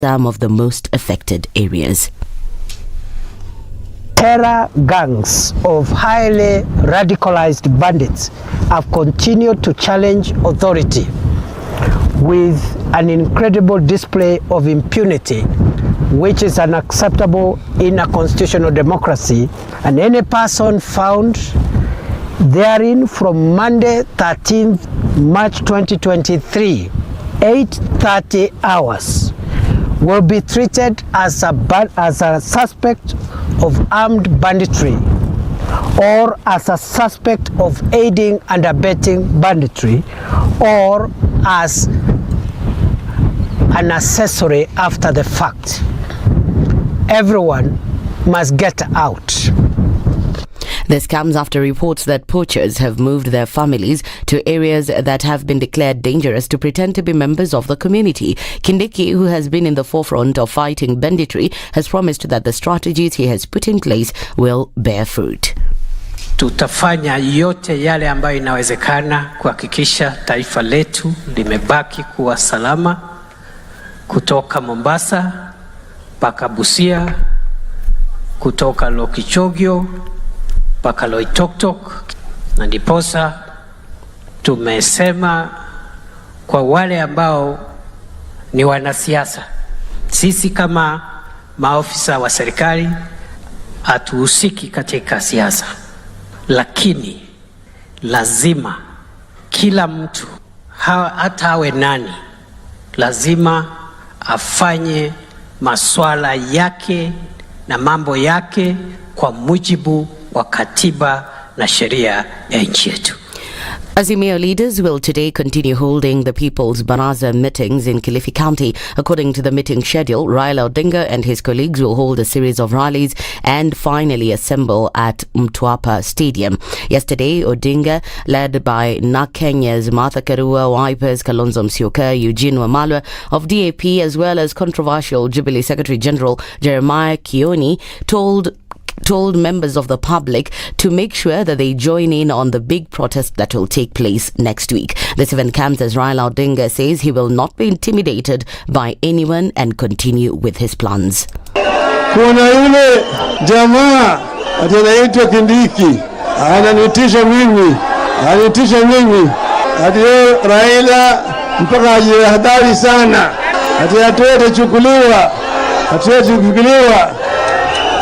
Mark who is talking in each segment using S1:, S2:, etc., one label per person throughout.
S1: some of the most affected areas.
S2: Terror gangs of highly radicalized bandits have continued to challenge authority with an incredible display of impunity, which is unacceptable in a constitutional democracy, and any person found therein from Monday 13th March 2023, 8:30 hours, will be treated as a suspect of armed banditry or as a suspect of aiding and abetting banditry or as an accessory after the fact. Everyone must get out.
S1: This comes after reports that poachers have moved their families to areas that have been declared dangerous to pretend to be members of the community. Kindiki, who has been in the forefront of fighting banditry, has promised that the strategies he has put in place will bear fruit.
S3: Tutafanya yote yale ambayo inawezekana kuhakikisha taifa letu limebaki kuwa salama, kutoka Mombasa mpaka Busia, kutoka Lokichogyo mpaka Loitoktok, na ndiposa tumesema kwa wale ambao ni wanasiasa, sisi kama maofisa wa serikali hatuhusiki katika siasa, lakini lazima kila mtu hata awe nani lazima afanye maswala yake na mambo yake kwa mujibu wa katiba na sheria ya nchi yetu.
S1: Azimio leaders will today continue holding the People's Baraza meetings in Kilifi County. According to the meeting schedule, Raila Odinga and his colleagues will hold a series of rallies and finally assemble at Mtwapa Stadium. Yesterday, Odinga, led by NARC Kenya's Martha Karua, Wipers, Kalonzo Musyoka, Eugene Wamalwa of DAP, as well as controversial Jubilee Secretary General Jeremiah Kioni, told members of the public to make sure that they join in on the big protest that will take place next week. This event comes as Raila Odinga says he will not be intimidated by anyone and continue with his plans.
S4: Kuna yule jamaa anaitwa Kindiki ananitisha mimi ati Raila mpaka ajihadhari sana ati atachukuliwa.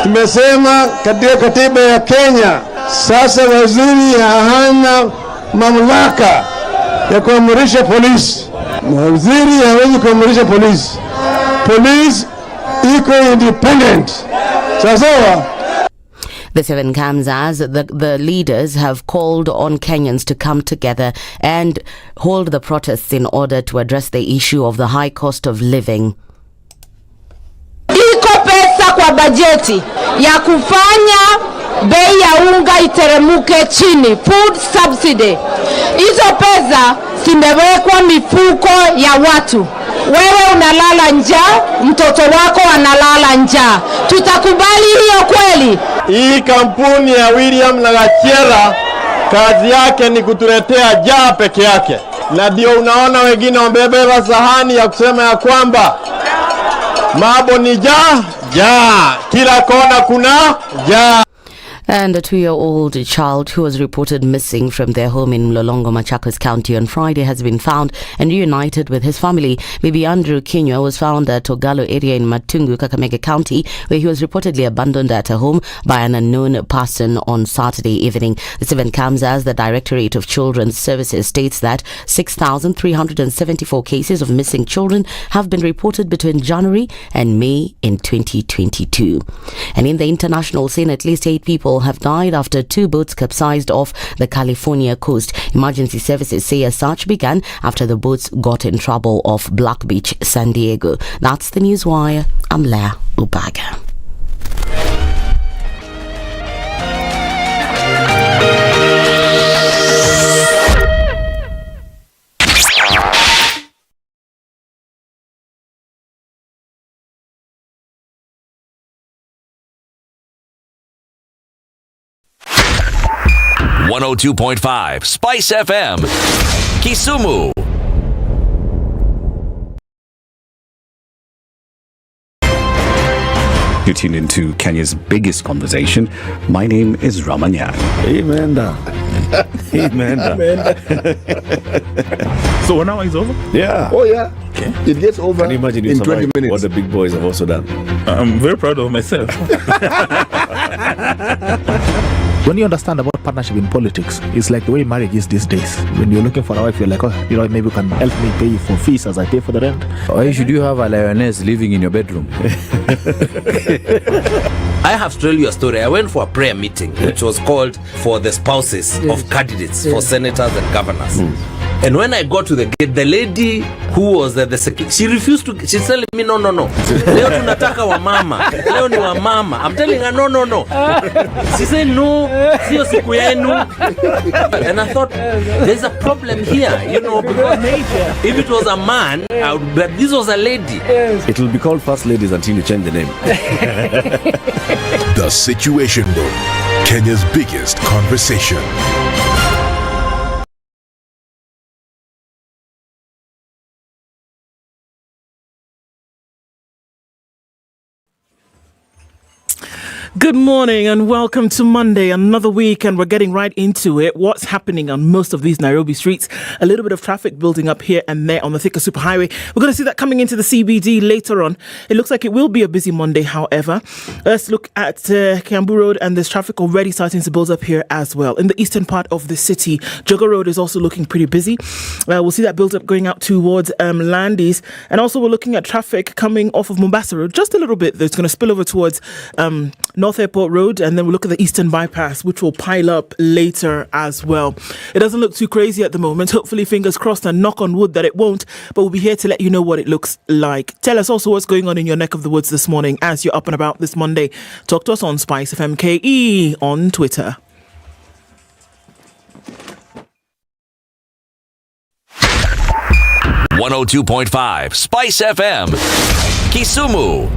S4: Tumesema katika katiba ya Kenya sasa waziri hana mamlaka ya kuamrisha polisi. Waziri hawezi kuamrisha polisi. Police iko independent. Sasa
S1: This event comes as the leaders have called on Kenyans to come together and hold the protests in order to address the issue of the high cost of living.
S5: Iko pesa kwa bajeti ya kufanya bei ya unga iteremuke chini, food subsidy. Hizo pesa zimewekwa mifuko ya watu. Wewe unalala njaa, mtoto wako analala njaa. Tutakubali hiyo kweli?
S4: Hii kampuni ya William na Gachera kazi yake ni kutuletea njaa peke yake. Na ndio unaona wengine wamebeba sahani ya kusema ya kwamba mambo ni njaa, kila kona kuna njaa.
S1: And a 2-year-old child who was reported missing from their home in Mlolongo, Machakos County on Friday has been found and reunited with his family. Baby Andrew Kinywa was found at Ogalo area in Matungu, Kakamega County, where he was reportedly abandoned at a home by an unknown person on Saturday evening. This event comes as the Directorate of Children's Services states that 6,374 cases of missing children have been reported between January and May in 2022. And in the international scene, at least 8 people have died after 2 boats capsized off the California coast. Emergency services say a search began after the boats got in trouble off Black Beach, San Diego. That's the Newswire. I'm Leah Ubaga.
S6: .5 SpiceFM, Kisumu.
S7: You tuned into Kenya's biggest conversation. My name is Ramanya.
S8: Amen. Amen. So 1 hour is over?
S7: Yeah.
S9: Oh yeah.
S8: Okay.
S9: It gets over.
S8: Can you imagine
S9: in 20 minutes?
S8: what the big boys have also done? I'm very proud of myself. When you understand about partnership in politics, it's like the way marriage is these days. When you're looking for a wife, you're like, oh, you know, maybe you can help me pay for fees as I pay for the rent.
S10: Why should you have a lioness living in your bedroom?
S11: I have to tell you a story. I went for a prayer meeting, which was called for the spouses of candidates for senators and governors. And when I got to the gate, the lady who was the secretary, she refused to. She's telling me, no. Leo tunataka wa mama. Leo ni wa mama. I'm telling her, no. She said, no, sio siku yenu. And I thought, there's a problem here, you know, because if it was a man, but this was a lady.
S8: It will be called First Ladies until you change the name.
S12: The Situation Room, Kenya's biggest conversation.
S13: Good morning and welcome to Monday, another week, and we're getting right into it. What's happening on most of these Nairobi streets? A little bit of traffic building up here and there on the Thika Superhighway. We're going to see that coming into the CBD later on. It looks like it will be a busy Monday, however. Let's look at Kiambu Road, and there's traffic already starting to build up here as well. In the eastern part of the city, Jogo Road is also looking pretty busy. We'll see that build up going out towards Landis. And also we're looking at traffic coming off of Mombasa Road just a little bit. That's going to spill over towards North Airport Road, and then we'll look at the Eastern Bypass, which will pile up later as well. It doesn't look too crazy at the moment. Hopefully, fingers crossed and knock on wood that it won't, but we'll be here to let you know what it looks like. Tell us also what's going on in your neck of the woods this morning as you're up and about this Monday. Talk to us on SpiceFM KE on Twitter.
S6: .5 Spice FM, Kisumu.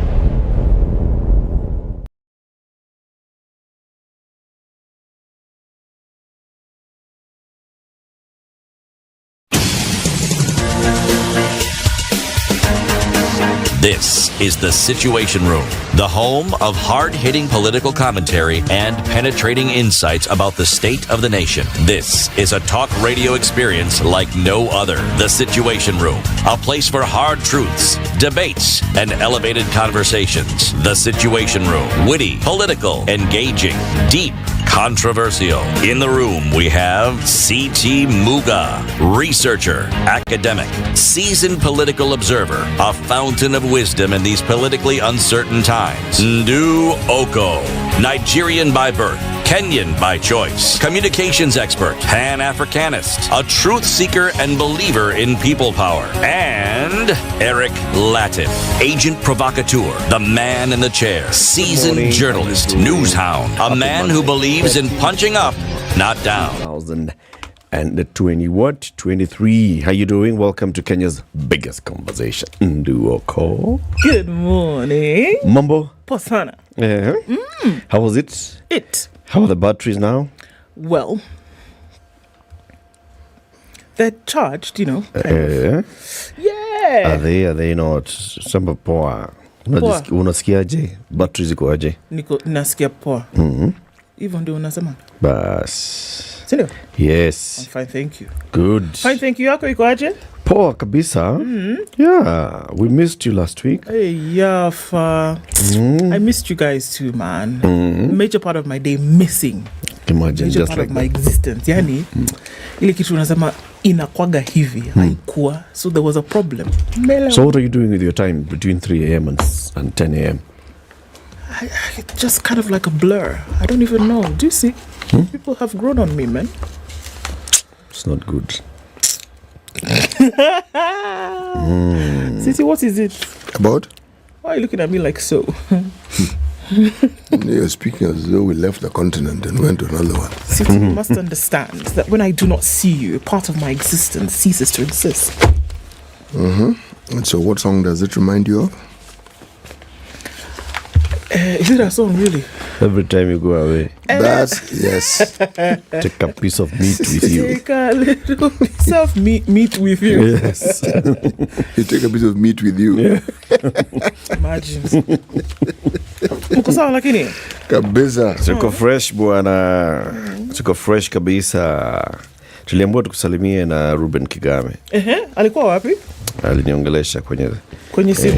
S6: This is The Situation Room, the home of hard-hitting political commentary and penetrating insights about the state of the nation. This is a talk radio experience like no other. The Situation Room, a place for hard truths, debates, and elevated conversations. The Situation Room, witty, political, engaging, deep, controversial. In the room, we have C.T. Muga, researcher, academic, seasoned political observer, a fountain of wisdom in these politically uncertain times. Ndu Oko, Nigerian by birth, Kenyan by choice, communications expert, Pan-Africanist, a truth seeker and believer in people power, and Eric Latif, agent provocateur, the man in the chair, seasoned journalist, news hound, a man who believes in punching up, not down.
S8: 2023. How you doing? Welcome to Kenya's biggest conversation. Ndu Oko.
S13: Good morning.
S8: Mambo.
S13: Posana.
S8: How was it? How are the batteries now?
S13: Well, they're charged, you know.
S8: Yeah. Are they not? Samba poa. Unasikiaje? Battery ziko aje?
S13: Nasikia poa. Hivyo ndio unasema?
S8: Bas.
S13: Sindio?
S8: Yes.
S13: I'm fine, thank you.
S8: Good.
S13: Fine, thank you. Yako iko aje?
S8: Poa kabisa. Yeah, we missed you last week.
S13: Hey, yeah, I missed you guys too, man. Major part of my day missing.
S8: Imagine
S13: major
S8: just
S13: part
S8: like
S13: of my existence. Yani, ile kitu unasema inakwaga hivi, haikuwa. So there was a problem.
S8: So what are you doing with your time between 3 a.m. and 10 a.m.?
S13: I just kind of like a blur. I don't even know. Do you see? People have grown on me, man.
S8: It's not good.
S13: Sisi, what is it?
S9: About?
S13: Why are you looking at me like so?
S9: You're speaking as though we left the continent and went to another one.
S13: Sisi, you must understand that when I do not see you, a part of my existence ceases to exist.
S9: And so what song does it remind you of?
S13: Is it a song, really?
S8: Every time you go away.
S9: That's, yes.
S8: Take a piece of meat with you.
S13: Take a little piece of meat with you.
S8: Yes.
S9: You take a piece of meat with you.
S13: Yeah. Imagine. Mko sawa lakini?
S9: Kabisa.
S14: Tuko fresh bwana. Tuko fresh kabisa. Tuliambiwa tukusalimie na Ruben Kigame.
S13: Alikuwa wapi?
S14: Aliniongelesha kwenye
S13: simu.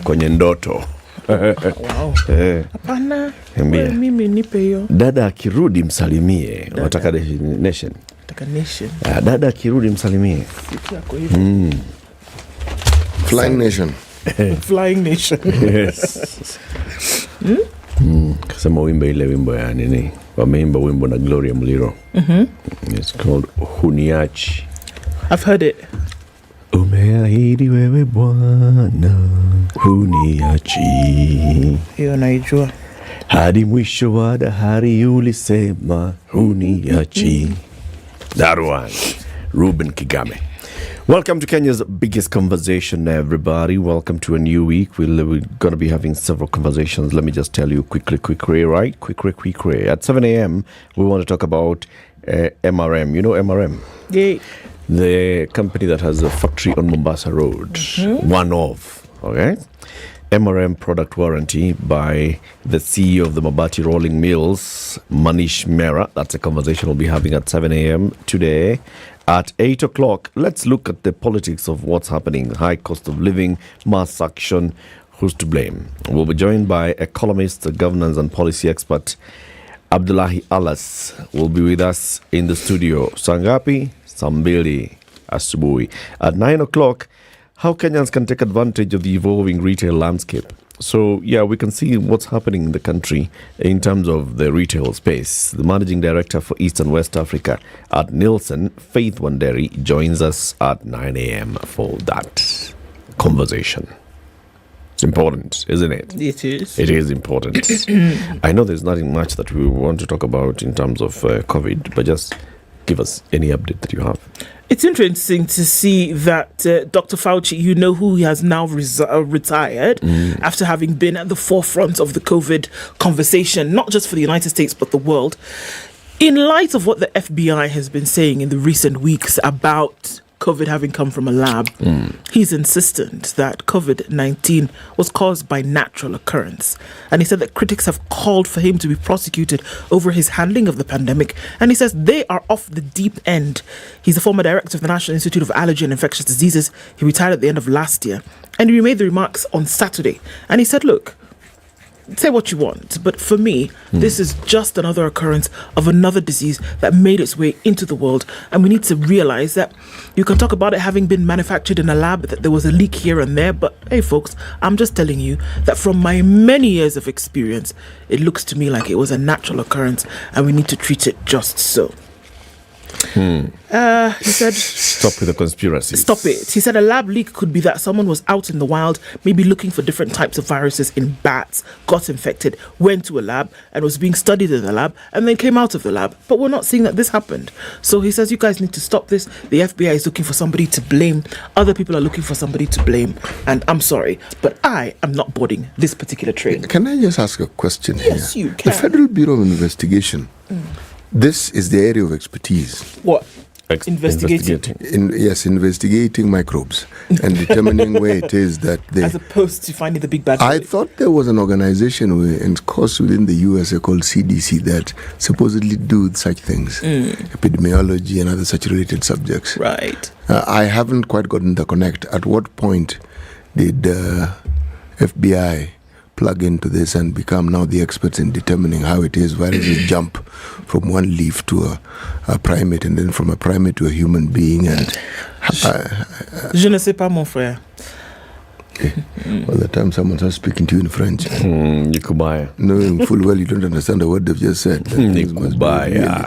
S14: Kwenye ndoto.
S13: Wow. Hapana. Mimi nipe hiyo.
S14: Dada akirudi msalimie. Unataka nation?
S13: Nataka nation.
S14: Dada akirudi msalimie.
S13: Yako hivyo.
S9: Flying nation.
S13: Flying nation.
S14: Yes. Kasema wimbo ya nini? Wameimba wimbo na Gloria Muliro. It's called Huniachi.
S13: I've heard it.
S14: Umeahidi wewe Bwana huniachi.
S13: Hiyo naijua.
S14: Hadi mwisho wa dahari ulisema huniachi. That one. Ruben Kigame. Welcome to Kenya's biggest conversation, everybody. Welcome to a new week. We're going to be having several conversations. Let me just tell you quickly, right? Quickly. At 7 a.m., we want to talk about MRM. You know MRM?
S13: Yeah.
S14: The company that has a factory on Mombasa Road. One of, okay? MRM product warranty by the CEO of the Mabati Rolling Mills, Manish Mehra. That's a conversation we'll be having at 7 a.m. today. At 8 o'clock, let's look at the politics of what's happening. High cost of living, mass action, who's to blame? We'll be joined by economist, governance and policy expert, Abdullahi Alas will be with us in the studio. Sangapi, Sambili, Asubuhi. At 9 o'clock, how Kenyans can take advantage of the evolving retail landscape. So, yeah, we can see what's happening in the country in terms of the retail space. The managing director for East and West Africa at Nielsen, Faith Wanderi, joins us at 9 a.m. for that conversation. It's important, isn't it?
S13: It is.
S14: It is important. I know there's nothing much that we want to talk about in terms of COVID, but just give us any update that you have.
S13: It's interesting to see that Dr. Fauci, you know, who has now retired after having been at the forefront of the COVID conversation, not just for the United States, but the world. In light of what the FBI has been saying in the recent weeks about COVID having come from a lab, he's insistent that COVID-19 was caused by natural occurrence. And he said that critics have called for him to be prosecuted over his handling of the pandemic. And he says they are off the deep end. He's a former director of the National Institute of Allergy and Infectious Diseases. He retired at the end of last year. And he made the remarks on Saturday. And he said, look, say what you want, but for me, this is just another occurrence of another disease that made its way into the world. And we need to realize that you can talk about it having been manufactured in a lab, that there was a leak here and there, but hey folks, I'm just telling you that from my many years of experience, it looks to me like it was a natural occurrence and we need to treat it just so. He said,
S14: stop with the conspiracy.
S13: Stop it. He said a lab leak could be that someone was out in the wild, maybe looking for different types of viruses in bats, got infected, went to a lab and was being studied in the lab and then came out of the lab. But we're not seeing that this happened. So he says, you guys need to stop this. The FBI is looking for somebody to blame. Other people are looking for somebody to blame. And I'm sorry, but I am not boarding this particular train.
S9: Can I just ask a question here?
S13: Yes, you can.
S9: The Federal Bureau of Investigation, this is the area of expertise.
S13: What? Investigating.
S9: Investigating microbes and determining where it is that they...
S13: As opposed to finding the big bad...
S9: I thought there was an organization and course within the USA called CDC that supposedly do such things. Epidemiology and other such related subjects.
S13: Right.
S9: I haven't quite gotten the connect. At what point did FBI plug into this and become now the experts in determining how it is viruses jump from one leaf to a primate and then from a primate to a human being? And
S13: Je ne sais pas, mon frère.
S9: All the time someone starts speaking to you in French,
S14: Nikubaya,
S9: knowing full well you don't understand the word they've just said.
S14: Nikubaya,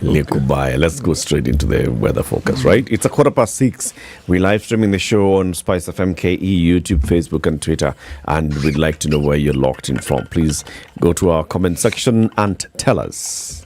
S14: Nikubaya. Let's go straight into the weather forecast, right? It's 6:15. We're live streaming the show on SpiceFM KE, YouTube, Facebook and Twitter, and we'd like to know where you're locked in from. Please go to our comment section and tell us.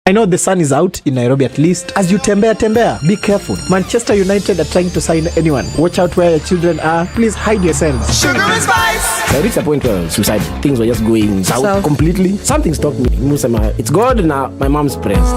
S2: I know the sun is out in Nairobi at least. As you tembea, be careful. Manchester United are trying to sign anyone. Watch out where your children are. Please hide yourselves.
S15: Sugar and spice.
S16: I reached a point where suicide things were just going south completely. Something stopped me. It's God now. My mom's prayers.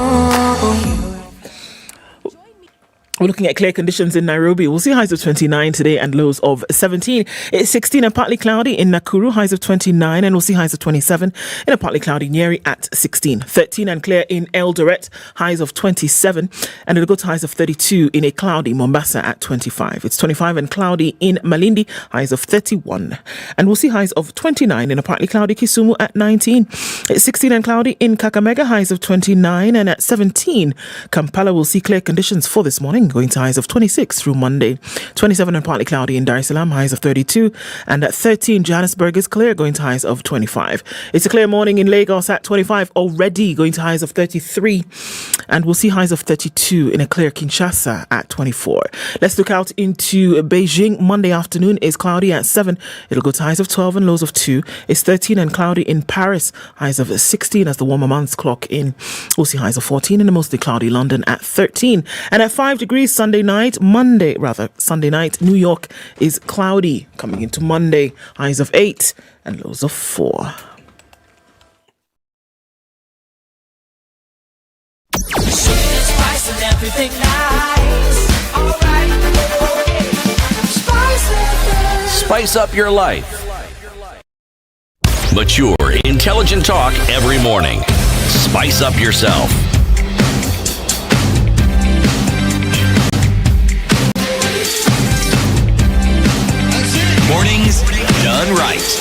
S13: We're looking at clear conditions in Nairobi. We'll see highs of 29 today and lows of 17. It's 16 and partly cloudy in Nakuru, highs of 29, and we'll see highs of 27 in a partly cloudy Nyeri at 16. 13 and clear in Eldoret, highs of 27, and it'll go to highs of 32 in a cloudy Mombasa at 25. It's 25 and cloudy in Malindi, highs of 31. And we'll see highs of 29 in a partly cloudy Kisumu at 19. It's 16 and cloudy in Kakamega, highs of 29, and at 17, Kampala will see clear conditions for this morning, going to highs of 26 through Monday. 27 and partly cloudy in Dar es Salaam, highs of 32. And at 13, Johannesburg is clear, going to highs of 25. It's a clear morning in Lagos at 25 already, going to highs of 33. And we'll see highs of 32 in a clear Kinshasa at 24. Let's look out into Beijing. Monday afternoon is cloudy at 7. It'll go to highs of 12 and lows of 2. It's 13 and cloudy in Paris, highs of 16 as the warmer months clock in. We'll see highs of 14 in a mostly cloudy London at 13. And at 5 degrees Sunday night, New York is cloudy. Coming into Monday, highs of 8 and lows of 4.
S15: Spice and everything nice. All right.
S6: Spice up your life. Mature, intelligent talk every morning. Spice up yourself. Mornings done right.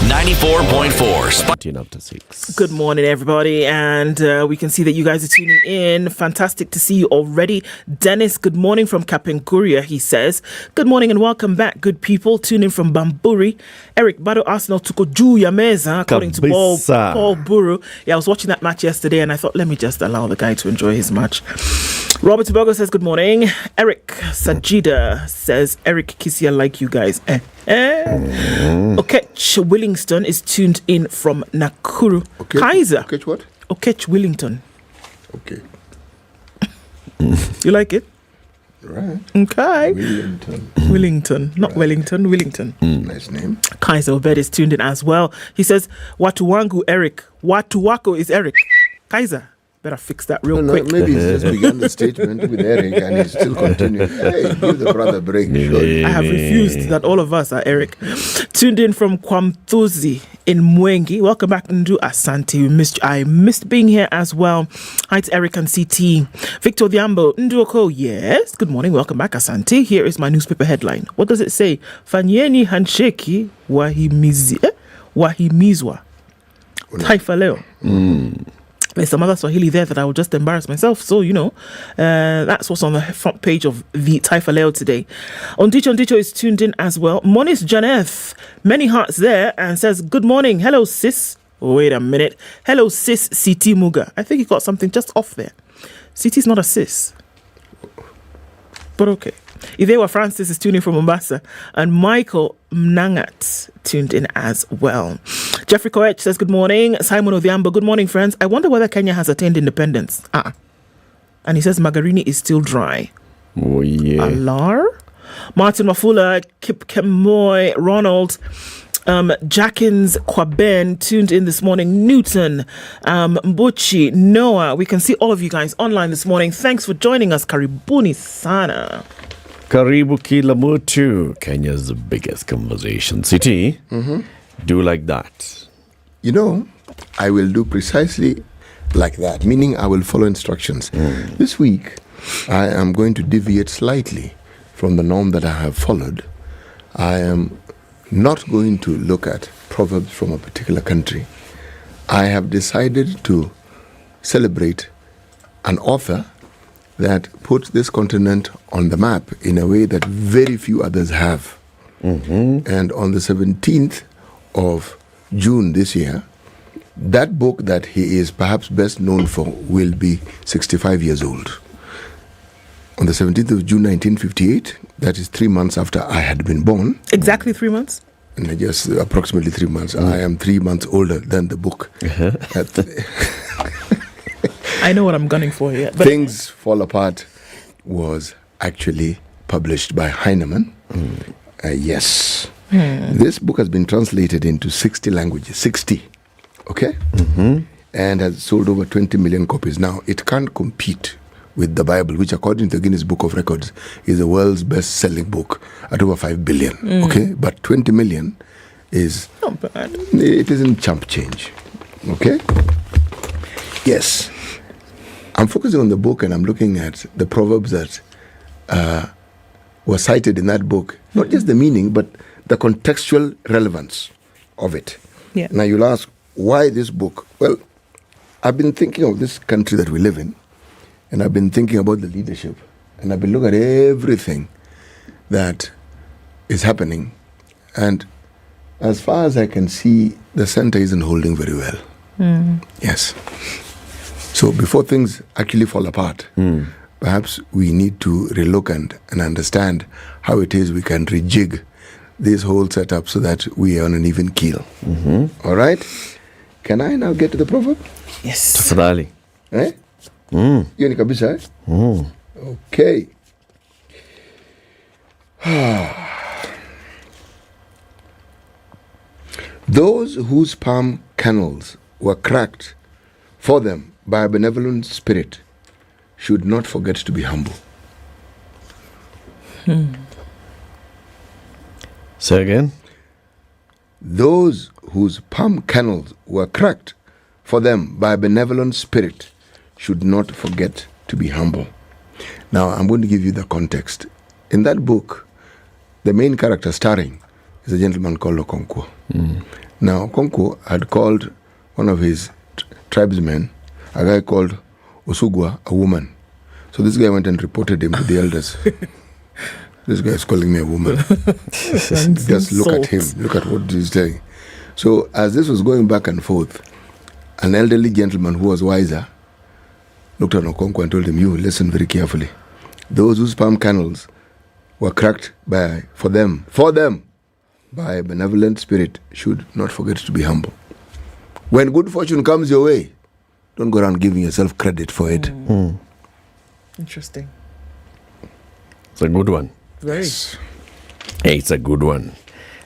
S6: 94.4.
S14: 17 after 6.
S13: Good morning, everybody. And we can see that you guys are tuning in. Fantastic to see you already. Dennis, good morning from Kapenguria, he says. Good morning and welcome back, good people. Tune in from Bamburi. Eric, Bado Arsenal tuko juu ya meza, according to Paul Buru. Yeah, I was watching that match yesterday and I thought, let me just allow the guy to enjoy his match. Robert Tobago says, good morning. Eric Sajida says, Eric Kisia like you guys. Okech Willingston is tuned in from Nakuru. Kaiser.
S9: Okech what?
S13: Okech Willington.
S9: Okay.
S13: You like it?
S9: Right.
S13: Okay.
S9: Willington.
S13: Not Wellington, Willington.
S9: Nice name.
S13: Kaiser Obed is tuned in as well. He says, Watu wangu Eric. Watu wako is Eric. Kaiser, better fix that real quick.
S9: Maybe he's just begun the statement with Eric and he's still continuing. Hey, give the brother a break.
S13: I have refused that all of us are Eric. Tuned in from Kwamthuzi in Mwengi. Welcome back, Ndu Asante. I missed being here as well. Hi to Eric and CT. Victor Diambo, Nduoko, yes. Good morning, welcome back, Asante. Here is my newspaper headline. What does it say? Fanyeni handsheki wahimizwa. Taifa leo. There's some other Swahili there that I will just embarrass myself. So, that's what's on the front page of the Taifa Leo today. Ondicho is tuned in as well. Monis Janeth, many hearts there, and says, good morning. Hello, sis. Wait a minute. Hello, sis CT Muga. I think he got something just off there. CT's not a sis. But okay. Idewa Francis is tuning from Mombasa, and Michael Mnangat tuned in as well. Jeffrey Koech says, good morning. Simon Odhiambo, good morning, friends. I wonder whether Kenya has attained independence. And he says Magarini is still dry.
S14: Oh, yeah.
S13: Alar? Martin Mafula, Kip Kemoy, Ronald, Jackins Kwaben tuned in this morning. Newton, Mbuchi, Noah. We can see all of you guys online this morning. Thanks for joining us. Karibuni sana.
S14: Karibu kila mutu. Kenya's biggest conversation. City, do like that.
S9: I will do precisely like that, meaning I will follow instructions. This week, I am going to deviate slightly from the norm that I have followed. I am not going to look at proverbs from a particular country. I have decided to celebrate an author that puts this continent on the map in a way that very few others have. And on the 17th of June this year, that book that he is perhaps best known for will be 65 years old. On the 17th of June 1958, that is 3 months after I had been born.
S13: Exactly 3 months?
S9: And just approximately 3 months. I am 3 months older than the book.
S13: I know what I'm gunning for here. But
S9: Things Fall Apart was actually published by Heinemann. Yes. This book has been translated into 60 languages. 60. Okay? And has sold over 20 million copies. Now, it can't compete with the Bible, which according to the Guinness Book of Records is the world's best-selling book at over 5 billion. Okay? But 20 million is...
S13: not bad.
S9: It isn't chump change. Okay? Yes. I'm focusing on the book and I'm looking at the proverbs that were cited in that book. Not just the meaning, but the contextual relevance of it.
S13: Yeah.
S9: Now you'll ask, why this book? Well, I've been thinking of this country that we live in, and I've been thinking about the leadership, and I've been looking at everything that is happening. And as far as I can see, the center isn't holding very well. Yes. So before things actually fall apart, perhaps we need to relook and understand how it is we can rejig this whole setup so that we are on an even keel. All right? Can I now get to the proverb?
S13: Yes.
S14: Tafadhali.
S9: Eh? Hiyo ni kabisa, eh? Okay. Those whose palm kernels were cracked for them by a benevolent spirit should not forget to be humble.
S14: Say again.
S9: Those whose palm kernels were cracked for them by a benevolent spirit should not forget to be humble. Now, I'm going to give you the context. In that book, the main character starring is a gentleman called Okonkwo. Now, Okonkwo had called one of his tribesmen, a guy called Osugwa, a woman. So this guy went and reported him to the elders. This guy is calling me a woman. Just look at him. Look at what he's saying. So as this was going back and forth, an elderly gentleman who was wiser looked at Okonkwo and told him, you listen very carefully. Those whose palm kernels were cracked for them, by a benevolent spirit should not forget to be humble. When good fortune comes your way, don't go around giving yourself credit for it.
S13: Interesting.
S14: It's a good one.
S13: Very.
S14: Hey, it's a good one.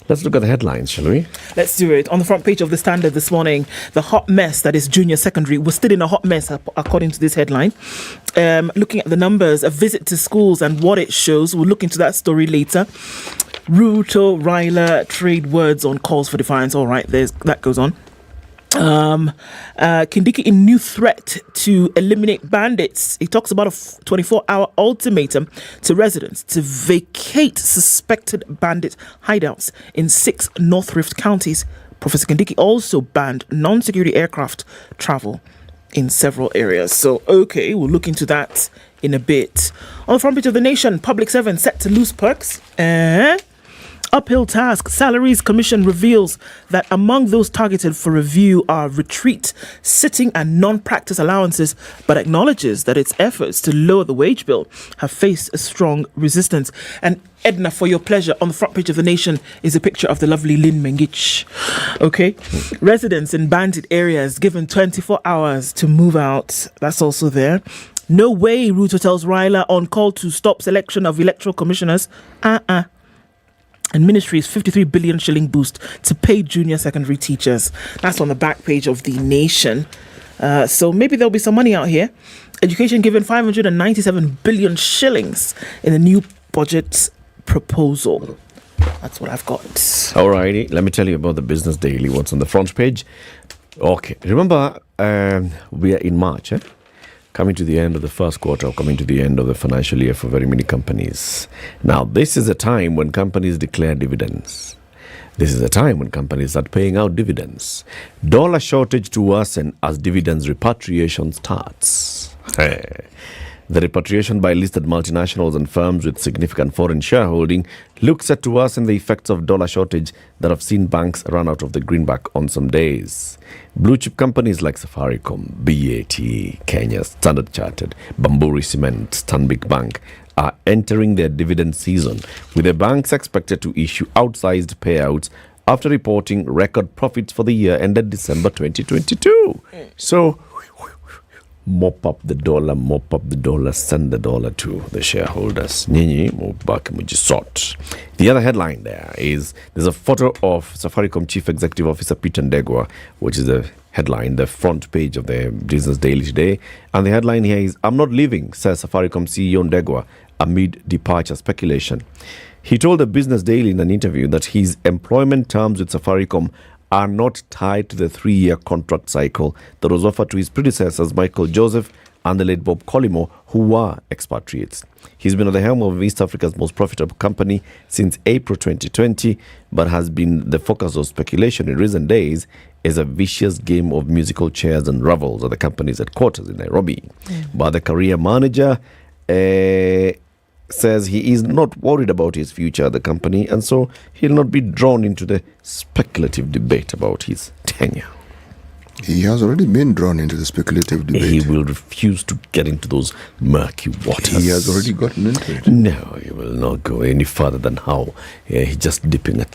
S14: Let's look at the headlines, shall we?
S13: Let's do it. On the front page of the Standard this morning, the hot mess that is junior secondary. We're still in a hot mess, according to this headline. Looking at the numbers, a visit to schools and what it shows. We'll look into that story later. Ruto, Raila trade words on calls for defiance. All right, that goes on. Kindiki in new threat to eliminate bandits. He talks about a 24-hour ultimatum to residents to vacate suspected bandit hideouts in 6 North Rift counties. Professor Kindiki also banned non-security aircraft travel in several areas. So, okay, we'll look into that in a bit. On the front page of The Nation, public servants set to lose perks. Uphill task. Salaries Commission reveals that among those targeted for review are retreat, sitting and non-practice allowances, but acknowledges that its efforts to lower the wage bill have faced a strong resistance. And Ednah, for your pleasure, on the front page of The Nation is a picture of the lovely Lynn Mengich. Okay. Residents in bandit areas given 24 hours to move out. That's also there. No way, Ruto tells Raila on call to stop selection of electoral commissioners. And ministry's 53 billion shilling boost to pay junior secondary teachers. That's on the back page of The Nation. So maybe there'll be some money out here. Education given 597 billion shillings in the new budget proposal. That's what I've got.
S14: Alrighty, let me tell you about the Business Daily. What's on the front page? Okay, remember we are in March, coming to the end of the first quarter, coming to the end of the financial year for very many companies. Now, this is a time when companies declare dividends. This is a time when companies start paying out dividends. Dollar shortage to worsen as dividends repatriation starts. The repatriation by listed multinationals and firms with significant foreign shareholding looks set to worsen the effects of dollar shortage that have seen banks run out of the greenback on some days. Blue chip companies like Safaricom, BAT, Kenya, Standard Chartered, Bamburi Cement, Stanbic Bank are entering their dividend season, with the banks expected to issue outsized payouts after reporting record profits for the year ended December 2022. So, mop up the dollar, send the dollar to the shareholders. Nyinyi mubaki mujisort. The other headline there is there's a photo of Safaricom Chief Executive Officer Peter Ndegwa, which is the headline, the front page of the Business Daily today. And the headline here is, "I'm not leaving," says Safaricom CEO Ndegwa amid departure speculation. He told the Business Daily in an interview that his employment terms with Safaricom are not tied to the 3-year contract cycle that was offered to his predecessors, Michael Joseph and the late Bob Collymore, who were expatriates. He's been at the helm of East Africa's most profitable company since April 2020, but has been the focus of speculation in recent days as a vicious game of musical chairs and revels at the company's headquarters in Nairobi. But the career manager says he is not worried about his future at the company, and so he'll not be drawn into the speculative debate about his tenure.
S9: He has already been drawn into the speculative debate.
S14: He will refuse to get into those murky waters.
S9: He has already gotten into it.
S14: No, he will not go any further than how he's just dipping a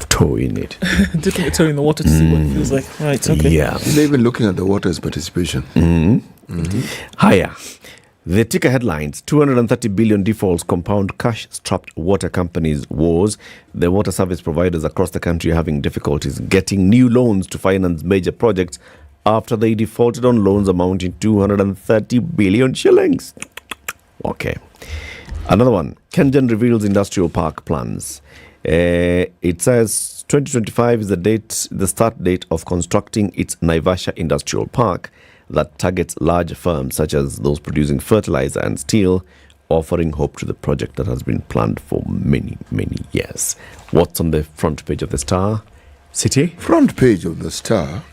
S14: toe in it.
S13: Dipping a toe in the water to see what it feels like. Right, okay.
S9: Yeah. He's not even looking at the water's participation.
S14: Higher. The ticker headlines: 230 billion defaults compound cash-strapped water companies' woes. The water service providers across the country are having difficulties getting new loans to finance major projects after they defaulted on loans amounting to 230 billion shillings. Okay. Another one. Kengen reveals industrial park plans. It says 2025 is the start date of constructing its Naivasha Industrial Park that targets large firms such as those producing fertilizer and steel, offering hope to the project that has been planned for many, many years. What's on the front page of the Star? City?
S9: Front page of the Star,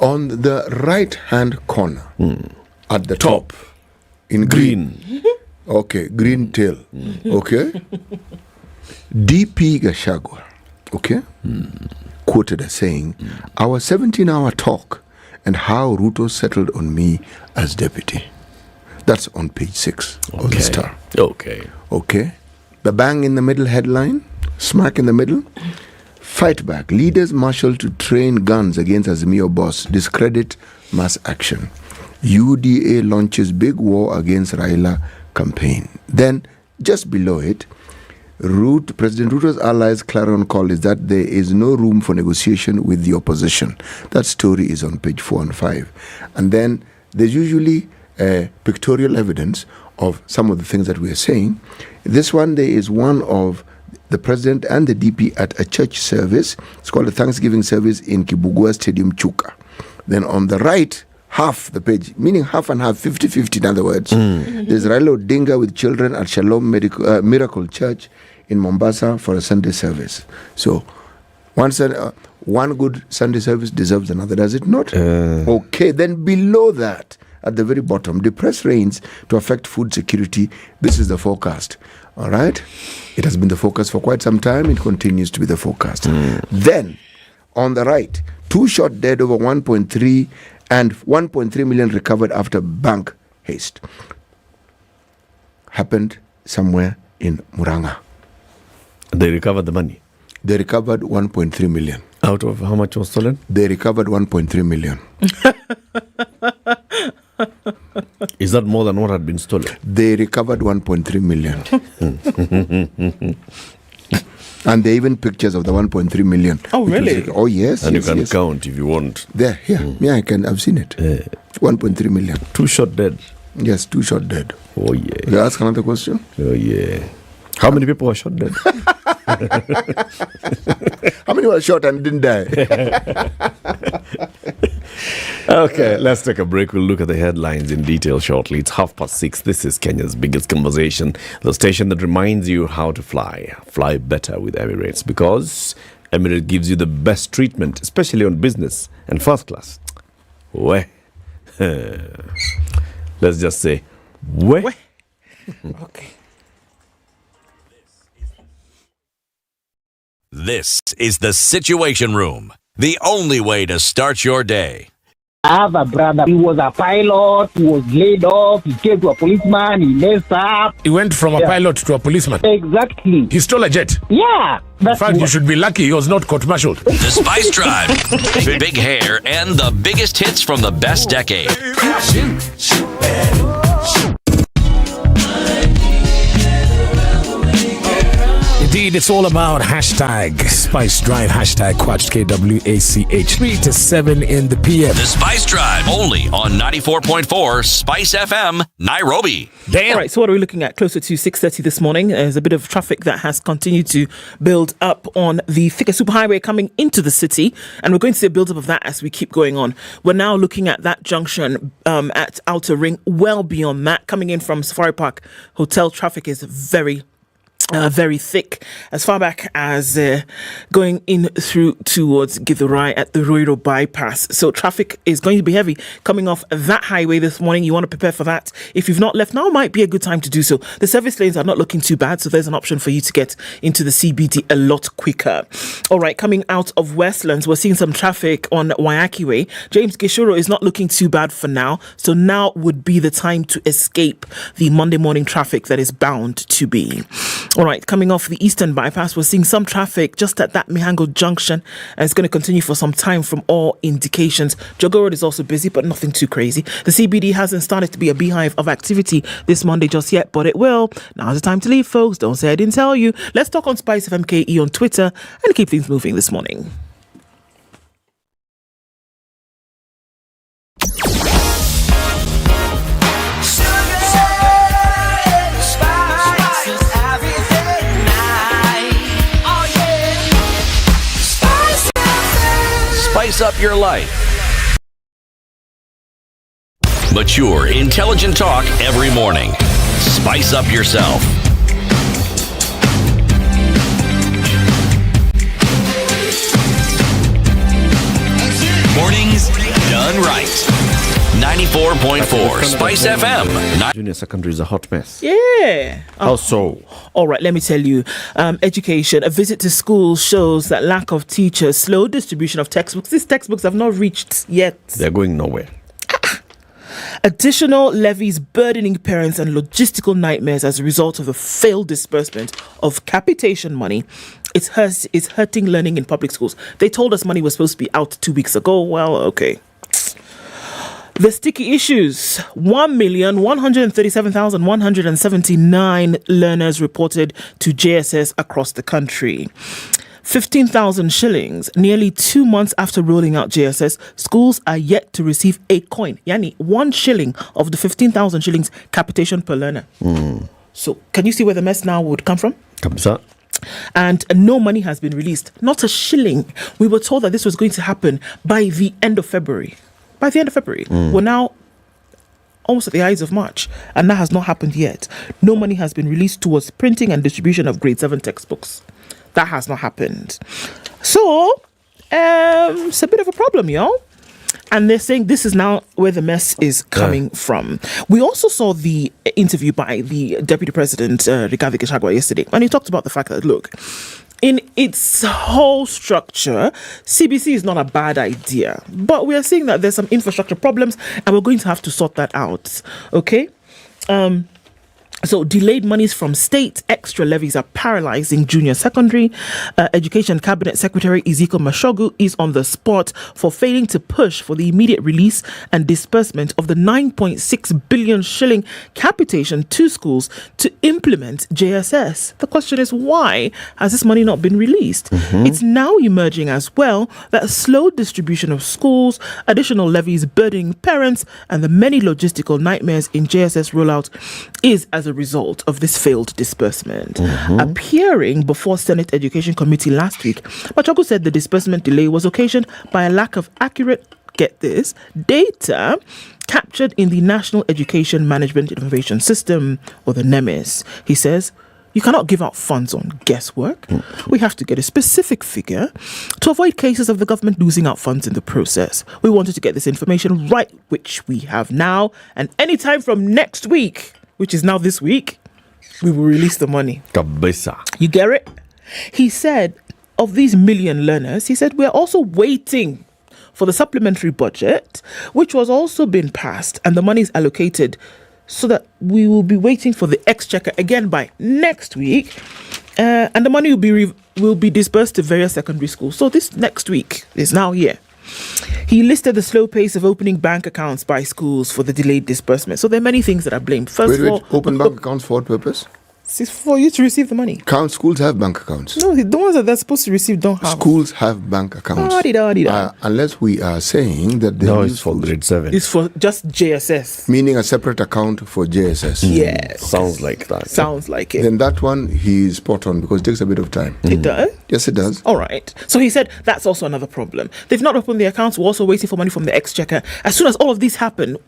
S9: on the right-hand corner, at the top, in green. Okay, green tail. Okay. DP Gachagua, okay, quoted as saying, "Our 17-hour talk and how Ruto settled on me as deputy." That's on page 6 of the Star. Okay. The bang in the middle headline, smack in the middle. Fight back. Leaders marshal to train guns against Azimio boss. Discredit mass action. UDA launches big war against Raila campaign. Then, just below it, President Ruto's allies' clarion call is that there is no room for negotiation with the opposition. That story is on page 4 and 5. And then there's usually pictorial evidence of some of the things that we are saying. This one, there is one of the president and the DP at a church service. It's called a Thanksgiving service in Kibugua Stadium, Chuka. Then on the right, half the page, meaning half and half, 50-50 in other words. There's Raila Odinga with children at Shalom Miracle Church in Mombasa for a Sunday service. So one good Sunday service deserves another, does it not? Okay, then below that, at the very bottom, depressed rains to affect food security. This is the forecast. All right? It has been the focus for quite some time. It continues to be the forecast. Then, on the right, 2 shot dead, over 1.3 and 1.3 million recovered after bank heist. Happened somewhere in Muranga.
S14: They recovered the money?
S9: They recovered 1.3 million.
S14: Out of how much was stolen?
S9: They recovered 1.3 million.
S14: Is that more than what had been stolen?
S9: They recovered 1.3 million. And there are even pictures of the 1.3 million.
S13: Oh, really?
S9: Oh, yes.
S14: And
S9: yes,
S14: you can
S9: yes.
S14: count if you want.
S9: There, here. Yeah, I can. I've seen it. 1.3 million.
S14: 2 shot dead.
S9: Yes, 2 shot dead.
S14: Oh, yeah.
S9: You ask another question?
S14: Oh, yeah. How many people were shot dead?
S9: How many were shot and didn't die?
S14: Okay, let's take a break. We'll look at the headlines in detail shortly. It's 6:30. This is Kenya's biggest conversation, the station that reminds you how to fly. Fly better with Emirates, because Emirates gives you the best treatment, especially on business and first class. Let's just say,
S13: Okay.
S6: This is the Situation Room, the only way to start your day.
S17: I have a brother. He was a pilot. He was laid off. He came to a policeman. He messed up.
S18: He went from a pilot to a policeman.
S17: Exactly.
S18: He stole a jet.
S17: Yeah.
S18: In fact, you should be lucky he was not court-martialed.
S6: The Spice Drive. Big hair and the biggest hits from the best decade.
S18: Indeed, it's all about hashtag Spice Drive, hashtag Quatch, KWACH, 3 to 7 in the PM.
S6: The Spice Drive, only on 94.4 Spice FM, Nairobi.
S13: Damn. All right, so what are we looking at? Closer to 6:30 this morning. There's a bit of traffic that has continued to build up on the Thika Superhighway coming into the city, and we're going to see a build-up of that as we keep going on. We're now looking at that junction at Outer Ring. Well beyond that, coming in from Safari Park Hotel, traffic is very thick, as far back as going in through towards Githurai at the Roiro bypass. So traffic is going to be heavy coming off that highway this morning. You want to prepare for that. If you've not left, now might be a good time to do so. The service lanes are not looking too bad, so there's an option for you to get into the CBD a lot quicker. All right, coming out of Westlands, we're seeing some traffic on Waiaki Way. James Gishoro is not looking too bad for now, so now would be the time to escape the Monday morning traffic that is bound to be. All right, coming off the Eastern Bypass, we're seeing some traffic just at that Mihango Junction, and it's going to continue for some time from all indications. Jogo Road is also busy, but nothing too crazy. The CBD hasn't started to be a beehive of activity this Monday just yet, but it will. Now's the time to leave, folks. Don't say I didn't tell you. Let's talk on SpiceFM KE on Twitter and keep things moving this morning.
S6: Spice up your life. Mature, intelligent talk every morning. Spice up yourself. Mornings done right. 94.4 Spice FM.
S14: Junior secondary is a hot mess.
S13: Yeah.
S14: How so?
S13: All right, let me tell you. Education. A visit to schools shows that lack of teachers, slow distribution of textbooks. These textbooks have not reached yet.
S14: They're going nowhere.
S13: Additional levies burdening parents and logistical nightmares as a result of the failed disbursement of capitation money. It's hurting learning in public schools. They told us money was supposed to be out 2 weeks ago. Well, okay. The sticky issues. 1,137,179 learners reported to JSS across the country. 15,000 shillings. Nearly 2 months after rolling out JSS, schools are yet to receive a coin. Yani 1 shilling of the 15,000 shillings capitation per learner. So can you see where the mess now would come from?
S14: Comes up.
S13: And no money has been released. Not a shilling. We were told that this was going to happen by the end of February. We're now almost at the eyes of March, and that has not happened yet. No money has been released towards printing and distribution of grade 7 textbooks. That has not happened. So, it's a bit of a problem, y'all. And they're saying this is now where the mess is coming from. We also saw the interview by the Deputy President, Rigathi Gachagua, yesterday, and he talked about the fact that, look, in its whole structure, CBC is not a bad idea. But we are seeing that there's some infrastructure problems, and we're going to have to sort that out. Okay? So delayed monies from state, extra levies are paralyzing junior secondary. Education Cabinet Secretary Ezekiel Mashogu is on the spot for failing to push for the immediate release and disbursement of the 9.6 billion shilling capitation to schools to implement JSS. The question is, why has this money not been released? It's now emerging as well that slow distribution of schools, additional levies burdening parents, and the many logistical nightmares in JSS rollout is as a result of this failed disbursement. Appearing before Senate Education Committee last week, Machogu said the disbursement delay was occasioned by a lack of accurate, get this, data captured in the National Education Management Information System, or the NEMIS. He says, you cannot give out funds on guesswork. We have to get a specific figure to avoid cases of the government losing out funds in the process. We wanted to get this information right, which we have now, and anytime from next week, which is now this week, we will release the money.
S14: Kabisa.
S13: You get it? He said, of these million learners, he said, we're also waiting for the supplementary budget, which was also been passed, and the money is allocated so that we will be waiting for the exchequer again by next week, and the money will be dispersed to various secondary schools. So this next week is now here. He listed the slow pace of opening bank accounts by schools for the delayed disbursement. So there are many things that are blamed. First of all,
S9: open bank accounts for what purpose?
S13: It's for you to receive the money.
S9: Schools have bank accounts.
S13: No, the ones that they're supposed to receive don't have.
S9: Schools have bank accounts. Unless we are saying that
S14: it's for grade 7.
S13: It's for just JSS.
S9: Meaning a separate account for JSS.
S13: Yes.
S14: Sounds like that.
S13: Sounds like it.
S9: Then that one, he's spot on because it takes a bit of time.
S13: It does?
S9: Yes, it does.
S13: All right. So he said that's also another problem. They've not opened the accounts. We're also waiting for money from the exchequer. As soon as all of these happen,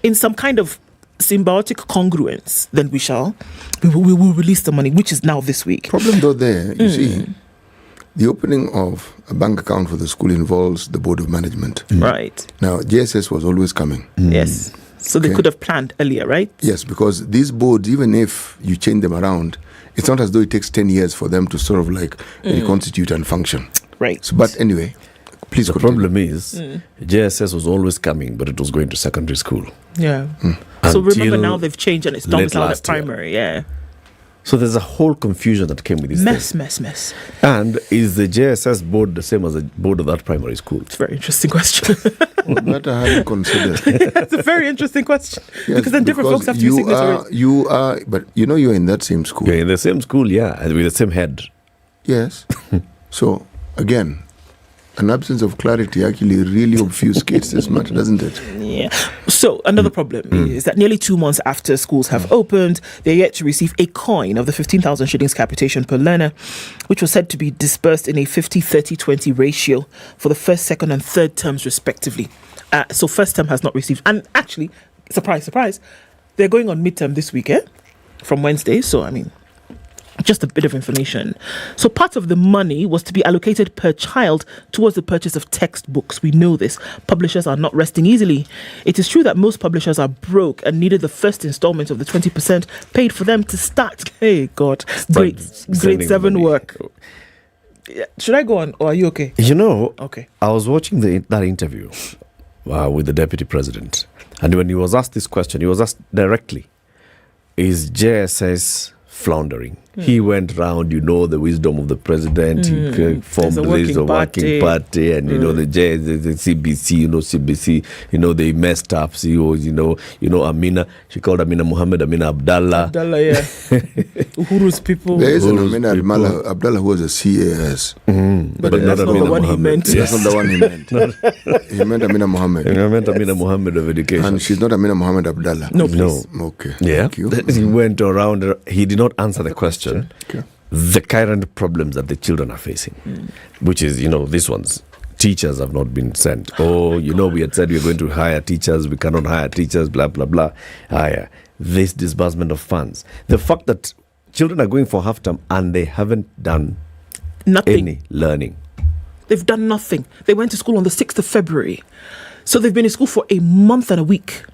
S13: in some kind of symbiotic congruence, then we will release the money, which is now this week.
S9: Problem though there, you see, the opening of a bank account for the school involves the board of management.
S13: Right.
S9: Now, JSS was always coming.
S13: Yes. So they could have planned earlier, right?
S9: Yes, because these boards, even if you change them around, it's not as though it takes 10 years for them to sort of like reconstitute and function.
S13: Right.
S9: So, but anyway, please
S14: the
S9: continue.
S14: problem is JSS was always coming, but it was going to secondary school.
S13: Yeah. So remember now they've changed and it's domiciled at primary. Yeah.
S14: So there's a whole confusion that came with this
S13: mess.
S14: And is the JSS board the same as the board of that primary school?
S13: It's a very interesting question.
S9: That I hadn't considered.
S13: It's a very interesting question.
S9: Yes,
S13: because then different folks have to be signatories.
S9: You are, but you're in that same school.
S14: You're in the same school, yeah, and with the same head.
S9: Yes. So, again, an absence of clarity actually really obfuscates this matter, doesn't it?
S13: Yeah. So another problem is that nearly 2 months after schools have opened, they're yet to receive a coin of the 15,000 shillings capitation per learner, which was said to be dispersed in a 50-30-20 ratio for the first, second and third terms respectively. So first term has not received. And actually, surprise, they're going on midterm this week, from Wednesday. So, I mean, just a bit of information. So part of the money was to be allocated per child towards the purchase of textbooks. We know this. Publishers are not resting easily. It is true that most publishers are broke and needed the first installment of the 20% paid for them to start. Hey, God. Grade 7 work. Should I go on or are you okay?
S14: Okay. I was watching that interview with the deputy president. And when he was asked this question, he was asked directly, is JSS floundering? He went round, the wisdom of the president. He formed the working party, and the CBC, CBC, they messed up. Amina, she called Amina Mohammed, Amina Abdallah.
S13: Uhuru's people.
S9: There is an Amina Abdallah who was a CAS.
S13: But not the one he meant.
S9: That's not the one he meant. He meant Amina Mohammed.
S14: He meant Amina Mohammed of education.
S9: And she's not Amina Mohammed Abdallah.
S13: No, please.
S9: Okay.
S14: Yeah.
S9: Thank you.
S14: He went around. He did not answer the question. Okay. The current problems that the children are facing, which is, these ones. Teachers have not been sent. We had said we are going to hire teachers. We cannot hire teachers, blah, blah, blah. This disbursement of funds. The fact that children are going for half term and they haven't done any learning.
S13: They've done nothing. They went to school on the 6th of February. So they've been in school for a month and a week.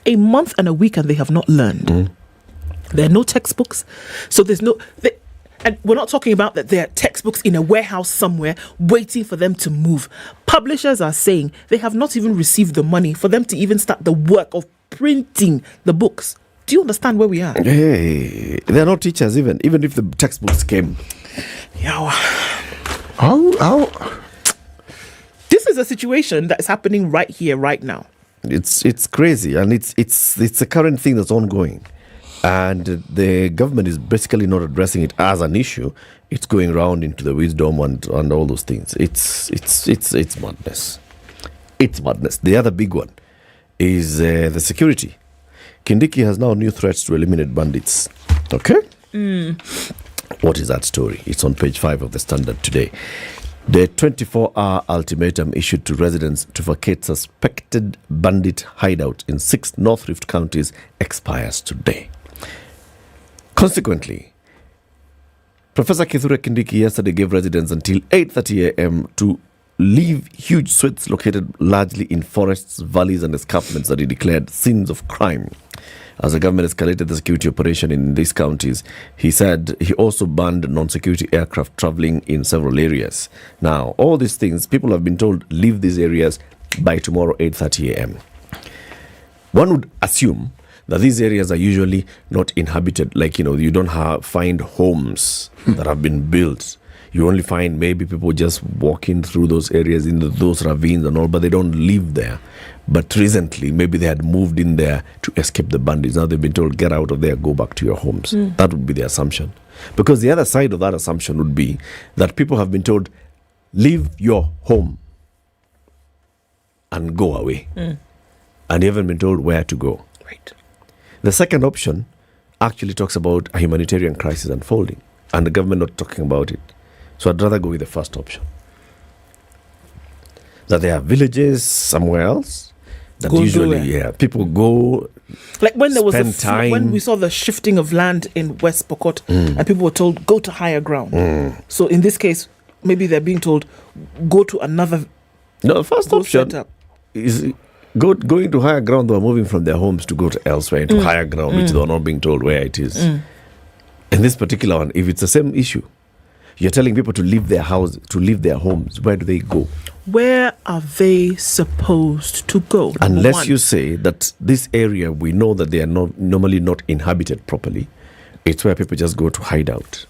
S13: A month and a week and they have not learned. There are no textbooks. So there's no... And we're not talking about that there are textbooks in a warehouse somewhere waiting for them to move. Publishers are saying they have not even received the money for them to even start the work of printing the books. Do you understand where we are?
S14: Hey, they're not teachers even if the textbooks came.
S13: Yeah.
S9: How?
S13: This is a situation that is happening right here, right now.
S14: It's crazy, and it's a current thing that's ongoing. And the government is basically not addressing it as an issue. It's going around into the wisdom and all those things. It's madness. It's madness. The other big one is the security. Kindiki has now new threats to eliminate bandits. Okay? What is that story? It's on page 5 of the Standard today. The 24-hour ultimatum issued to residents to vacate suspected bandit hideout in 6 North Rift counties expires today. Consequently, Professor Kithure Kindiki yesterday gave residents until 8:30 a.m. to leave huge suites located largely in forests, valleys and escarpments that he declared scenes of crime. as the government escalated the security operation in these counties. He said he also banned non-security aircraft traveling in several areas. Now, all these things, people have been told, leave these areas by tomorrow 8:30 a.m. One would assume that these areas are usually not inhabited. Like, you don't find homes that have been built. You only find maybe people just walking through those areas in those ravines and all, but they don't live there. But recently, maybe they had moved in there to escape the bandits. Now they've been told, get out of there, go back to your homes. That would be the assumption. Because the other side of that assumption would be that people have been told, leave your home and go away. And you haven't been told where to go.
S13: Right.
S14: The second option actually talks about a humanitarian crisis unfolding and the government not talking about it. So I'd rather go with the first option. That there are villages somewhere else that
S13: Go
S14: usually, people go.
S13: Like when there was
S14: time.
S13: when we saw the shifting of land in West Pokot and people were told, go to higher ground. So in this case, maybe they're being told, go to another.
S14: No, the first option is going to higher ground. They are moving from their homes to go to elsewhere into higher ground, which they are not being told where it is. In this particular one, if it's the same issue, you're telling people to leave their house, to leave their homes. Where do they go?
S13: Where are they supposed to go?
S14: Unless you say that this area, we know that they are normally not inhabited properly. It's where people just go to hide out.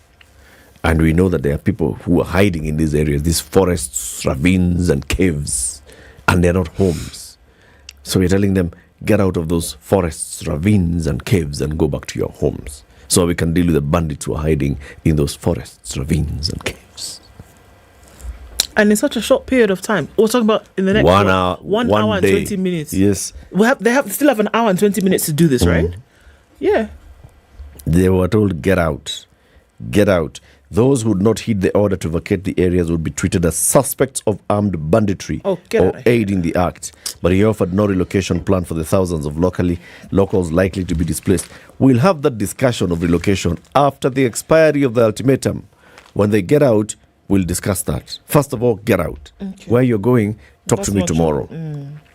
S14: And we know that there are people who are hiding in these areas, these forests, ravines and caves, and they're not homes. So we're telling them, get out of those forests, ravines and caves and go back to your homes. So we can deal with the bandits who are hiding in those forests, ravines and caves.
S13: And in such a short period of time, we're talking about in the next
S14: 1 hour,
S13: 1 hour and 20 minutes.
S14: Yes.
S13: They still have an hour and 20 minutes to do this, right? Yeah.
S14: They were told, get out. Get out. Those who would not heed the order to vacate the areas would be treated as suspects of armed banditry or aid in the act. But he offered no relocation plan for the thousands of locals likely to be displaced. We'll have that discussion of relocation after the expiry of the ultimatum. When they get out, we'll discuss that. First of all, get out. Okay. Where you're going, talk to me tomorrow.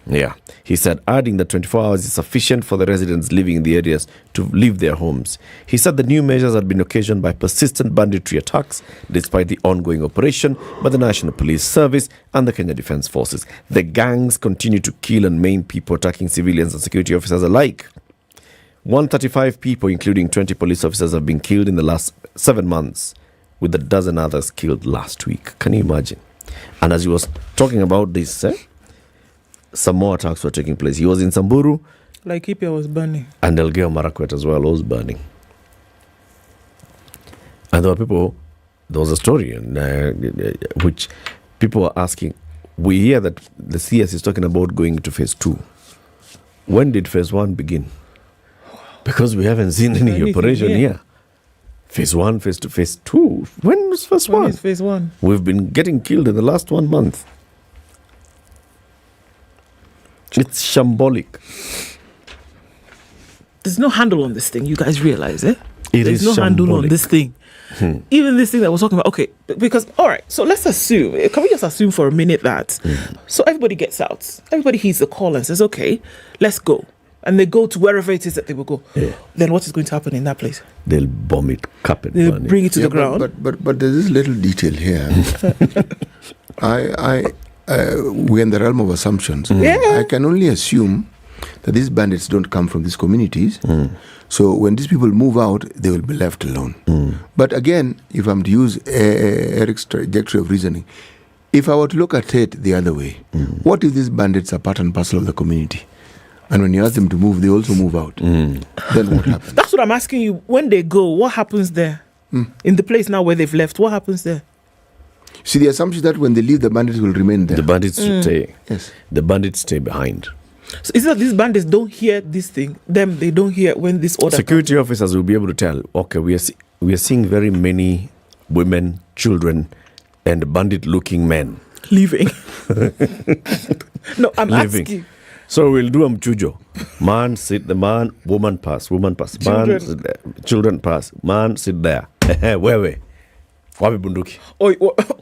S14: Yeah. He said, adding that 24 hours is sufficient for the residents living in the areas to leave their homes. He said the new measures had been occasioned by persistent banditry attacks despite the ongoing operation by the National Police Service and the Kenya Defence Forces. The gangs continue to kill and maim people, attacking civilians and security officers alike. 135 people, including 20 police officers, have been killed in the last 7 months, with a dozen others killed last week. Can you imagine? And as he was talking about this, some more attacks were taking place. He was in Samburu.
S13: Laikipia was burning.
S14: And Elgeyo Marakwet as well was burning. And there was a story in which people were asking, we hear that the CS is talking about going to phase 2. When did phase 1 begin? Because we haven't seen any operation here. Phase 1, phase 2, phase 2. When was phase 1?
S13: When is phase 1?
S14: We've been getting killed in the last 1 month. It's shambolic.
S13: There's no handle on this thing. You guys realize, eh?
S14: There's
S13: no handle on this thing. Even this thing that we're talking about. Okay, because, all right, so let's assume. Can we just assume for a minute that? So everybody gets out. Everybody heeds the call and says, okay, let's go. And they go to wherever it is that they will go. Yeah. Then what is going to happen in that place?
S14: They'll bomb it, carpet
S13: They'll bring it to the ground.
S9: But there's this little detail here. We're in the realm of assumptions. I can only assume that these bandits don't come from these communities. So when these people move out, they will be left alone. But again, if I'm to use Eric's trajectory of reasoning, if I were to look at it the other way, what if these bandits are part and parcel of the community? And when you ask them to move, they also move out. Then what happens?
S13: That's what I'm asking you. When they go, what happens there? In the place now where they've left, what happens there?
S9: See, the assumption is that when they leave, the bandits will remain there.
S14: The bandits stay.
S9: Yes.
S14: The bandits stay behind.
S13: So is it that these bandits don't hear this thing? They don't hear when this order
S14: Security
S13: comes?
S14: officers will be able to tell, okay, we are seeing very many women, children, and bandit-looking men.
S13: Leaving. No, I'm asking.
S14: So we'll do mchujo. Man sit the man, woman pass, man, children pass, man sit there. Where? Wapi bunduki?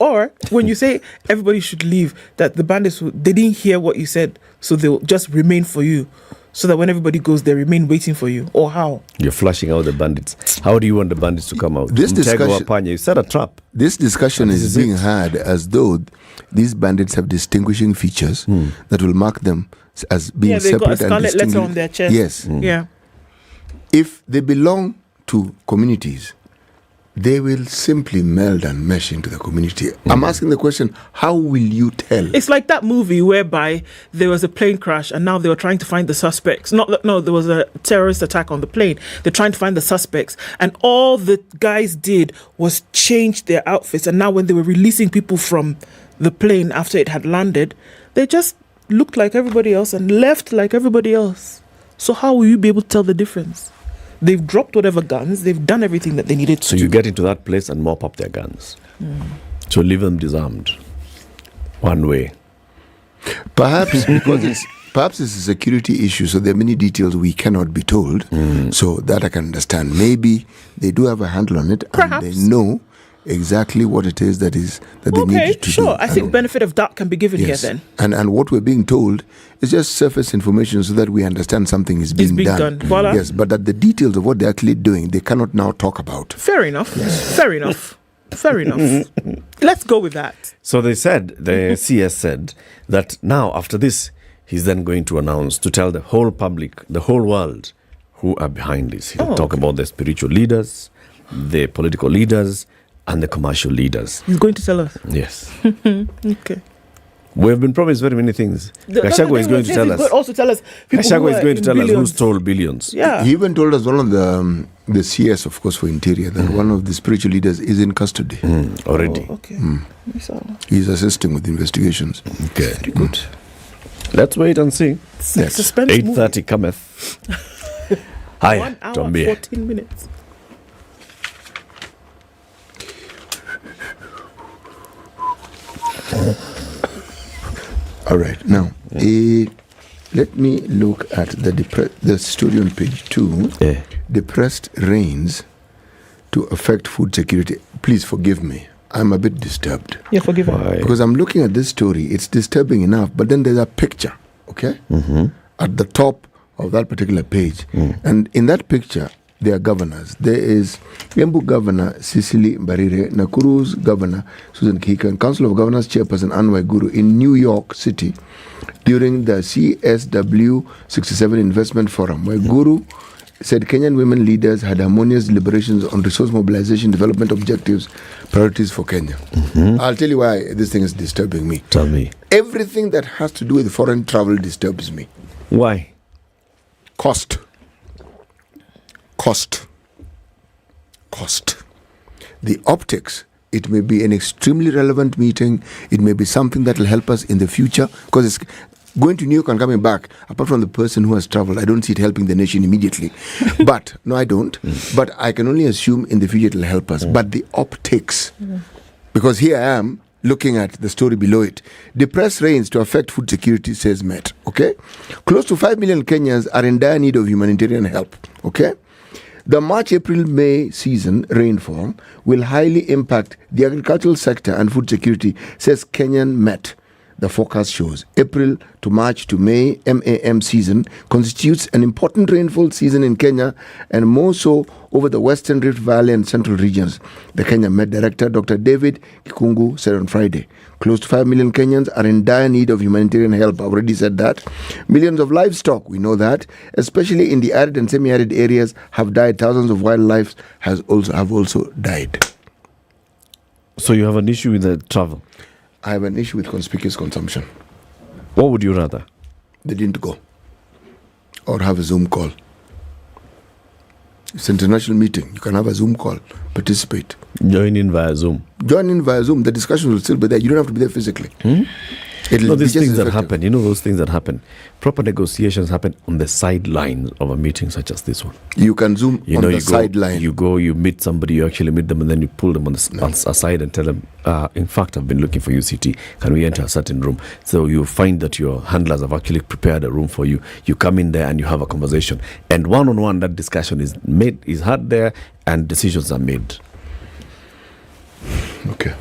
S13: Or when you say everybody should leave, that the bandits, they didn't hear what you said, so they'll just remain for you. So that when everybody goes, they remain waiting for you. Or how?
S14: You're flushing out the bandits. How do you want the bandits to come out?
S9: This discussion,
S14: you set a trap.
S9: This discussion is being had as though these bandits have distinguishing features that will mark them as being separate and distinct. Yeah, they got a scarlet letter on their chest.
S13: Yes. Yeah.
S9: If they belong to communities, they will simply meld and mesh into the community. I'm asking the question, how will you tell?
S13: It's like that movie whereby there was a plane crash and now they were trying to find the suspects. No, there was a terrorist attack on the plane. They're trying to find the suspects. And all the guys did was change their outfits. And now when they were releasing people from the plane after it had landed, they just looked like everybody else and left like everybody else. So how will you be able to tell the difference? They've dropped whatever guns. They've done everything that they needed to.
S14: So you get into that place and mop up their guns. So leave them disarmed. One way.
S9: Perhaps because it's a security issue, so there are many details we cannot be told. So that I can understand. Maybe they do have a handle on it, and they know exactly what it is that they need to do.
S13: I think benefit of doubt can be given here then.
S9: And what we're being told is just surface information so that we understand something is being done.
S13: Voila.
S9: Yes, but that the details of what they're actually doing, they cannot now talk about.
S13: Fair enough. Yes. Fair enough. Let's go with that.
S14: So they said, the CS said, that now after this, he's then going to announce, to tell the whole public, the whole world, who are behind this. He'll talk about the spiritual leaders, the political leaders, and the commercial leaders.
S13: He's going to tell us?
S14: Yes.
S13: Okay.
S14: We've been promised very many things. Gachagua is going to tell us.
S13: Also tell us.
S14: Gachagua is going to tell us who stole billions.
S13: Yeah.
S9: He even told us one of the CS, of course, for Interior, that one of the spiritual leaders is in custody.
S14: Already.
S13: Okay.
S9: He's assisting with investigations.
S14: Okay.
S13: Very good.
S14: Let's wait and see.
S13: Suspense
S14: 8:30 cometh. Hi,
S13: 1 hour, 14 minutes.
S9: All right. Now, let me look at the story on page 2.
S14: Yeah.
S9: Depressed rains to affect food security. Please forgive me. I'm a bit disturbed.
S13: Yeah, forgive me.
S9: Because I'm looking at this story. It's disturbing enough, but then there's a picture, okay? At the top of that particular page. And in that picture, there are governors. There is Embu Governor Cecily Mbarire, Nakuru's Governor Susan Kika, and Council of Governors Chairperson Anne Waiguru in New York City during the CSW 67 Investment Forum. Waiguru said Kenyan women leaders had harmonious deliberations on resource mobilization, development objectives, priorities for Kenya. I'll tell you why this thing is disturbing me.
S14: Tell me.
S9: Everything that has to do with foreign travel disturbs me.
S14: Why?
S9: Cost. The optics. It may be an extremely relevant meeting. It may be something that will help us in the future, because it's going to New York and coming back. Apart from the person who has traveled, I don't see it helping the nation immediately. But no, I don't. But I can only assume in the future it will help us. But the optics, because here I am looking at the story below it. Depressed rains to affect food security, says Met. Okay, close to 5 million Kenyans are in dire need of humanitarian help. Okay. The March, April, May season rainfall will highly impact the agricultural sector and food security, says Kenyan Met. The forecast shows April to March to May MAM season constitutes an important rainfall season in Kenya, and more so over the Western Rift Valley and central regions. The Kenya Met Director, Dr. David Kikungu, said on Friday. Close to 5 million Kenyans are in dire need of humanitarian help. I already said that. Millions of livestock, we know that, especially in the arid and semi-arid areas, have died. Thousands of wildlife have also died.
S14: So you have an issue with the travel?
S9: I have an issue with conspicuous consumption.
S14: What would you rather?
S9: They didn't go. Or have a Zoom call. It's an international meeting. You can have a Zoom call. Participate.
S14: Join in via Zoom.
S9: Join in via Zoom. The discussion will still be there. You don't have to be there physically.
S14: These things that happen, those things that happen. Proper negotiations happen on the sidelines of a meeting such as this one.
S9: You can Zoom on the sideline.
S14: You meet somebody, you actually meet them, and then you pull them on the aside and tell them, in fact, I've been looking for you, CT. Can we enter a certain room? So you find that your handlers have actually prepared a room for you. You come in there and you have a conversation. And one-on-one, that discussion is had there, and decisions are made. Okay.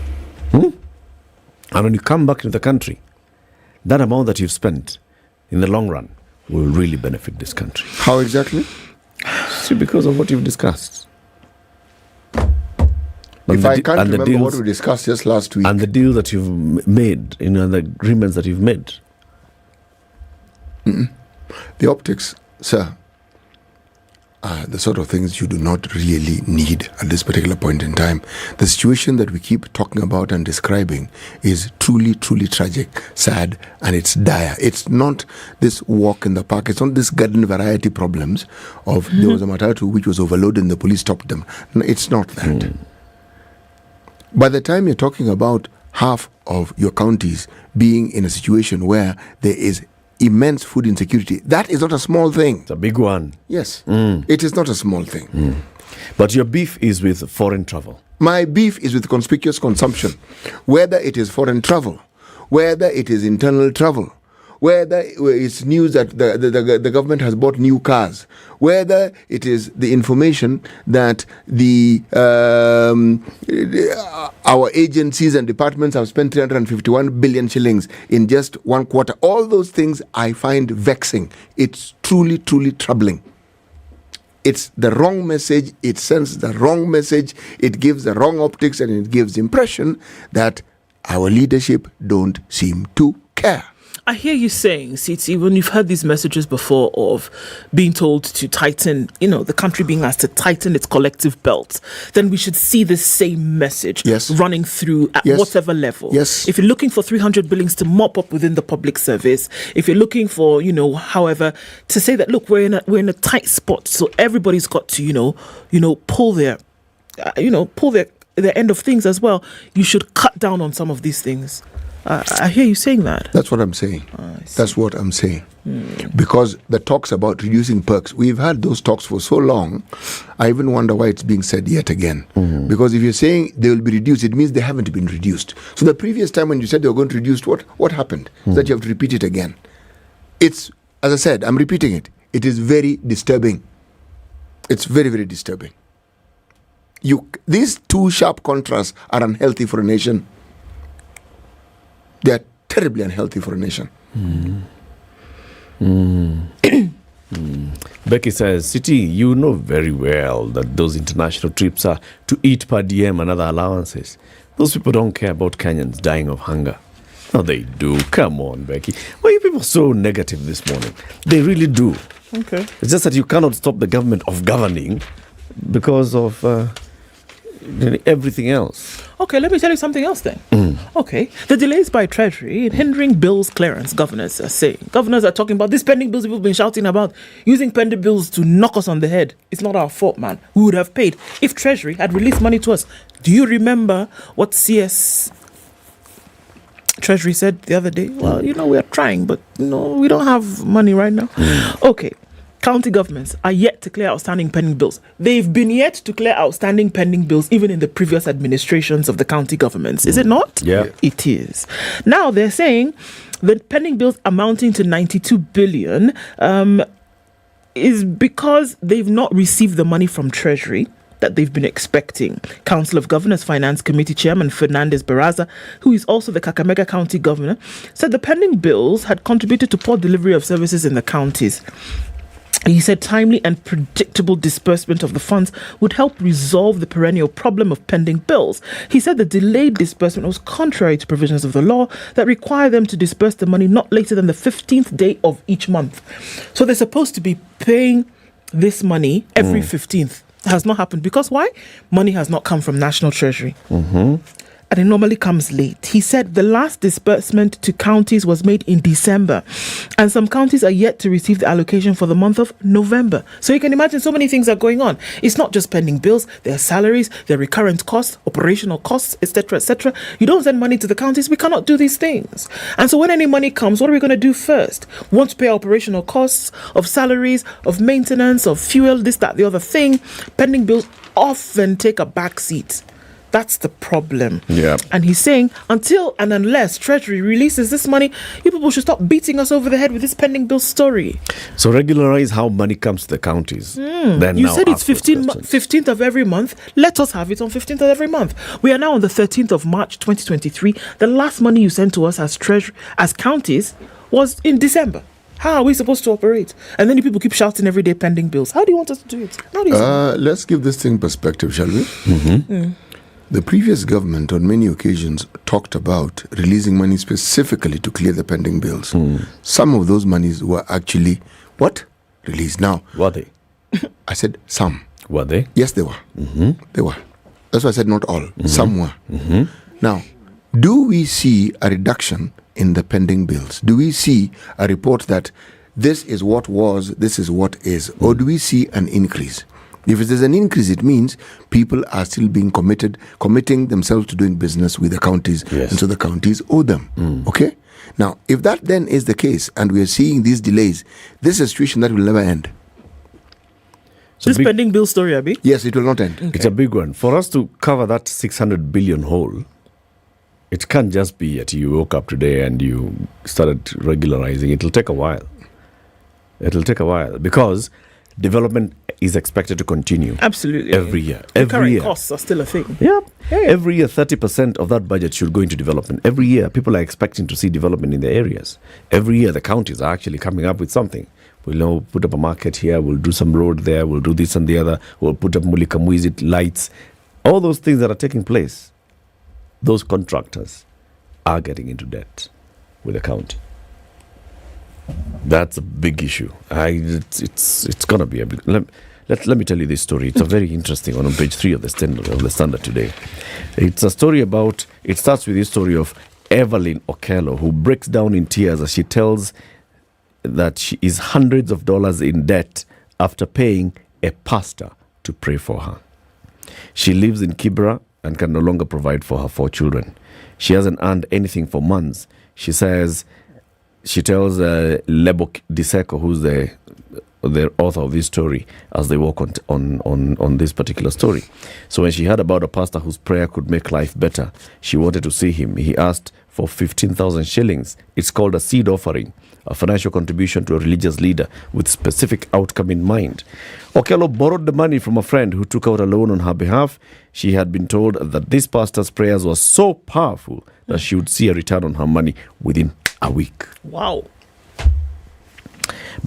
S14: And when you come back into the country, that amount that you've spent in the long run will really benefit this country.
S9: How exactly?
S14: See, because of what you've discussed.
S9: If I can't remember what we discussed just last week.
S14: And the deal that you've made, the agreements that you've made.
S9: The optics, sir, are the sort of things you do not really need at this particular point in time. The situation that we keep talking about and describing is truly, truly tragic, sad, and it's dire. It's not this walk in the park. It's not this garden variety problems of there was a matatu which was overloaded and the police stopped them. No, it's not that. By the time you're talking about half of your counties being in a situation where there is immense food insecurity, that is not a small thing.
S14: It's a big one.
S9: Yes, it is not a small thing.
S14: But your beef is with foreign travel.
S9: My beef is with conspicuous consumption, whether it is foreign travel, whether it is internal travel, whether it's news that the government has bought new cars, whether it is the information that our agencies and departments have spent 351 billion shillings in just one quarter. All those things I find vexing. It's truly, truly troubling. It's the wrong message. It sends the wrong message. It gives the wrong optics, and it gives the impression that our leadership don't seem to care.
S13: I hear you saying, Siti, when you've heard these messages before of being told to tighten, the country being asked to tighten its collective belt, then we should see this same message running through at whatever level.
S9: Yes.
S13: If you're looking for 300 billions to mop up within the public service, if you're looking for, however, to say that, look, we're in a tight spot, so everybody's got to, pull their end of things as well, you should cut down on some of these things. I hear you saying that.
S9: That's what I'm saying. That's what I'm saying. Because the talks about reducing perks, we've had those talks for so long, I even wonder why it's being said yet again. Because if you're saying they will be reduced, it means they haven't been reduced. So the previous time when you said they were going to reduce, what happened? That you have to repeat it again. It's, as I said, I'm repeating it. It is very disturbing. It's very, very disturbing. These two sharp contrasts are unhealthy for a nation. They are terribly unhealthy for a nation.
S14: Becky says, Siti, you know very well that those international trips are to eat per diem and other allowances. Those people don't care about Kenyans dying of hunger. No, they do. Come on, Becky. Why are you people so negative this morning? They really do.
S13: Okay.
S14: It's just that you cannot stop the government of governing because of everything else.
S13: Okay, let me tell you something else then. Okay, the delays by Treasury in hindering bills clearance, governors are saying. Governors are talking about these pending bills people have been shouting about, using pending bills to knock us on the head. It's not our fault, man. We would have paid if Treasury had released money to us. Do you remember what CS Treasury said the other day? Well, we are trying, but we don't have money right now. Okay. County governments are yet to clear outstanding pending bills. They've been yet to clear outstanding pending bills even in the previous administrations of the county governments. Is it not?
S14: Yeah.
S13: It is. Now they're saying that pending bills amounting to 92 billion is because they've not received the money from Treasury that they've been expecting. Council of Governors Finance Committee Chairman Fernandez Baraza, who is also the Kakamega County Governor, said the pending bills had contributed to poor delivery of services in the counties. He said timely and predictable disbursement of the funds would help resolve the perennial problem of pending bills. He said the delayed disbursement was contrary to provisions of the law that require them to disburse the money not later than the 15th day of each month. So they're supposed to be paying this money every 15th. It has not happened because why? Money has not come from National Treasury. And it normally comes late. He said the last disbursement to counties was made in December, and some counties are yet to receive the allocation for the month of November. So you can imagine so many things are going on. It's not just pending bills, there are salaries, there are recurrent costs, operational costs, etc., etc. You don't send money to the counties, we cannot do these things. And so when any money comes, what are we going to do first? We want to pay operational costs of salaries, of maintenance, of fuel, this, that, the other thing. Pending bills often take a back seat. That's the problem.
S14: Yeah.
S13: And he's saying, until and unless Treasury releases this money, you people should stop beating us over the head with this pending bill story.
S14: So regularize how money comes to the counties. Then
S13: You
S14: now
S13: said it's
S14: ask those
S13: 15th of every month. Let us have it on 15th of every month. We are now on the 13th of March 2023. The last money you sent to us as counties was in December. How are we supposed to operate? And then you people keep shouting every day pending bills. How do you want us to do it?
S9: Let's give this thing perspective, shall we? The previous government on many occasions talked about releasing money specifically to clear the pending bills. Some of those monies were actually, released. Now,
S14: were they?
S9: I said some.
S14: Were they?
S9: Yes, they were. They were. That's why I said not all. Some were. Now, do we see a reduction in the pending bills? Do we see a report that this is what was, this is what is? Or do we see an increase? If there's an increase, it means people are still being committing themselves to doing business with the counties, and so the counties owe them. Okay? Now, if that then is the case, and we are seeing these delays, this is a situation that will never end.
S13: So this pending bill story, Abi?
S9: Yes, it will not end.
S14: It's a big one. For us to cover that 600 billion hole, it can't just be that you woke up today and you started regularizing. It'll take a while. Because development is expected to continue.
S13: Absolutely.
S14: Every year.
S13: The current costs are still a thing.
S14: Yeah. Every year, 30% of that budget should go into development. Every year, people are expecting to see development in their areas. Every year, the counties are actually coming up with something. We'll put up a market here, we'll do some road there, we'll do this and the other, we'll put up Mulikamuizit lights. All those things that are taking place, those contractors are getting into debt with the county. That's a big issue. It's going to be a big... Let me tell you this story. It's a very interesting one on page 3 of the Standard today. It's a story about... It starts with this story of Evelyn Okello, who breaks down in tears as she tells that she is hundreds of dollars in debt after paying a pastor to pray for her. She lives in Kibra and can no longer provide for her 4 children. She hasn't earned anything for months. She tells Lebok Diseko, who's the author of this story, as they work on this particular story. So when she heard about a pastor whose prayer could make life better, she wanted to see him. He asked for 15,000 shillings. It's called a seed offering, a financial contribution to a religious leader with specific outcome in mind. Okello borrowed the money from a friend who took out a loan on her behalf. She had been told that this pastor's prayers were so powerful that she would see a return on her money within a week.
S13: Wow.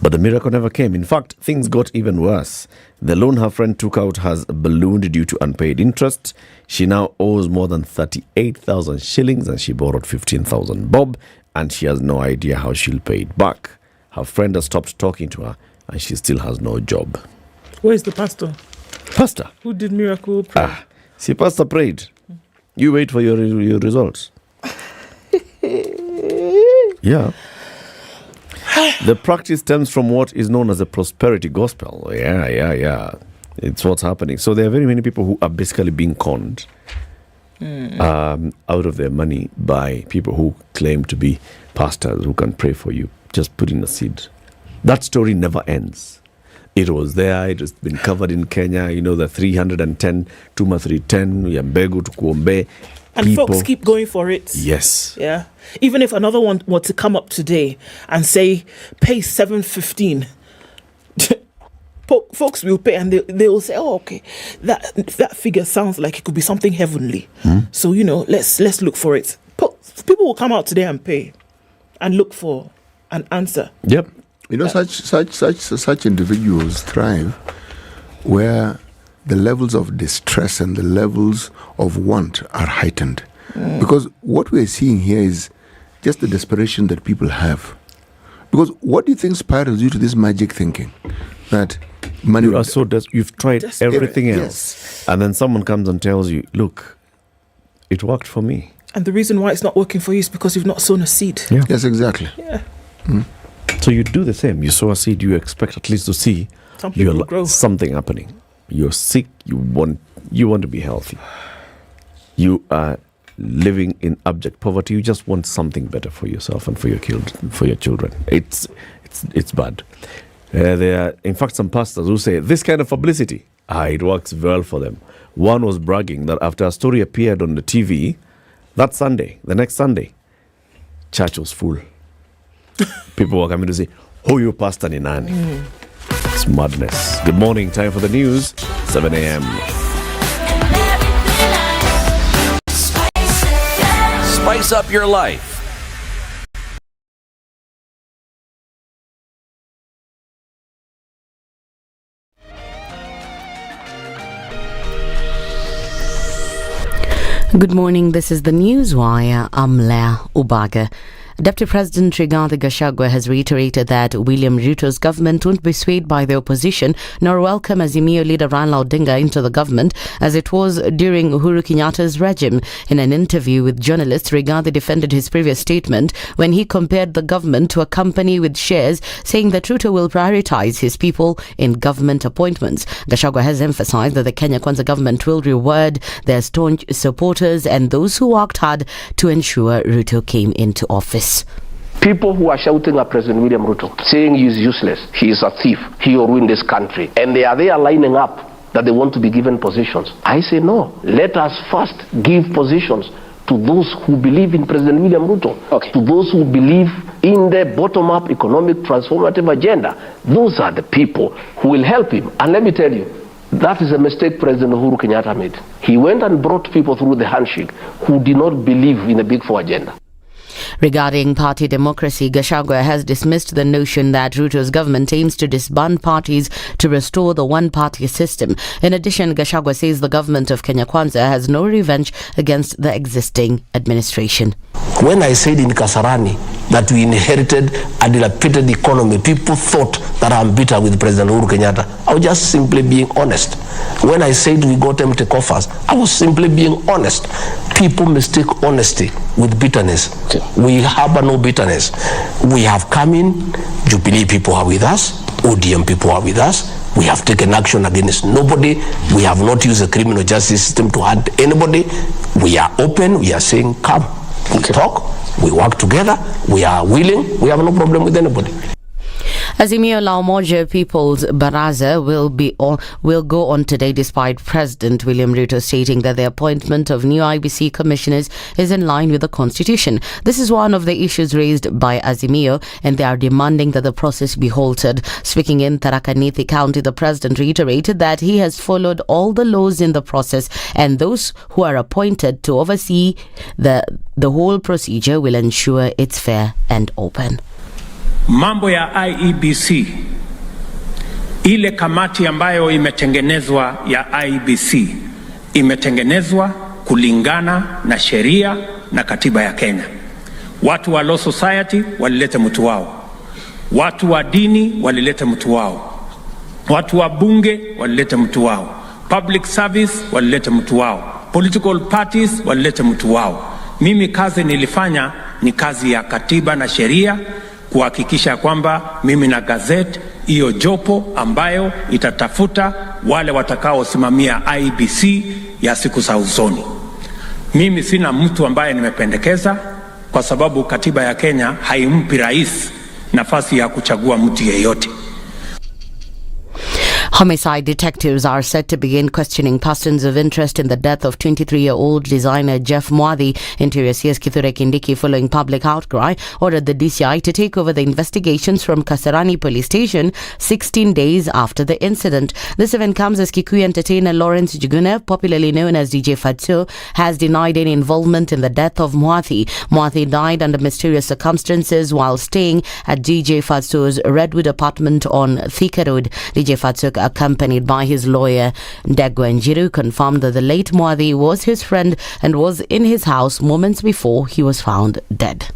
S14: But the miracle never came. In fact, things got even worse. The loan her friend took out has ballooned due to unpaid interest. She now owes more than 38,000 shillings and she borrowed 15,000 bob, and she has no idea how she'll pay it back. Her friend has stopped talking to her and she still has no job.
S13: Where's the pastor?
S14: Pastor?
S13: Who did miracle prayer?
S14: See, pastor prayed. You wait for your results. Yeah. The practice stems from what is known as a prosperity gospel. Yeah. It's what's happening. So there are very many people who are basically being conned out of their money by people who claim to be pastors who can pray for you. Just put in a seed. That story never ends. It was there. It has been covered in Kenya. You know, the 310, Tuma 310, Yambegu to Kuombe.
S13: And
S14: people,
S13: folks keep going for it.
S14: Yes.
S13: Yeah. Even if another one were to come up today and say, pay 715, folks will pay, and they will say, oh, okay, that figure sounds like it could be something heavenly. So, let's look for it. People will come out today and pay and look for an answer.
S14: Yep.
S9: Such individuals thrive where the levels of distress and the levels of want are heightened. Because what we're seeing here is just the desperation that people have. Because what do you think spirals you to this magic thinking? That money...
S14: You are so you've tried everything else. And then someone comes and tells you, look, it worked for me.
S13: And the reason why it's not working for you is because you've not sown a seed.
S14: Yeah.
S9: Yes, exactly.
S13: Yeah.
S14: So you do the same. You sow a seed, you expect at least to see something happening. You're sick, you want to be healthy. You are living in abject poverty, you just want something better for yourself and for your children. It's bad. There are, in fact, some pastors who say, this kind of publicity, It works well for them. One was bragging that after a story appeared on the TV, that Sunday, the next Sunday, church was full. People were coming to say, "Huyu pastor ni nani?" It's madness. Good morning. Time for the news. 7 a.m.
S6: Spice up your life.
S1: Good morning, this is the Newswire. I'm Leah Ubaga. Deputy President Rigathi Gachagua has reiterated that William Ruto's government won't be swayed by the opposition nor welcome Azimio leader Raila Odinga into the government as it was during Uhuru Kenyatta's regime. In an interview with journalists, Rigathi defended his previous statement when he compared the government to a company with shares, saying that Ruto will prioritize his people in government appointments. Gachagua has emphasized that the Kenya Kwanza government will reward their staunch supporters and those who worked hard to ensure Ruto came into office.
S19: People who are shouting at President William Ruto, saying he is useless, he is a thief, he will ruin this country, and they are there lining up that they want to be given positions. I say no. Let us first give positions to those who believe in President William Ruto, to those who believe in the bottom-up economic transformative agenda. Those are the people who will help him. And let me tell you, that is a mistake President Uhuru Kenyatta made. He went and brought people through the handshake who did not believe in the Big Four agenda.
S1: Regarding party democracy, Gachagua has dismissed the notion that Ruto's government aims to disband parties to restore the one-party system. In addition, Gachagua says the government of Kenya Kwanza has no revenge against the existing administration.
S19: When I said in Kasarani that we inherited a dilapidated economy, people thought that I'm bitter with President Uhuru Kenyatta. I was just simply being honest. When I said we got empty coffers, I was simply being honest. People mistake honesty with bitterness. We harbor no bitterness. We have come in, Jubilee people are with us, ODM people are with us. We have taken action against nobody. We have not used the criminal justice system to hurt anybody. We are open. We are saying, come, we talk, we work together, we are willing, we have no problem with anybody.
S1: Azimio La Umoja People's Baraza will go on today despite President William Ruto stating that the appointment of new IBC commissioners is in line with the constitution. This is one of the issues raised by Azimio and they are demanding that the process be halted. Speaking in Tharaka Nithi County, the president reiterated that he has followed all the laws in the process and those who are appointed to oversee the whole procedure will ensure it's fair and open.
S20: Mambo ya IEBC, ile kamati ambayo imetengenezwa ya IEBC imetengenezwa kulingana na sheria na katiba ya Kenya. Watu wa law society walilete mtu wao, watu wa dini walilete mtu wao, watu wa bunge walilete mtu wao, public service walilete mtu wao, political parties walilete mtu wao. Mimi kazi nilifanya ni kazi ya katiba na sheria, kuhakikisha kwamba mimi na gazeti hiyo jopo ambayo itatafuta wale watakaosimamia IEBC ya siku za usoni. Mimi sina mtu ambaye nimependekeza kwa sababu katiba ya Kenya haimpi rais nafasi ya kuchagua mtu yeyote.
S1: Homicide detectives are set to begin questioning persons of interest in the death of 23-year-old designer Jeff Mwadhi. Interior CS Kithure Kindiki, following public outcry, ordered the DCI to take over the investigations from Kasarani Police Station 16 days after the incident. This event comes as Kikuyu entertainer Lawrence Juguna, popularly known as DJ Fatso, has denied any involvement in the death of Mwadhi. Mwadhi died under mysterious circumstances while staying at DJ Fatso's Redwood apartment on Thika Road. DJ Fatso, accompanied by his lawyer Ndegwa Njiru, confirmed that the late Mwadhi was his friend and was in his house moments before he was found dead.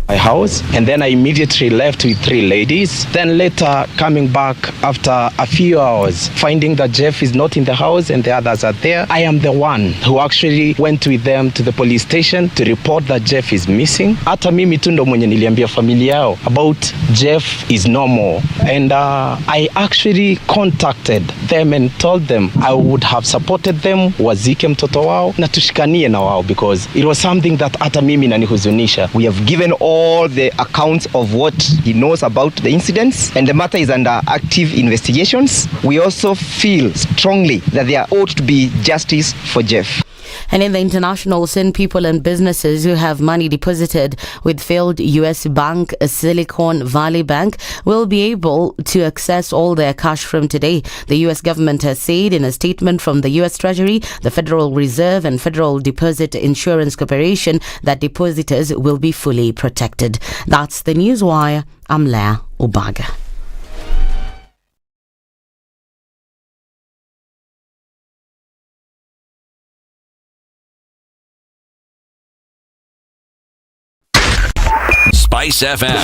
S21: My house, and then I immediately left with 3 ladies. Then later coming back after a few hours, finding that Jeff is not in the house and the others are there. I am the one who actually went with them to the police station to report that Jeff is missing. Hata mimi tu ndo mwenye niliambia familia yao about Jeff is no more. And I actually contacted them and told them I would have supported them, wazike mtoto wao na tushikanie na wao, because it was something that hata mimi nanihuzunisha. We have given all all the accounts of what he knows about the incidents, and the matter is under active investigations. We also feel strongly that there ought to be justice for Jeff.
S1: And in the international scene, people and businesses who have money deposited with failed US bank, Silicon Valley Bank, will be able to access all their cash from today. The US government has said in a statement from the US Treasury, the Federal Reserve and Federal Deposit Insurance Corporation that depositors will be fully protected. That's the Newswire. I'm Leah Ubaga.
S6: SpiceFM,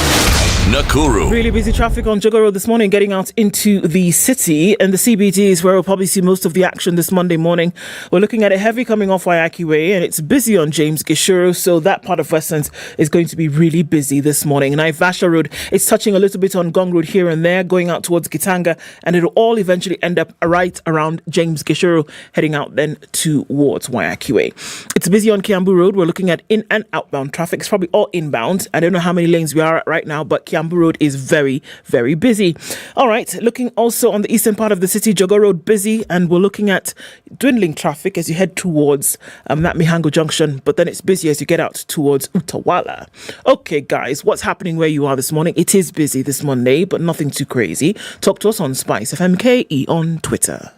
S6: Nakuru.
S13: Really busy traffic on Jogo Road this morning, getting out into the city, and the CBD is where we'll probably see most of the action this Monday morning. We're looking at it heavy coming off Waiyaki Way, and it's busy on James Gishuru, so that part of Westlands is going to be really busy this morning. Naivasha Road, it's touching a little bit on Gong Road here and there, going out towards Gitanga, and it'll all eventually end up right around James Gishuru, heading out then towards Waiyaki Way. It's busy on Kiambu Road. We're looking at in and outbound traffic. It's probably all inbound. I don't know how many lanes we are at right now, but Kiambu Road is very, very busy. All right, looking also on the eastern part of the city, Jogo Road busy, and we're looking at dwindling traffic as you head towards that Mihango Junction, but then it's busy as you get out towards Utawala. Okay, guys, what's happening where you are this morning? It is busy this Monday, but nothing too crazy. Talk to us on SpiceFM KE on Twitter.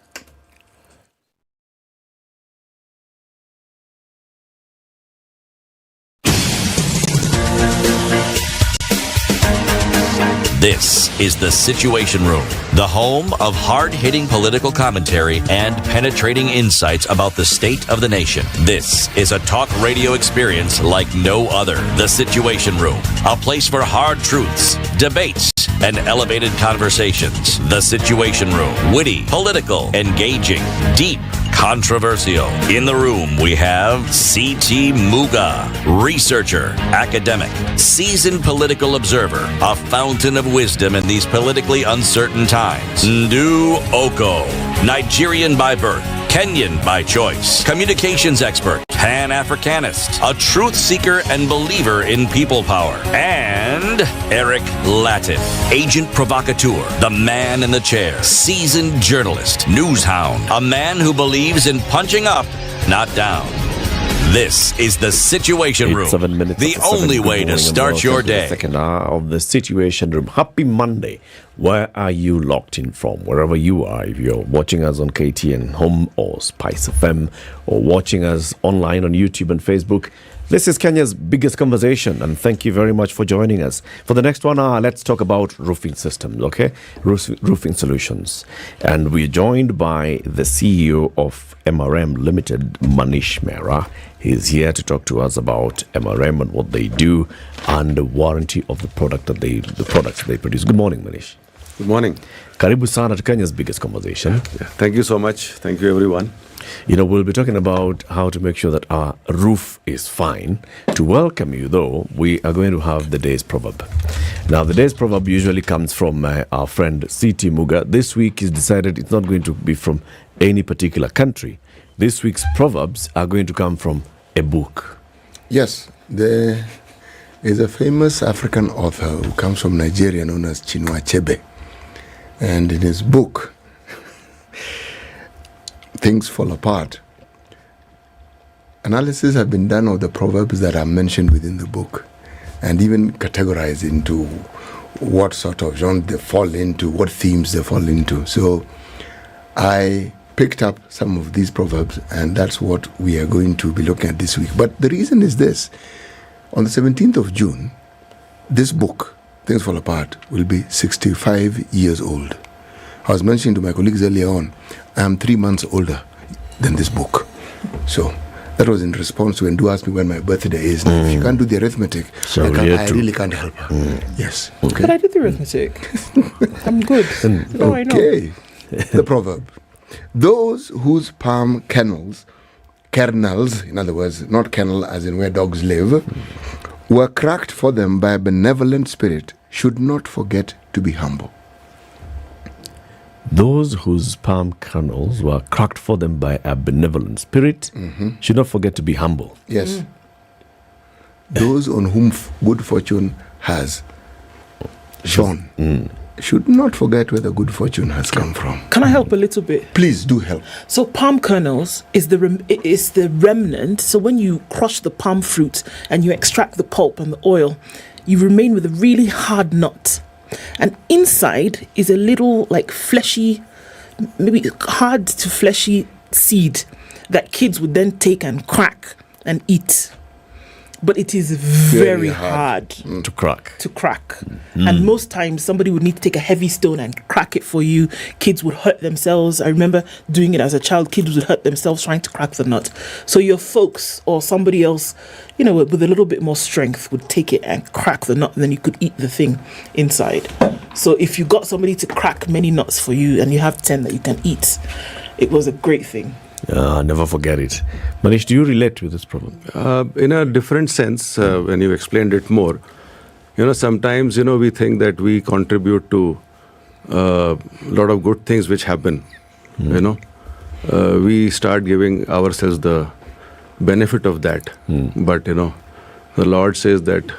S6: This is the Situation Room, the home of hard-hitting political commentary and penetrating insights about the state of the nation. This is a talk radio experience like no other. The Situation Room, a place for hard truths, debates, and elevated conversations. The Situation Room, witty, political, engaging, deep, controversial. In the room, we have C.T. Muga, researcher, academic, seasoned political observer, a fountain of wisdom in these politically uncertain times. Ndu Oko, Nigerian by birth, Kenyan by choice, communications expert, Pan-Africanist, a truth seeker and believer in people power, and Eric Latin, agent provocateur, the man in the chair, seasoned journalist, news hound, a man who believes in punching up, not down. This is the Situation Room,
S14: 7 minutes
S6: the only way to start your day.
S14: Second hour of the Situation Room. Happy Monday. Where are you locked in from? Wherever you are, if you're watching us on KTN Home or SpiceFM, or watching us online on YouTube and Facebook, this is Kenya's biggest conversation, and thank you very much for joining us. For the next 1 hour, let's talk about roofing systems, okay? Roofing solutions. And we're joined by the CEO of MRM Limited, Manish Mehra. He's here to talk to us about MRM and what they do and the warranty of the products they produce. Good morning, Manish.
S3: Good morning.
S14: Karibu sana to Kenya's biggest conversation.
S3: Yeah. Thank you so much. Thank you, everyone.
S14: You know, we'll be talking about how to make sure that our roof is fine. To welcome you, though, we are going to have the day's proverb. Now, the day's proverb usually comes from our friend C.T. Muga. This week, he's decided it's not going to be from any particular country. This week's proverbs are going to come from a book.
S9: Yes, there is a famous African author who comes from Nigeria known as Chinua Achebe. And in his book, Things Fall Apart, analysis have been done of the proverbs that are mentioned within the book, and even categorized into what sort of genre they fall into, what themes they fall into. So I picked up some of these proverbs, and that's what we are going to be looking at this week. But the reason is this: on the 17th of June, this book, Things Fall Apart, will be 65 years old. I was mentioning to my colleagues earlier on, I am 3 months older than this book. So that was in response to when you asked me when my birthday is. Now, if you can't do the arithmetic, I really can't help you. Yes.
S13: Okay. But I did the arithmetic. I'm good. I know.
S9: Okay. The proverb: those whose palm kernels, in other words, not kennel as in where dogs live, were cracked for them by a benevolent spirit, should not forget to be humble.
S14: Those whose palm kernels were cracked for them by a benevolent spirit should not forget to be humble.
S9: Yes. those on whom good fortune has shone should not forget where the good fortune has come from.
S13: Can I help a little bit?
S9: Please do help.
S13: So palm kernels is the remnant. So when you crush the palm fruit and you extract the pulp and the oil, you remain with a really hard nut. And inside is a little like fleshy, maybe hard to fleshy seed that kids would then take and crack and eat. But it is very hard
S14: to crack.
S13: And most times somebody would need to take a heavy stone and crack it for you. Kids would hurt themselves. I remember doing it as a child. Kids would hurt themselves trying to crack the nut. So your folks or somebody else, with a little bit more strength would take it and crack the nut, and then you could eat the thing inside. So if you got somebody to crack many nuts for you and you have 10 that you can eat, it was a great thing.
S14: I'll never forget it. Manish, do you relate with this problem?
S3: In a different sense, when you explained it more, sometimes, we think that we contribute to a lot of good things which happen, we start giving ourselves the benefit of that. But, the Lord says that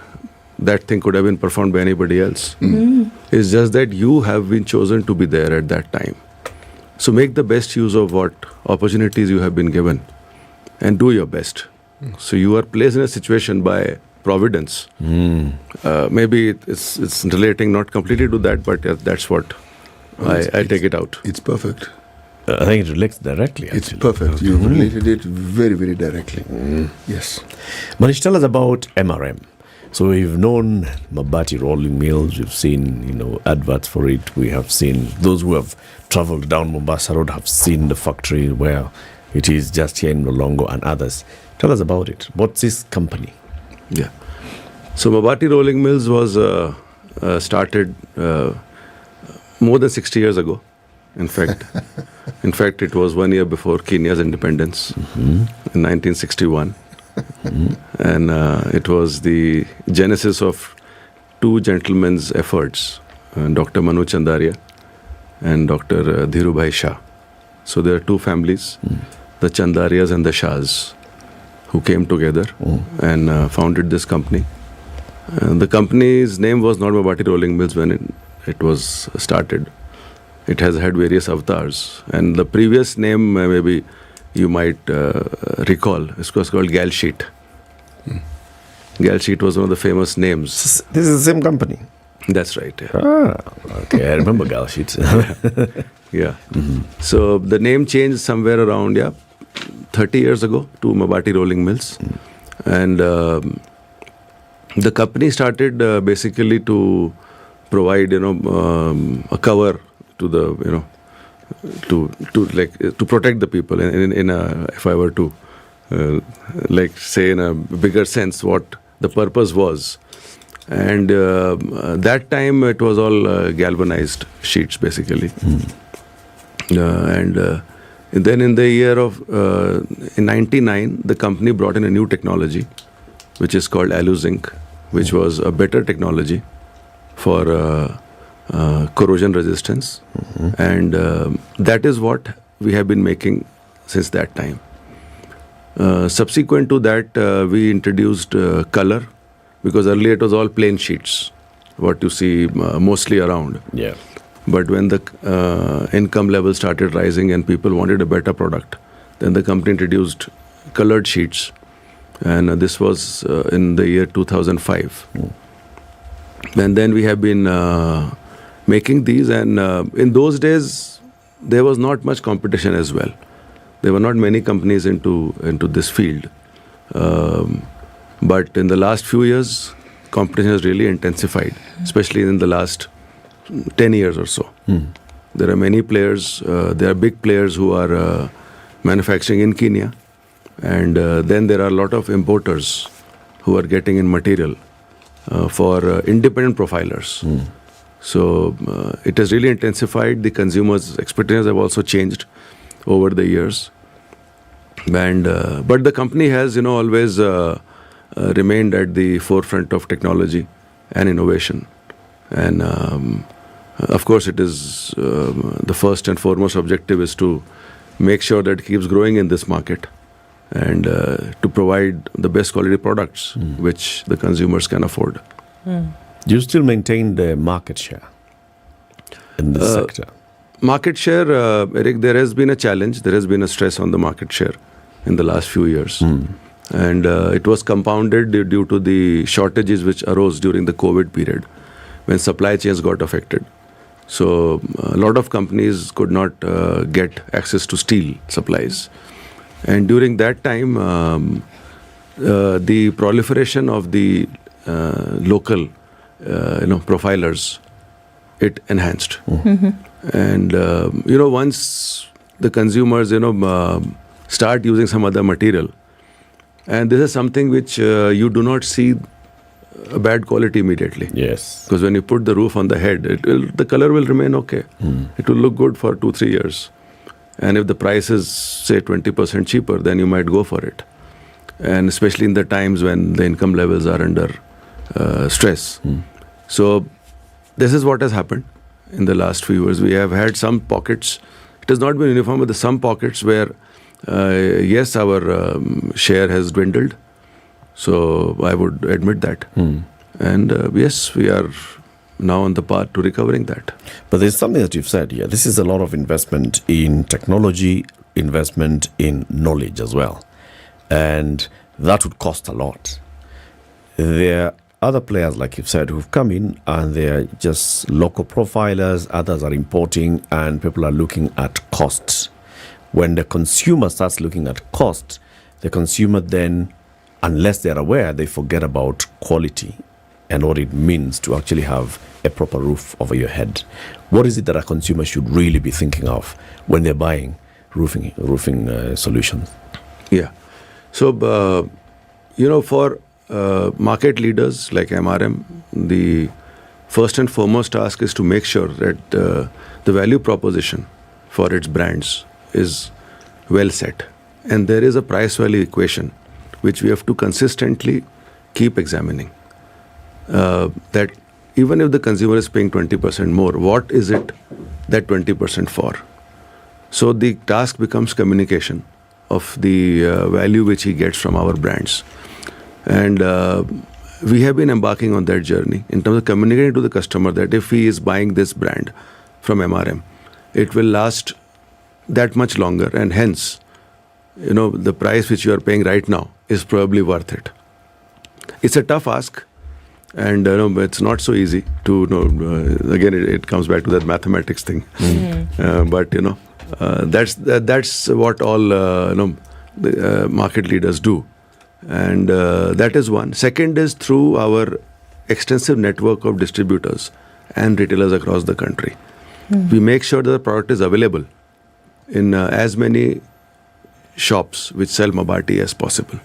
S3: thing could have been performed by anybody else. It's just that you have been chosen to be there at that time. So make the best use of what opportunities you have been given and do your best. So you are placed in a situation by providence. Maybe it's relating not completely to that, but that's what I take it out.
S9: It's perfect.
S14: I think it relates directly.
S9: It's perfect. You've related it very, very directly. Yes.
S14: Manish, tell us about MRM. So we've known Mabati rolling mills, we've seen, adverts for it. We have seen those who have traveled down Mombasa Road have seen the factory where it is just here in Lolongo and others. Tell us about it. What's this company?
S3: Yeah. So Mabati Rolling Mills was started more than 60 years ago. In fact, it was 1 year before Kenya's independence in 1961. And it was the genesis of two gentlemen's efforts, Dr. Manu Chandaria and Dr. Dhirubhai Shah. So there are two families, the Chandarias and the Shahs, who came together and founded this company. The company's name was not Mabati Rolling Mills when it was started. It has had various avatars. And the previous name, maybe you might recall, it was called Gal Sheet. Gal Sheet was one of the famous names.
S14: This is the same company?
S3: That's right.
S14: Yeah. Okay, I remember Gal Sheet.
S3: Yeah. So the name changed somewhere around 30 years ago to Mabati Rolling Mills. And the company started basically to provide, a cover to the, to protect the people in a, if I were to say in a bigger sense what the purpose was. And that time it was all galvanized sheets basically. And then in the year of in 99 the company brought in a new technology which is called Alu-Zinc, which was a better technology for corrosion resistance. And that is what we have been making since that time. Subsequent to that, we introduced color, because earlier it was all plain sheets, what you see mostly around.
S14: Yeah.
S3: But when the income level started rising and people wanted a better product, then the company introduced colored sheets. And this was in the year 2005. And then we have been making these, and in those days there was not much competition as well. There were not many companies into this field. But in the last few years, competition has really intensified, especially in the last 10 years or so. There are many players. There are big players who are manufacturing in Kenya. And then there are a lot of importers who are getting in material for independent profilers. So it has really intensified. The consumers' expectations have also changed over the years. And but the company has, always remained at the forefront of technology and innovation. And of course, it is the first and foremost objective is to make sure that it keeps growing in this market and to provide the best quality products which the consumers can afford.
S14: Do you still maintain the market share in this sector?
S3: Market share, Eric, there has been a challenge. There has been a stress on the market share in the last few years. And it was compounded due to the shortages which arose during the COVID period when supply chains got affected. So a lot of companies could not get access to steel supplies. And during that time, the proliferation of the local profilers, it enhanced. And, once the consumers, start using some other material, and this is something which you do not see a bad quality immediately.
S14: Yes.
S3: Because when you put the roof on the head, the color will remain okay. It will look good for 2-3 years. And if the price is, say, 20% cheaper, then you might go for it. And especially in the times when the income levels are under stress. So this is what has happened in the last few years. We have had some pockets. It has not been uniform, but some pockets where, yes, our share has dwindled. So I would admit that. And yes, we are now on the path to recovering that.
S14: But there's something that you've said here. This is a lot of investment in technology, investment in knowledge as well. And that would cost a lot. There are other players, like you've said, who've come in and they're just local profilers, others are importing, and people are looking at costs. When the consumer starts looking at cost, the consumer then, unless they're aware, they forget about quality and what it means to actually have a proper roof over your head. What is it that a consumer should really be thinking of when they're buying roofing solutions?
S3: Yeah. So, for market leaders like MRM, the first and foremost task is to make sure that the value proposition for its brands is well set. And there is a price-value equation which we have to consistently keep examining. That even if the consumer is paying 20% more, what is it that 20% for? So the task becomes communication of the value which he gets from our brands. And we have been embarking on that journey in terms of communicating to the customer that if he is buying this brand from MRM, it will last that much longer, and hence, the price which you are paying right now is probably worth it. It's a tough ask, and it's not so easy to again, it comes back to that mathematics thing. But that's what all the market leaders do, and that is one. Second is through our extensive network of distributors and retailers across the country. We make sure that the product is available in as many shops which sell Mabati as possible.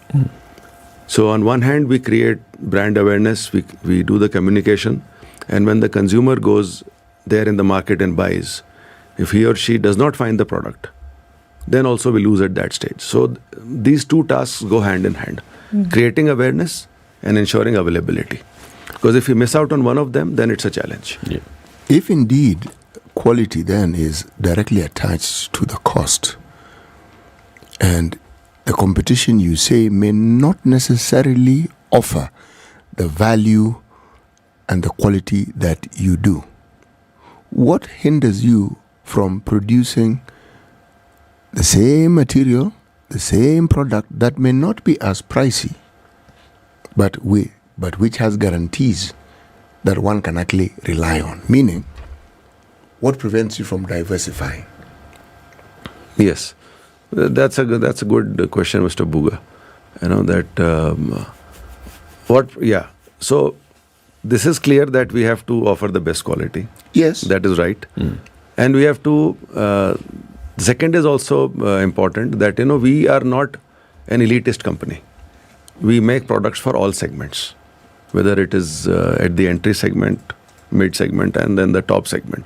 S3: So on one hand, we create brand awareness, we do the communication, and when the consumer goes there in the market and buys, if he or she does not find the product, then also we lose at that stage. So these two tasks go hand in hand, creating awareness and ensuring availability. Because if you miss out on one of them, then it's a challenge.
S9: If indeed quality then is directly attached to the cost, and the competition, you say, may not necessarily offer the value and the quality that you do, what hinders you from producing the same material, the same product that may not be as pricey, but which has guarantees that one can actually rely on? Meaning, what prevents you from diversifying?
S3: Yes. That's a good question, Mr. Buga. So this is clear that we have to offer the best quality.
S9: Yes.
S3: That is right. And we have to, the second is also important that, we are not an elitist company. We make products for all segments, whether it is at the entry segment, mid segment, and then the top segment.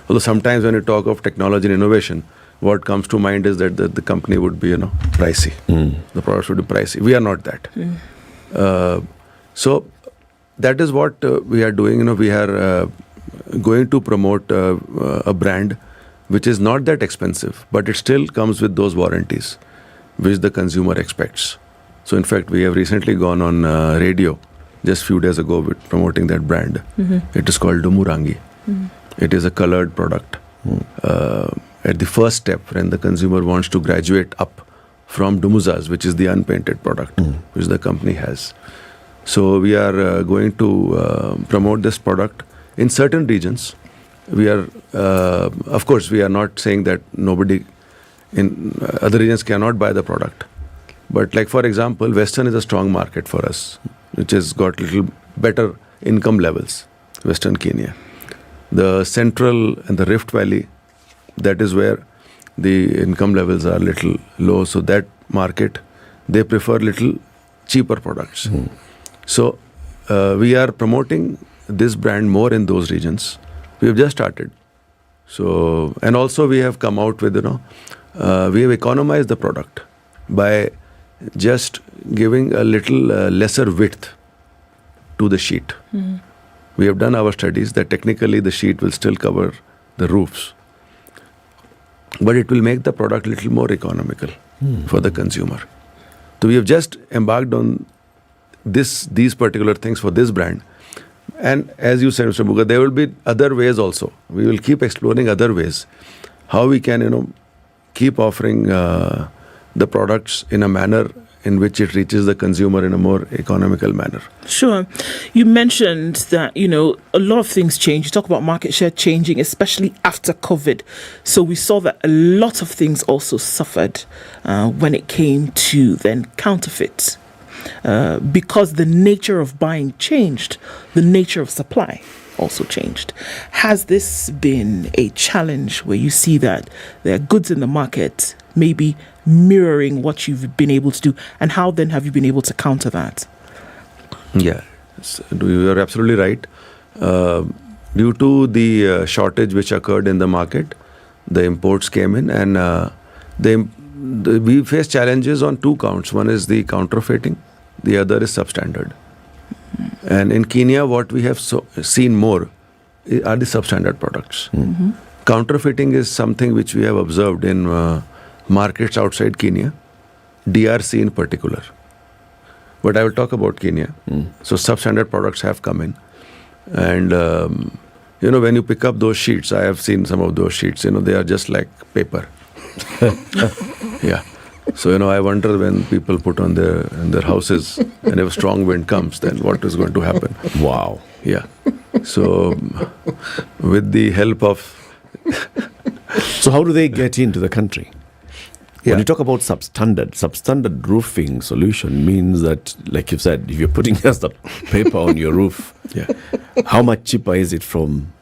S3: Although sometimes when you talk of technology and innovation, what comes to mind is that the company would be, pricey. The products would be pricey. We are not that. So that is what we are doing. We are going to promote a brand which is not that expensive, but it still comes with those warranties. which the consumer expects. So in fact, we have recently gone on radio just few days ago with promoting that brand. It is called Dumurangi. It is a colored product. At the first step, when the consumer wants to graduate up from Dumuzas, which is the unpainted product, which the company has. So we are going to promote this product in certain regions. We are, of course, we are not saying that nobody in other regions cannot buy the product. But like, for example, Western is a strong market for us, which has got little better income levels, Western Kenya. The Central and the Rift Valley, that is where the income levels are little low. So that market, they prefer little cheaper products. So we are promoting this brand more in those regions. We have just started. So, and also we have come out with, we have economized the product by just giving a little lesser width to the sheet. We have done our studies that technically the sheet will still cover the roofs, but it will make the product a little more economical for the consumer. So we have just embarked on these particular things for this brand. And as you said, Mr. Muga, there will be other ways also. We will keep exploring other ways, how we can, keep offering the products in a manner in which it reaches the consumer in a more economical manner.
S13: Sure. You mentioned that, a lot of things change. You talk about market share changing, especially after COVID. So we saw that a lot of things also suffered when it came to then counterfeits. Because the nature of buying changed, the nature of supply also changed. Has this been a challenge where you see that there are goods in the market maybe mirroring what you've been able to do, and how then have you been able to counter that?
S3: Yeah, you are absolutely right. Due to the shortage which occurred in the market, the imports came in, and we face challenges on two counts. One is the counterfeiting, the other is substandard. And in Kenya, what we have seen more are the substandard products. Counterfeiting is something which we have observed in markets outside Kenya, DRC in particular. But I will talk about Kenya. So substandard products have come in. And, when you pick up those sheets, I have seen some of those sheets, they are just like paper. Yeah. So, I wonder when people put on their houses, and if a strong wind comes, then what is going to happen?
S14: Wow.
S3: Yeah. So, with the help of...
S14: So how do they get into the country? When you talk about substandard roofing solution means that, like you said, if you're putting just the paper on your roof, how much cheaper is it from?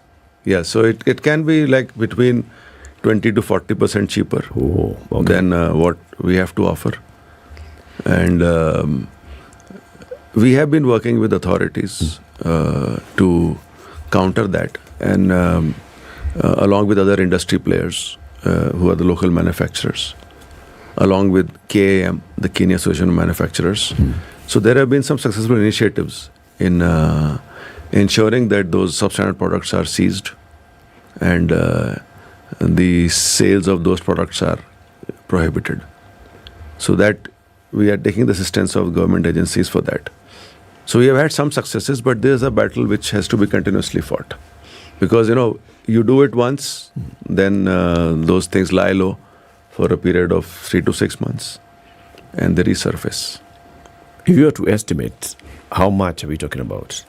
S3: Yeah, so it can be like between 20 to 40% cheaper than what we have to offer. And we have been working with authorities to counter that, and along with other industry players who are the local manufacturers, along with KAM, the Kenya Association of Manufacturers. So there have been some successful initiatives in ensuring that those substandard products are seized, and the sales of those products are prohibited. So that we are taking the assistance of government agencies for that. So we have had some successes, but there is a battle which has to be continuously fought. Because, you do it once, then those things lie low for a period of 3 to 6 months, and they resurface.
S14: If you were to estimate, how much are we talking about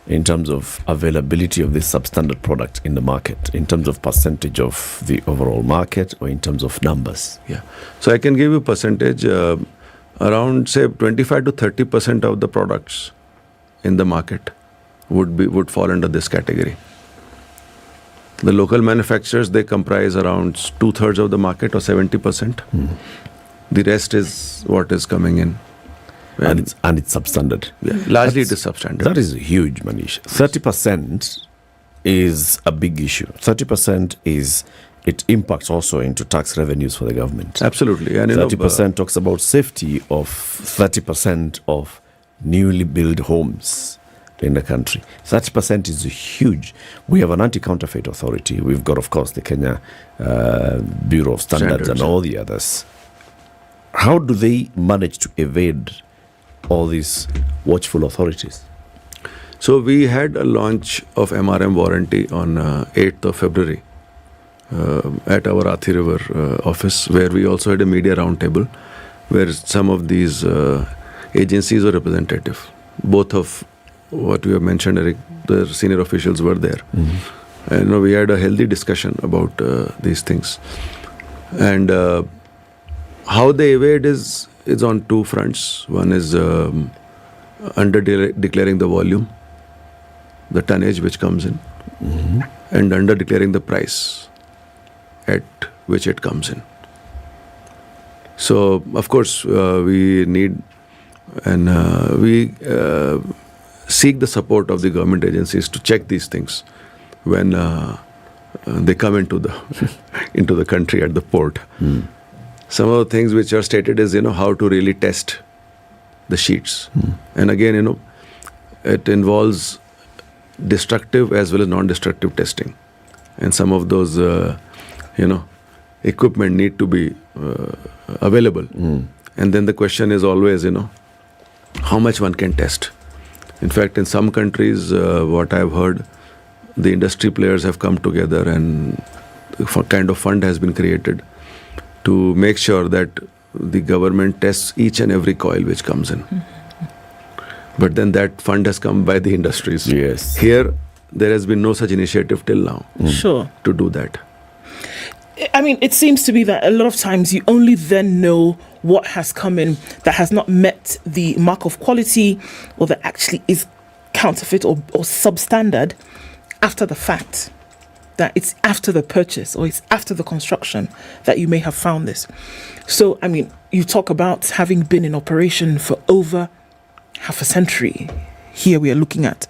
S14: in terms of availability of this substandard product in the market, in terms of percentage of the overall market, or in terms of numbers?
S3: Yeah. So I can give you percentage, around say 25 to 30% of the products in the market would fall under this category. The local manufacturers, they comprise around 2/3 of the market, or 70%. The rest is what is coming in.
S14: And it's substandard.
S3: Yeah, largely it is substandard.
S14: That is huge, Manish. 30% is a big issue. 30% it impacts also into tax revenues for the government.
S3: Absolutely. And
S14: 30% talks about safety of 30% of newly built homes in the country. 30% is huge. We have an anti-counterfeit authority. We've got, of course, the Kenya Bureau of Standards and all the others. How do they manage to evade all these watchful authorities?
S3: So we had a launch of MRM warranty on 8th of February at our Athi River office, where we also had a media roundtable where some of these agencies were representative. Both of what we have mentioned, Eric, the senior officials were there. And we had a healthy discussion about these things. And how they evade is on two fronts. One is under declaring the volume, the tonnage which comes in, and under declaring the price at which it comes in. So, of course, we need and we seek the support of the government agencies to check these things when they come into the country at the port. Some of the things which are stated is, how to really test the sheets. And again, it involves destructive as well as non-destructive testing. And some of those, equipment need to be available. And then the question is always, how much one can test. In fact, in some countries, what I've heard, the industry players have come together and a kind of fund has been created to make sure that the government tests each and every coil which comes in. But then that fund has come by the industries.
S14: Yes.
S3: Here, there has been no such initiative till now.
S13: Sure.
S3: To do that.
S13: I mean, it seems to be that a lot of times you only then know what has come in that has not met the mark of quality or that actually is counterfeit or substandard after the fact. That it's after the purchase or it's after the construction that you may have found this. So, I mean, you talk about having been in operation for over half a century. Here we are looking at.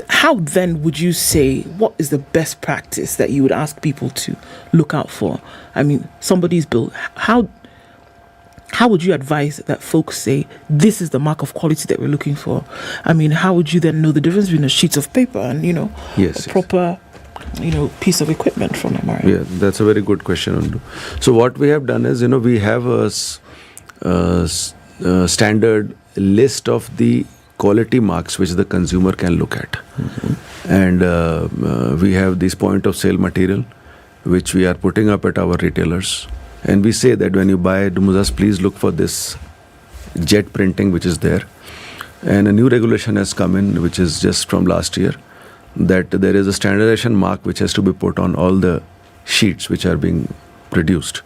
S13: How then would you say, what is the best practice that you would ask people to look out for? I mean, somebody's bill. How would you advise that folks say, this is the mark of quality that we're looking for? I mean, how would you then know the difference between a sheet of paper and, a proper, piece of equipment from MRM?
S3: Yeah, that's a very good question, Andu. So what we have done is, we have a standard list of the quality marks which the consumer can look at. And we have this point of sale material which we are putting up at our retailers. And we say that when you buy Dumuzas, please look for this jet printing which is there. And a new regulation has come in, which is just from last year, that there is a standardization mark which has to be put on all the sheets which are being produced.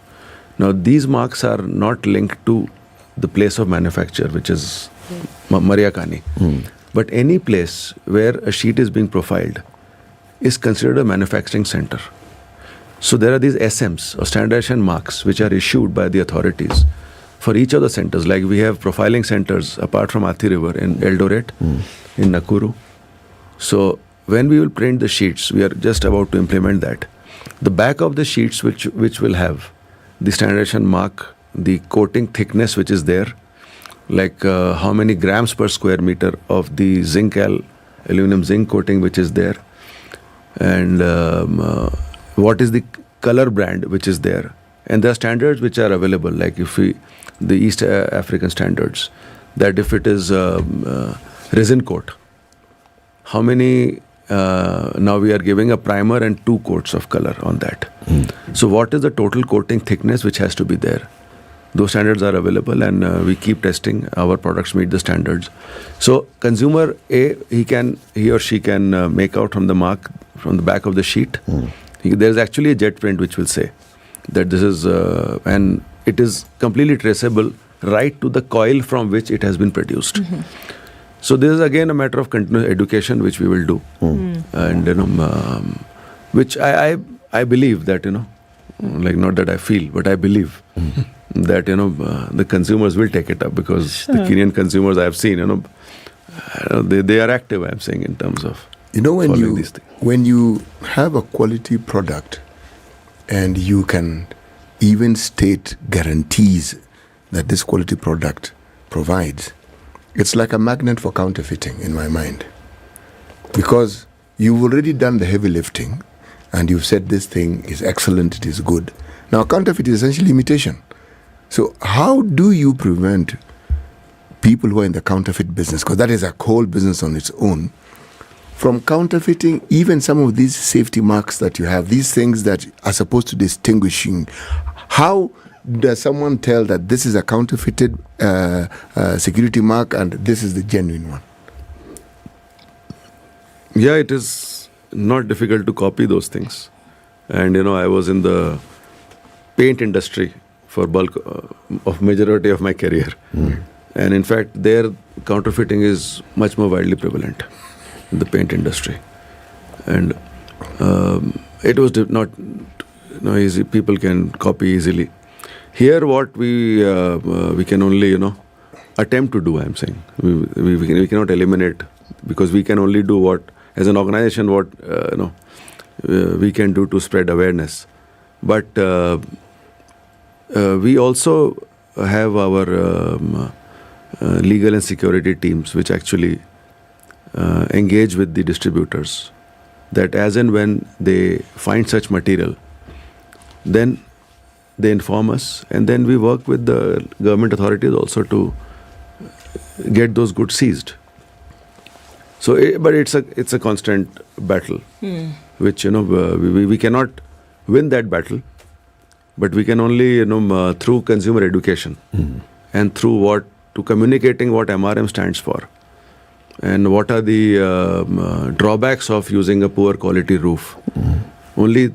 S3: Now, these marks are not linked to the place of manufacture, which is Mariakani. But any place where a sheet is being profiled is considered a manufacturing center. So there are these SMs or standardization marks which are issued by the authorities for each of the centers. Like we have profiling centers apart from Athi River in Eldoret, in Nakuru. So when we will print the sheets, we are just about to implement that. The back of the sheets which will have the standardization mark, the coating thickness which is there, like how many grams per square meter of the aluminum zinc coating which is there, and what is the color brand which is there. And there are standards which are available, like the East African standards, that if it is resin coat, how many, now we are giving a primer and 2 coats of color on that. So what is the total coating thickness which has to be there? Those standards are available, and we keep testing. Our products meet the standards. So consumer, he or she can make out from the mark from the back of the sheet. There is actually a jet print which will say that this is, and it is completely traceable right to the coil from which it has been produced. So this is again a matter of continuous education which we will do, and which I believe that like not that I feel, but I believe that the consumers will take it up, because the Kenyan consumers I have seen, they are active. I am saying in terms of following these things.
S9: When you have a quality product and you can even state guarantees that this quality product provides, it's like a magnet for counterfeiting in my mind, because you've already done the heavy lifting and you've said this thing is excellent, it is good. Now, counterfeit is essentially imitation. So how do you prevent people who are in the counterfeit business, because that is a whole business on its own, from counterfeiting even some of these safety marks that you have, these things that are supposed to distinguishing? How does someone tell that this is a counterfeited security mark and this is the genuine one?
S3: Yeah, it is not difficult to copy those things. And, I was in the paint industry for bulk of majority of my career. And in fact, there counterfeiting is much more widely prevalent in the paint industry. And it was not easy. People can copy easily. Here, what we can only, attempt to do, I'm saying. We cannot eliminate, because we can only do what, as an organization, what, we can do to spread awareness. But we also have our legal and security teams, which actually engage with the distributors, that as and when they find such material, then they inform us, and then we work with the government authorities also to get those goods seized. So, but it's a constant battle, which we cannot win that battle, but we can only through consumer education and through communicating what MRM stands for, and what are the drawbacks of using a poor quality roof. Only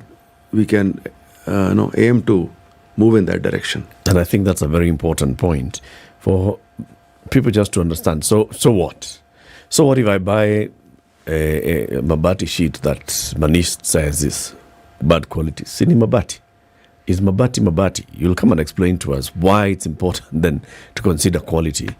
S3: we can aim to move in that direction.
S14: And I think that's a very important point for people just to understand. So what? So what if I buy a Mabati sheet that Manish says is bad quality? Sini Mabati. Is Mabati? You'll come and explain to us why it's important then to consider quality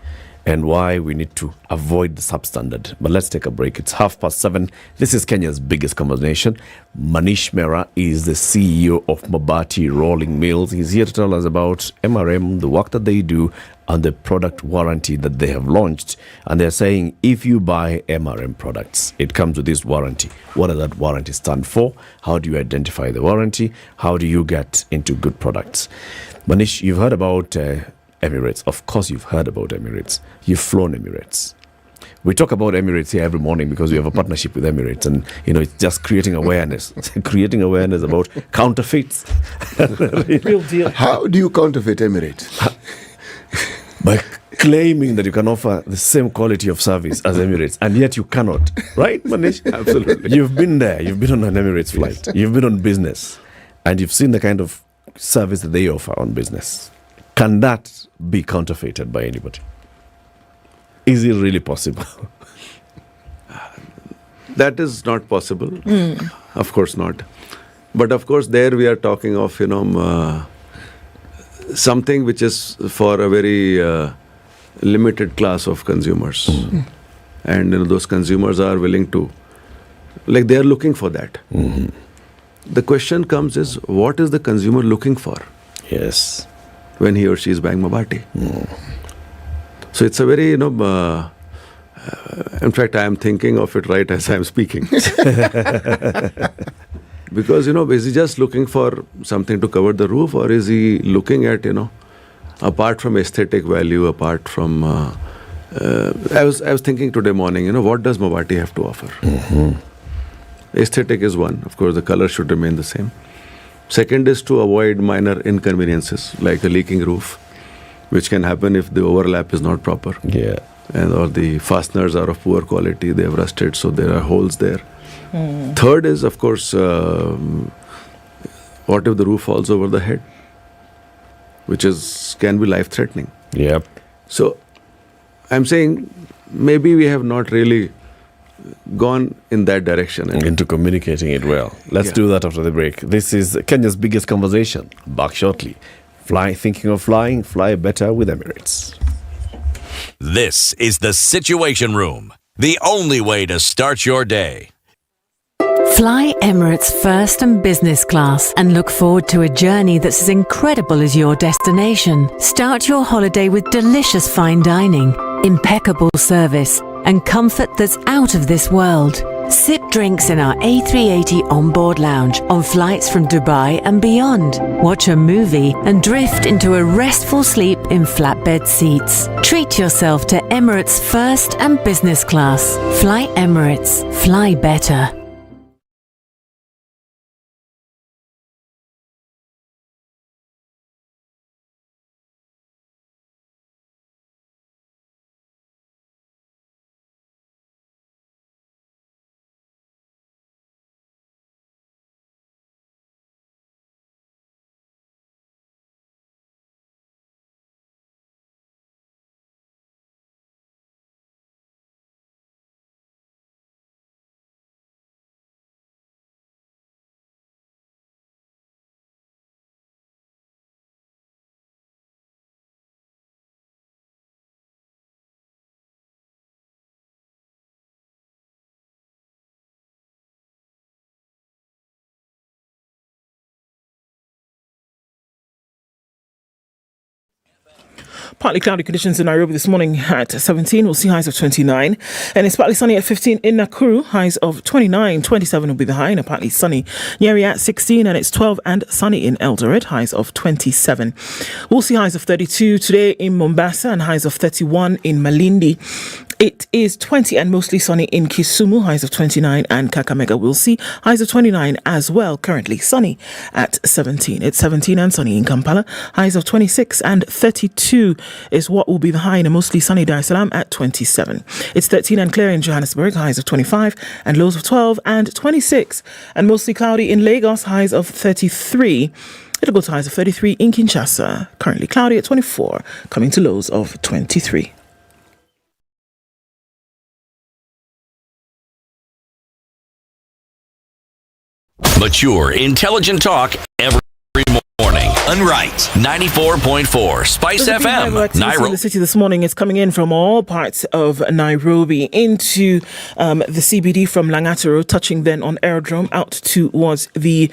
S14: and why we need to avoid the substandard. But let's take a break. It's 7:30. This is Kenya's biggest conversation. Manish Mehra is the CEO of Mabati Rolling Mills. He's here to tell us about MRM, the work that they do, and the product warranty that they have launched. And they're saying if you buy MRM products, it comes with this warranty. What does that warranty stand for? How do you identify the warranty? How do you get into good products? Manish, you've heard about Emirates. Of course you've heard about Emirates. You've flown Emirates. We talk about Emirates here every morning because we have a partnership with Emirates, and it's just creating awareness. Creating awareness about counterfeits.
S13: Real deal.
S9: How do you counterfeit Emirates?
S14: By claiming that you can offer the same quality of service as Emirates, and yet you cannot. Right, Manish?
S3: Absolutely.
S14: You've been there. You've been on an Emirates flight. Yes. You've been on business. And you've seen the kind of service that they offer on business. Can that be counterfeited by anybody? Is it really possible?
S3: That is not possible. Of course not. But of course, there we are talking of, something which is for a very limited class of consumers. And those consumers are willing to, they are looking for that. The question comes is, what is the consumer looking for?
S14: Yes.
S3: When he or she is buying Mabati. So it's a very, in fact, I am thinking of it right as I am speaking. Because, is he just looking for something to cover the roof, or is he looking at, apart from aesthetic value, apart from, I was thinking today morning, what does Mabati have to offer? Aesthetic is one. Of course, the color should remain the same. Second is to avoid minor inconveniences like a leaking roof, which can happen if the overlap is not proper.
S14: Yeah.
S3: Or the fasteners are of poor quality, they have rusted, so there are holes there. Third is, of course, what if the roof falls over the head, which can be life-threatening.
S14: Yep.
S3: So I'm saying maybe we have not really gone in that direction.
S14: Into communicating it well. Let's do that after the break. This is Kenya's biggest conversation. Back shortly. Thinking of flying? Fly better with Emirates.
S6: This is the Situation Room, the only way to start your day.
S5: Fly Emirates first and business class and look forward to a journey that's as incredible as your destination. Start your holiday with delicious fine dining, impeccable service, and comfort that's out of this world. Sip drinks in our A380 onboard lounge on flights from Dubai and beyond. Watch a movie and drift into a restful sleep in flatbed seats. Treat yourself to Emirates First and Business Class. Fly Emirates. Fly better.
S13: Partly cloudy conditions in Nairobi this morning at 17. We'll see highs of 29. And it's partly sunny at 15 in Nakuru. Highs of 29. 27 will be the high and partly sunny. Nyeri at 16 and it's 12 and sunny in Eldoret. Highs of 27. We'll see highs of 32 today in Mombasa and highs of 31 in Malindi. It is 20 and mostly sunny in Kisumu, highs of 29, and Kakamega will see highs of 29 as well, currently sunny at 17. It's 17 and sunny in Kampala, highs of 26 and 32 is what will be the high in a mostly sunny Dar es Salaam at 27. It's 13 and clear in Johannesburg, highs of 25 and lows of 12 and 26, and mostly cloudy in Lagos, highs of 33. It'll go to highs of 33 in Kinshasa, currently cloudy at 24, coming to lows of 23.
S6: Mature, intelligent talk every morning. Unright. 94.4 Spice FM.
S13: Nairobi. In the city this morning is coming in from all parts of Nairobi into the CBD from Langata Road, touching then on Aerodrome out towards the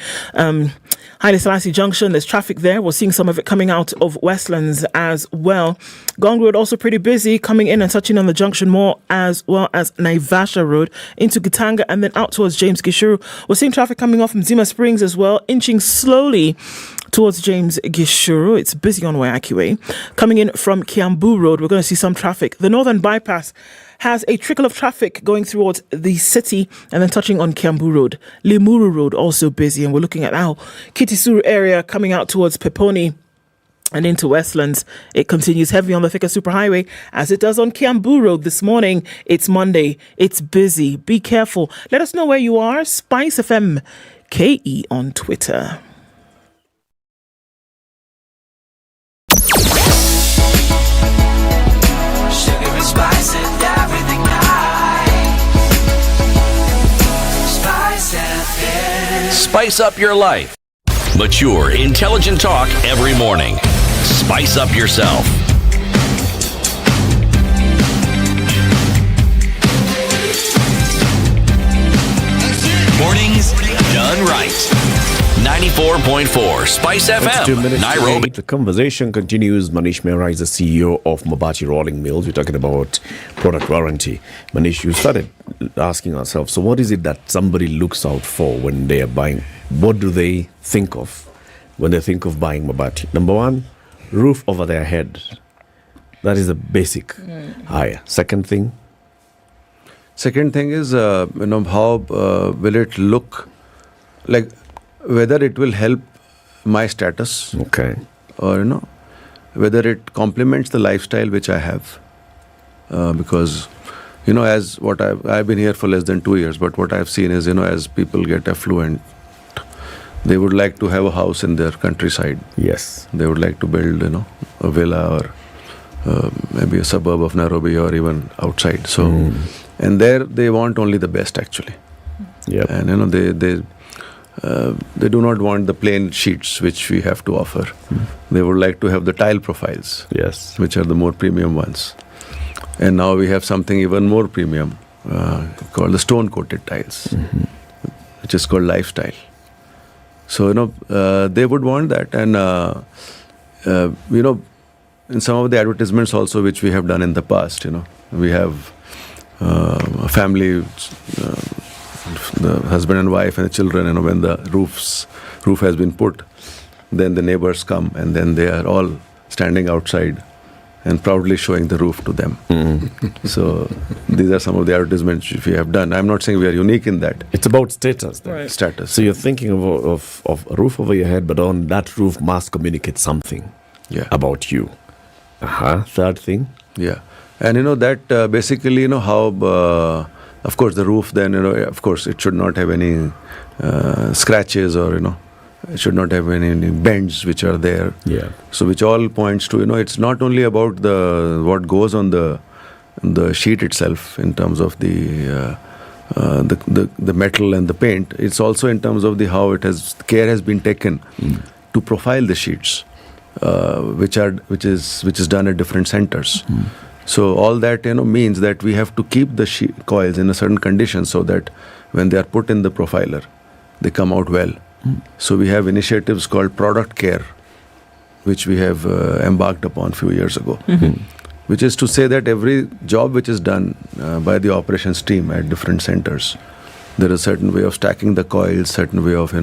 S13: Haile Selassie Junction. There's traffic there. We're seeing some of it coming out of Westlands as well. Gong Road also pretty busy, coming in and touching on the junction more, as well as Naivasha Road into Gitanga and then out towards James Gishuru. We're seeing traffic coming off from Zima Springs as well, inching slowly towards James Gishuru. It's busy on Waiaki Way. Coming in from Kiambu Road, we're going to see some traffic. The Northern Bypass has a trickle of traffic going towards the city and then touching on Kiambu Road. Limuru Road also busy, and we're looking at now Kitisuru area coming out towards Peponi and into Westlands. It continues heavy on the Thika Superhighway as it does on Kiambu Road this morning. It's Monday. It's busy. Be careful. Let us know where you are. SpiceFM KE on Twitter.
S15: Sugar and spice and everything nice. Spice FM.
S6: Spice up your life. Mature, intelligent talk every morning. Spice up yourself. Mornings done right. 94.4 Spice FM.
S14: 2 minutes
S6: Nairobi.
S14: The conversation continues. Manish Mehra is the CEO of Mabati Rolling Mills. We're talking about product warranty. Manish, you started asking ourselves, so what is it that somebody looks out for when they are buying? What do they think of when they think of buying Mabati? Number one, roof over their head. That is the basic. Higher. Second thing
S3: is, how will it look like, whether it will help my status.
S14: Okay.
S3: Or, whether it complements the lifestyle which I have. Because, as what I've been here for less than 2 years, but what I've seen is, as people get affluent, they would like to have a house in their countryside.
S14: Yes.
S3: They would like to build, a villa or maybe a suburb of Nairobi or even outside. So, and there they want only the best actually.
S14: Yeah.
S3: And they do not want the plain sheets which we have to offer. They would like to have the tile profiles.
S14: Yes.
S3: Which are the more premium ones. And now we have something even more premium called the stone coated tiles, which is called lifestyle. So, they would want that. And, in some of the advertisements also which we have done in the past, we have a family the husband and wife and the children, when the roof has been put, then the neighbors come and then they are all standing outside and proudly showing the roof to them. So these are some of the advertisements we have done. I'm not saying we are unique in that.
S14: It's about status. Then.
S3: Right. Status.
S14: So you're thinking of a roof over your head, but on that roof must communicate something about you. Third thing?
S3: Yeah. And that basically, how, of course, the roof then, of course, it should not have any scratches or, it should not have any bends which are there.
S14: Yeah.
S3: So which all points to, it's not only about what goes on the sheet itself in terms of the metal and the paint. It's also in terms of how care has been taken to profile the sheets, which is done at different centers. So all that means that we have to keep the coils in a certain condition so that when they are put in the profiler, they come out well. So we have initiatives called product care, which we have embarked upon a few years ago, which is to say that every job which is done by the operations team at different centers, there is a certain way of stacking the coils, certain way of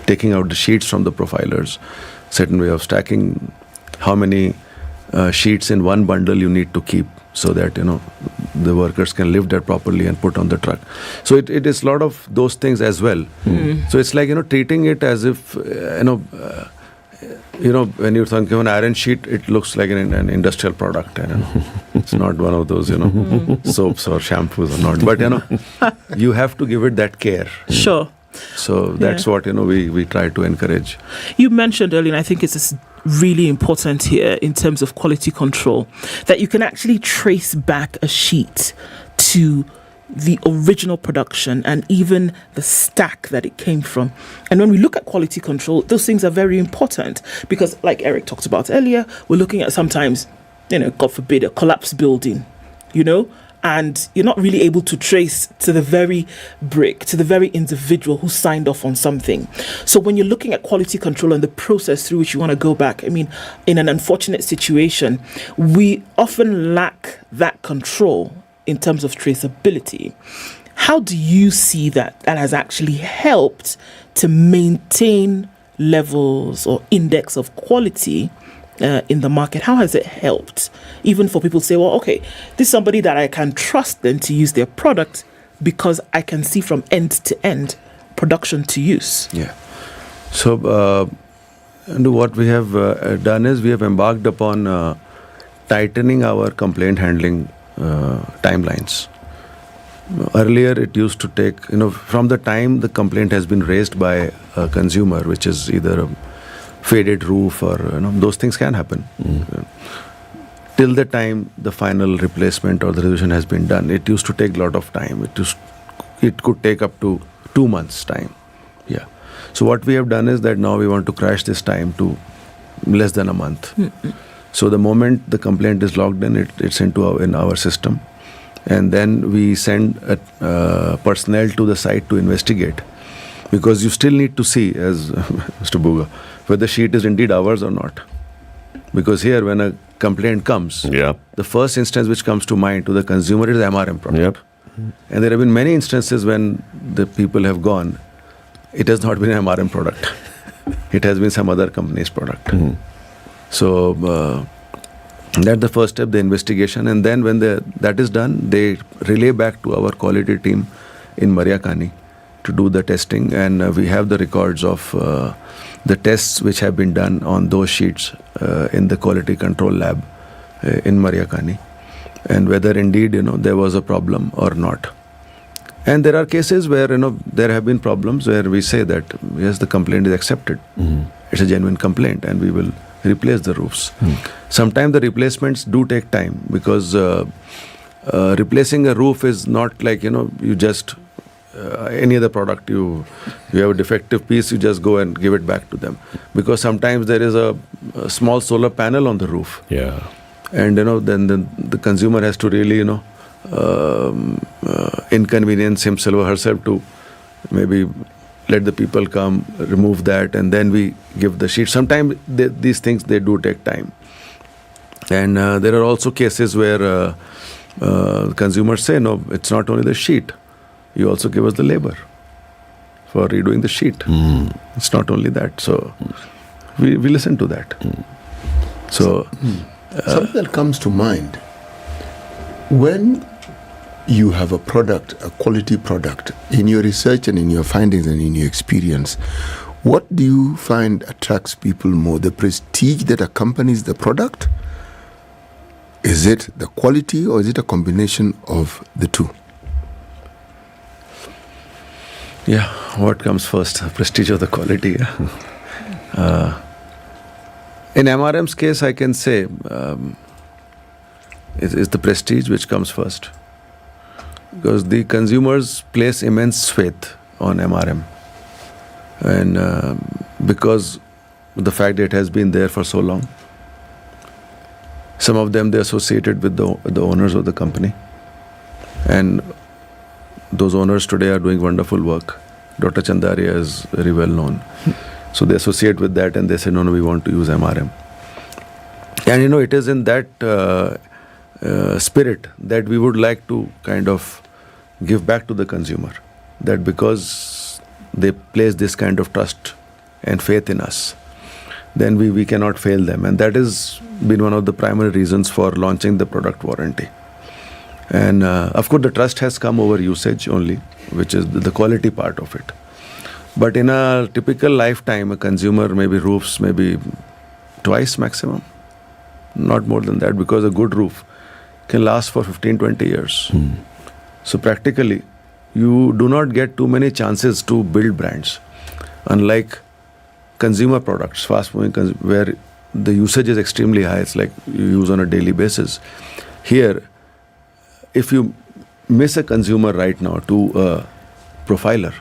S3: taking out the sheets from the profilers, certain way of stacking how many sheets in one bundle you need to keep so that the workers can lift that properly and put on the truck. So it is a lot of those things as well. So it's like treating it as if when you think of an iron sheet, it looks like an industrial product. It's not one of those soaps or shampoos or not. But you have to give it that care.
S13: Sure.
S3: So that's what we try to encourage.
S13: You mentioned earlier, and I think it's really important here in terms of quality control, that you can actually trace back a sheet to the original production and even the stack that it came from. And when we look at quality control, those things are very important because, like Eric talked about earlier, we're looking at sometimes, God forbid, a collapsed building, and you're not really able to trace to the very brick, to the very individual who signed off on something. So when you're looking at quality control and the process through which you want to go back, in an unfortunate situation, we often lack that control in terms of traceability. How do you see that has actually helped to maintain levels or index of quality in the market? How has it helped? Even for people to say, well, okay, this is somebody that I can trust then to use their product because I can see from end to end, production to use.
S3: Yeah. So what we have done is we have embarked upon tightening our complaint handling timelines. Earlier, it used to take, from the time the complaint has been raised by a consumer, which is either a faded roof or those things can happen. Till the time the final replacement or the revision has been done, it used to take a lot of time. It could take up to 2 months' time. Yeah. So what we have done is that now we want to crash this time to less than a month. So the moment the complaint is logged in, it's in our system, and then we send personnel to the site to investigate, because you still need to see, as Mr. Buga, whether the sheet is indeed ours or not. Because here, when a complaint comes, the first instance which comes to mind to the consumer is MRM product. And there have been many instances when the people have gone, it has not been an MRM product. It has been some other company's product. So that's the first step, the investigation. And then when that is done, they relay back to our quality team in Mariakani to do the testing. And we have the records of the tests which have been done on those sheets in the quality control lab in Mariakani, and whether indeed there was a problem or not. And there are cases where there have been problems where we say that yes, the complaint is accepted. It's a genuine complaint, and we will replace the roofs. Sometimes the replacements do take time, because replacing a roof is not like you just any other product, you have a defective piece, you just go and give it back to them, because sometimes there is a small solar panel on the roof, and then the consumer has to really inconvenience himself or herself to maybe let the people come, remove that, and then we give the sheet. Sometimes these things, they do take time. And there are also cases where consumers say, no, it's not only the sheet, you also give us the labor for redoing the sheet. It's not only that. So we listen to that. So
S9: something that comes to mind, when you have a product, a quality product, in your research and in your findings and in your experience, what do you find attracts people more? The prestige that accompanies the product? Is it the quality, or is it a combination of the two?
S3: Yeah, what comes first, the prestige or the quality? In MRM's case, I can say it's the prestige which comes first, because the consumers place immense faith on MRM, and because of the fact that it has been there for so long. Some of them, they're associated with the owners of the company, and those owners today are doing wonderful work. Dr. Chandaria is very well known. So they associate with that, and they say, no, we want to use MRM. And it is in that spirit that we would like to kind of give back to the consumer, that because they place this kind of trust and faith in us, then we cannot fail them. And that has been one of the primary reasons for launching the product warranty. And of course, the trust has come over usage only, which is the quality part of it. But in a typical lifetime, a consumer maybe roofs maybe twice maximum, not more than that, because a good roof can last for 15-20 years. So practically, you do not get too many chances to build brands. Unlike consumer products, fast-moving, where the usage is extremely high, it's like you use on a daily basis. Here, if you miss a consumer right now to a profiler,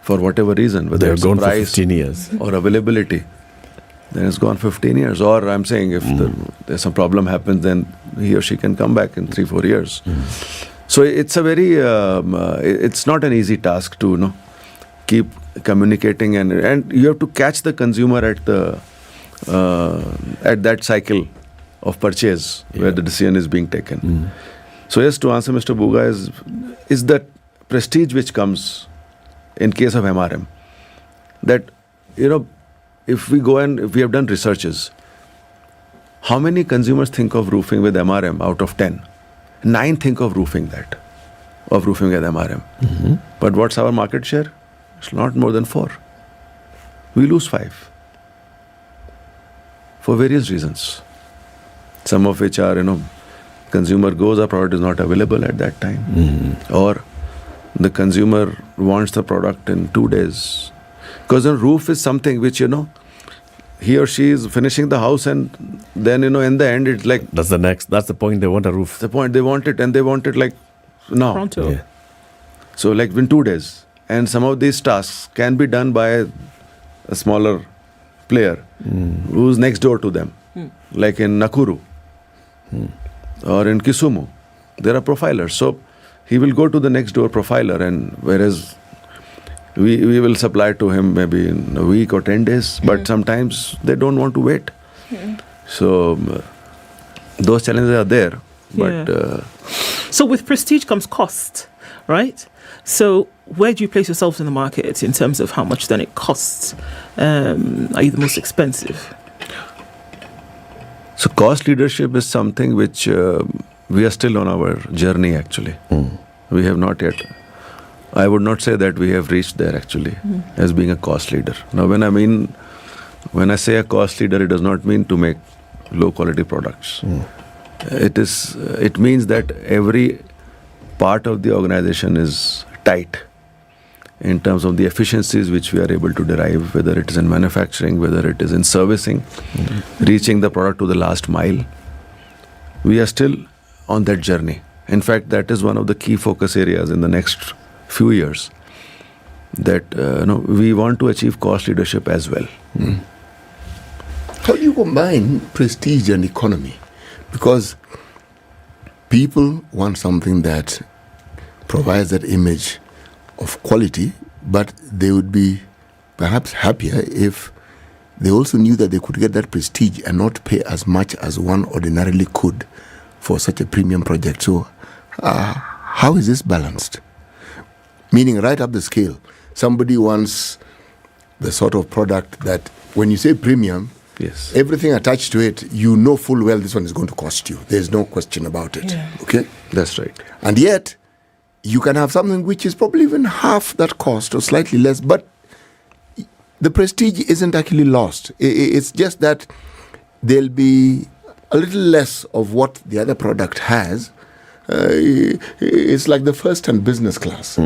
S3: for whatever reason, whether it's
S14: gone
S3: price
S14: for 15 years
S3: or availability, then it's gone 15 years. Or I'm saying if there's some problem happens, then he or she can come back in 3-4 years. So it's a very, it's not an easy task to keep communicating, and you have to catch the consumer at that cycle of purchase where the decision is being taken. So yes, to answer Mr. Buga, is that prestige which comes in case of MRM. That, if we go and if we have done researches, how many consumers think of roofing with MRM out of 10? 9 think of roofing with MRM. But what's our market share? It's not more than 4. We lose 5 for various reasons. Some of which are, consumer goes, our product is not available at that time. Or the consumer wants the product in 2 days. Because a roof is something which, he or she is finishing the house, and then, in the end, it's like...
S14: That's the point, they want a roof.
S3: The point, they want it, and they want it like now.
S13: Pronto. Yeah.
S3: So like in 2 days. And some of these tasks can be done by a smaller player who's next door to them. Like in Nakuru or in Kisumu, there are profilers. So he will go to the next door profiler, and whereas we will supply to him maybe in a week or 10 days, but sometimes they don't want to wait. So those challenges are there. But
S13: so with prestige comes cost, right? So where do you place yourselves in the market in terms of how much then it costs? Are you the most expensive?
S3: So cost leadership is something which we are still on our journey actually. We have not yet. I would not say that we have reached there actually as being a cost leader. Now when I say a cost leader, it does not mean to make low quality products. It means that every part of the organization is tight in terms of the efficiencies which we are able to derive, whether it is in manufacturing, whether it is in servicing, reaching the product to the last mile. We are still on that journey. In fact, that is one of the key focus areas in the next few years, that we want to achieve cost leadership as well.
S9: How do you combine prestige and economy? Because people want something that provides that image of quality, but they would be perhaps happier if they also knew that they could get that prestige and not pay as much as one ordinarily could for such a premium project. So how is this balanced? meaning right up the scale. Somebody wants the sort of product that when you say premium,
S3: yes,
S9: everything attached to it, you know full well this one is going to cost you. There's no question about it.
S13: Yeah.
S9: Okay?
S3: That's right.
S9: And yet, you can have something which is probably even half that cost or slightly less, but the prestige isn't actually lost. It's just that there'll be a little less of what the other product has. It's like the first and business class.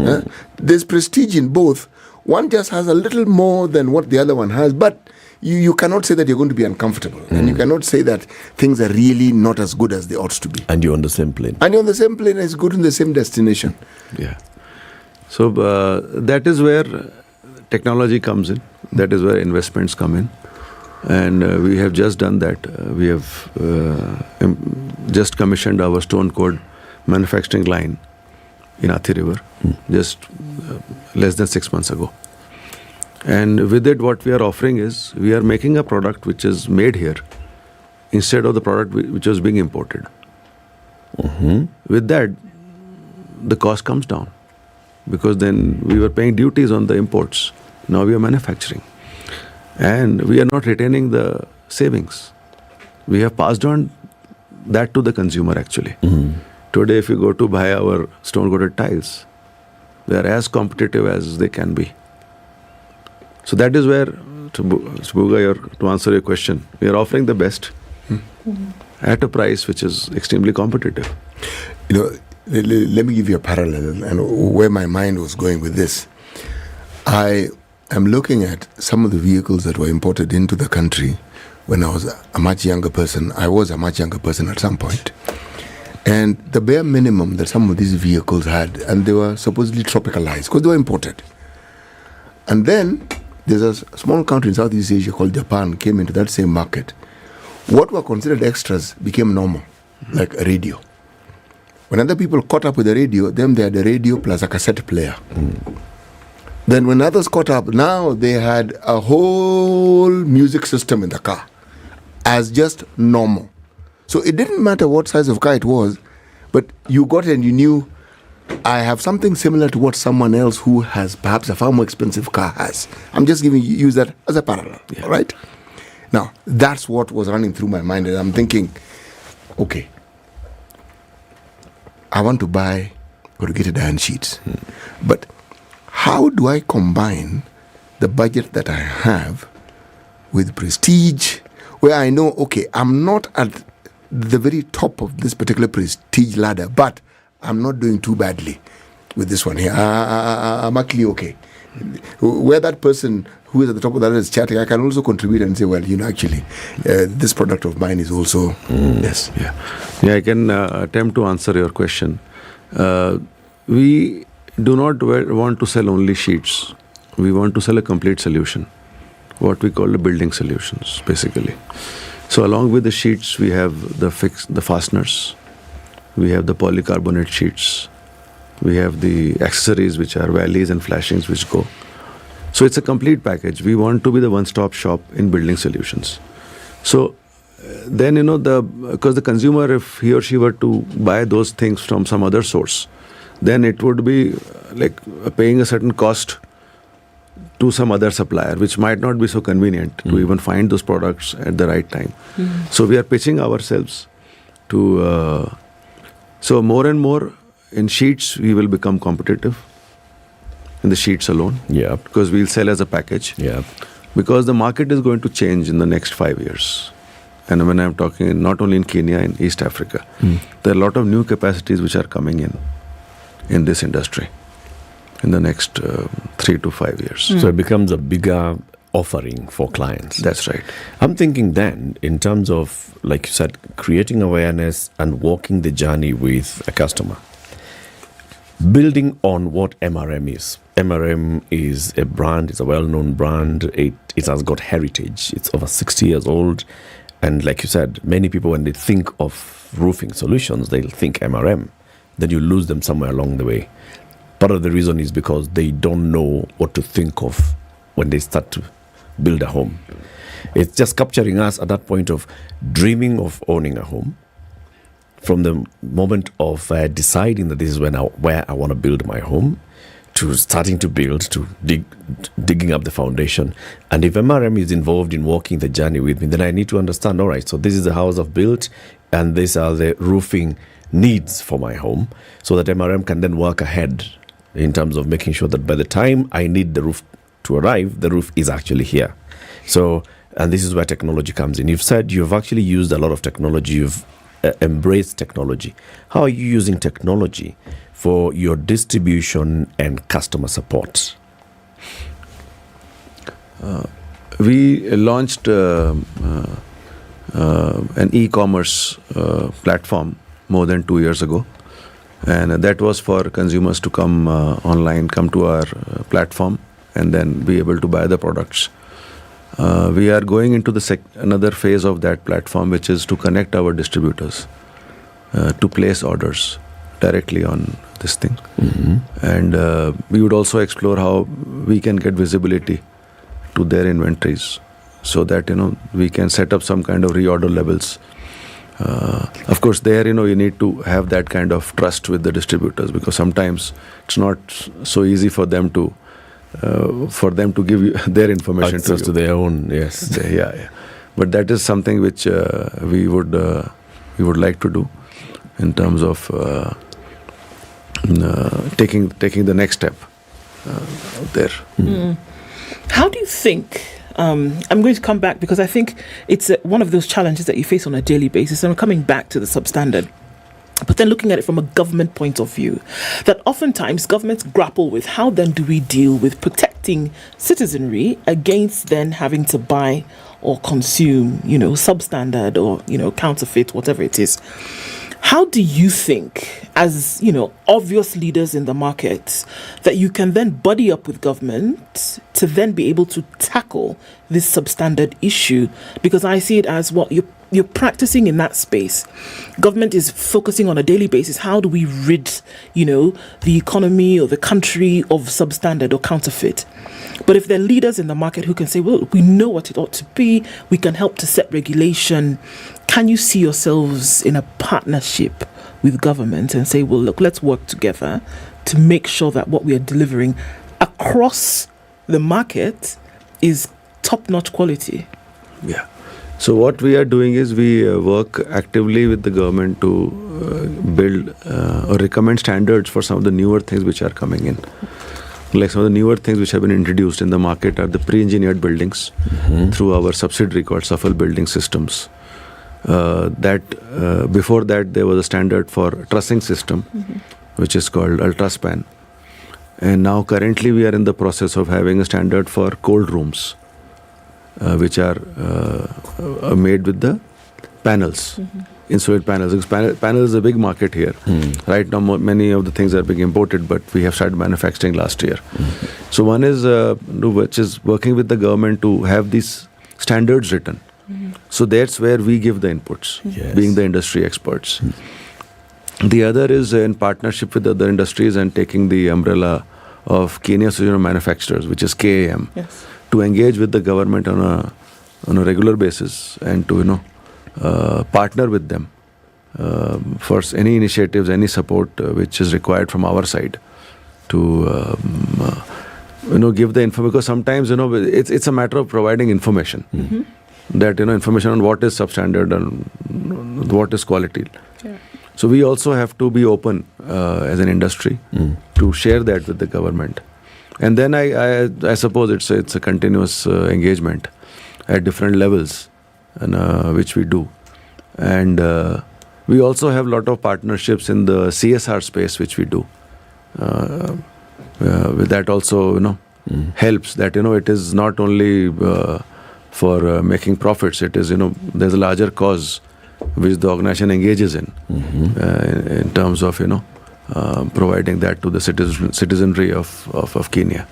S9: There's prestige in both. One just has a little more than what the other one has, but you cannot say that you're going to be uncomfortable. And you cannot say that things are really not as good as they ought to be.
S14: And you're on the same plane.
S9: And you're on the same plane, it's good in the same destination.
S3: Yeah. So that is where technology comes in. That is where investments come in. And we have just done that. We have just commissioned our stone cold manufacturing line in Athi River just less than 6 months ago. And with it, what we are offering is we are making a product which is made here instead of the product which was being imported. With that, the cost comes down because then we were paying duties on the imports. Now we are manufacturing. And we are not retaining the savings. We have passed on that to the consumer actually. Today, if you go to buy our stone-coated tiles, they are as competitive as they can be. So that is where, to answer your question, we are offering the best at a price which is extremely competitive.
S9: You know, let me give you a parallel and where my mind was going with this. I am looking at some of the vehicles that were imported into the country when I was a much younger person. I was a much younger person at some point. And the bare minimum that some of these vehicles had, and they were supposedly tropicalized because they were imported. And then there's a small country in Southeast Asia called Japan came into that same market. What were considered extras became normal, like a radio. When other people caught up with the radio, then they had a radio plus a cassette player. Then when others caught up, now they had a whole music system in the car as just normal. So it didn't matter what size of car it was, but you got it and you knew, I have something similar to what someone else who has perhaps a far more expensive car has. I'm just giving you use that as a parallel, all right? Now, that's what was running through my mind, and I'm thinking, okay, I want to buy corrugated iron sheets, but how do I combine the budget that I have with prestige, where I know, okay, I'm not at the very top of this particular prestige ladder, but I'm not doing too badly with this one here. I'm actually okay. Where that person who is at the top of the ladder is chatting, I can also contribute and say, well, you know, actually, this product of mine is also, yes.
S3: Yeah, I can attempt to answer your question. We do not want to sell only sheets. We want to sell a complete solution, what we call the building solutions, basically. So along with the sheets, we have the fasteners, we have the polycarbonate sheets, we have the accessories which are valleys and flashings which go. So it's a complete package. We want to be the one-stop shop in building solutions. So then, you know, because the consumer, if he or she were to buy those things from some other source, then it would be like paying a certain cost to some other supplier, which might not be so convenient to even find those products at the right time. So we are pitching ourselves to, so more and more in sheets, we will become competitive in the sheets alone.
S14: Yeah.
S3: Because we'll sell as a package.
S14: Yeah.
S3: Because the market is going to change in the next 5 years. And when I'm talking not only in Kenya, in East Africa, there are a lot of new capacities which are coming in this industry in the next 3 to 5 years.
S14: So it becomes a bigger offering for clients.
S3: That's right.
S14: I'm thinking then, in terms of, like you said, creating awareness and walking the journey with a customer, building on what MRM is. MRM is a brand, it's a well-known brand, it has got heritage, it's over 60 years old, and like you said, many people when they think of roofing solutions, they'll think MRM, then you lose them somewhere along the way. Part of the reason is because they don't know what to think of when they start to build a home. It's just capturing us at that point of dreaming of owning a home, from the moment of deciding that this is where I want to build my home, to starting to build, to digging up the foundation. And if MRM is involved in walking the journey with me, then I need to understand, all right, so this is the house I've built, and these are the roofing needs for my home, so that MRM can then work ahead in terms of making sure that by the time I need the roof to arrive, the roof is actually here. So, and this is where technology comes in. You've said you've actually used a lot of technology, you've embraced technology. How are you using technology for your distribution and customer support?
S3: We launched an e-commerce platform more than 2 years ago, and that was for consumers to come online, come to our platform, and then be able to buy the products. We are going into the another phase of that platform, which is to connect our distributors to place orders directly on this thing. And we would also explore how we can get visibility to their inventories, so that we can set up some kind of reorder levels. Of course, there you need to have that kind of trust with the distributors, because sometimes it's not so easy for them to give you their information
S14: access to their own. Yes.
S3: Yeah. But that is something which we would like to do in terms of taking the next step there.
S13: How do you think? I'm going to come back, because I think it's one of those challenges that you face on a daily basis. And I'm coming back to the substandard, but then looking at it from a government point of view, that oftentimes governments grapple with how then do we deal with protecting citizenry against then having to buy or consume, substandard or, counterfeit, whatever it is. How do you think, as, obvious leaders in the market, that you can then buddy up with government to then be able to tackle this substandard issue? Because I see it as what you're practicing in that space. Government is focusing on a daily basis. How do we rid, the economy or the country of substandard or counterfeit? But if there are leaders in the market who can say, well, we know what it ought to be, we can help to set regulation. Can you see yourselves in a partnership with government and say, well, look, let's work together to make sure that what we are delivering across the market is top-notch quality?
S3: Yeah. So what we are doing is we work actively with the government to build or recommend standards for some of the newer things which are coming in. Like some of the newer things which have been introduced in the market are the pre-engineered buildings through our subsidiary called Safal Building Systems. Before that there was a standard for trussing system, which is called Ultraspan. And now currently we are in the process of having a standard for cold rooms, which are made with the panels, insulated panels. Because panel is a big market here. Right now many of the things are being imported, but we have started manufacturing last year. So one is which is working with the government to have these standards written. So that's where we give the inputs, being the industry experts. The other is in partnership with other industries and taking the umbrella of Kenya Association of Manufacturers, which is KAM, to engage with the government on a regular basis and to partner with them for any initiatives, any support which is required from our side to give the info, because sometimes it's a matter of providing information. That information on what is substandard and what is quality. So we also have to be open as an industry to share that with the government. And then I suppose it's a continuous engagement at different levels, and which we do. And we also have a lot of partnerships in the CSR space, which we do. With that also helps that it is not only for making profits. It is there's a larger cause which the organization engages in terms of providing that to the citizenry of Kenya.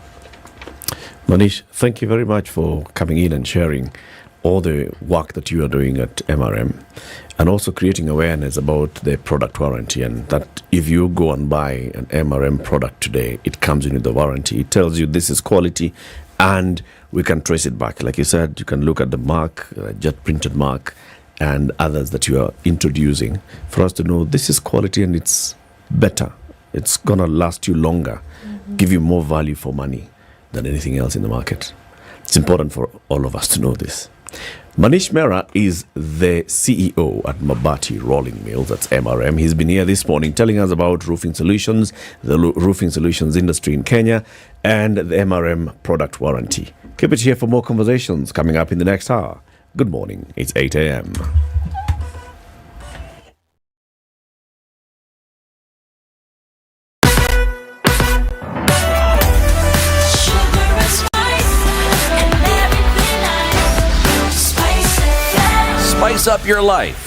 S14: Manish, thank you very much for coming in and sharing all the work that you are doing at MRM, and also creating awareness about the product warranty, and that if you go and buy an MRM product today, it comes in with the warranty. It tells you this is quality, and we can trace it back. Like you said, you can look at the mark, jet printed mark, and others that you are introducing for us to know this is quality and it's better. It's going to last you longer give you more value for money than anything else in the market. It's important for all of us to know this. Manish Mehra is the CEO at Mabati Rolling Mills, that's MRM. He's been here this morning telling us about roofing solutions, the roofing solutions industry in Kenya, and the MRM product warranty. Keep it here for more conversations coming up in the next hour. Good morning. It's 8 a.m.
S6: Spice up your life.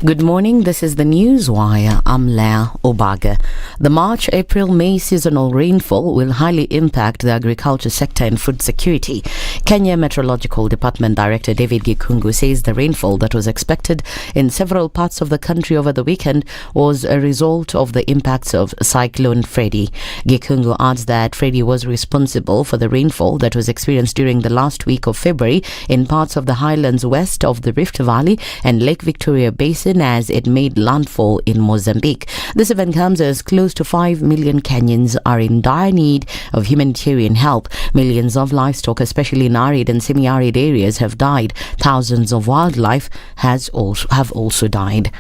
S1: Good morning, this is the Newswire. I'm Leah Obaga. The March, April, May seasonal rainfall will highly impact the agriculture sector and food security. Kenya Meteorological Department Director David Gikungu says the rainfall that was expected in several parts of the country over the weekend was a result of the impacts of Cyclone Freddy. Gikungu adds that Freddy was responsible for the rainfall that was experienced during the last week of February in parts of the highlands west of the Rift Valley and Lake Victoria Basin as it made landfall in Mozambique. This event comes as close to 5 million Kenyans are in dire need of humanitarian help. Millions of livestock, especially in arid and semi-arid areas, have died. Thousands of wildlife have also died.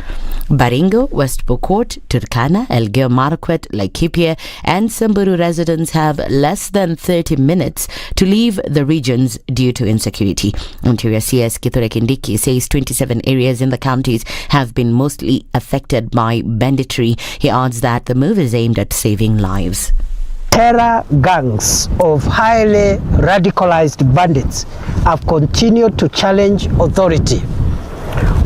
S1: Baringo, West Pokot, Turkana, Elgeyo Marakwet, Laikipia and Samburu residents have less than 30 minutes to leave the regions due to insecurity. Interior CS Kithure Kindiki says 27 areas in the counties have been mostly affected by banditry. He adds that the move is aimed at saving lives.
S4: Terror gangs of highly radicalized bandits have continued to challenge authority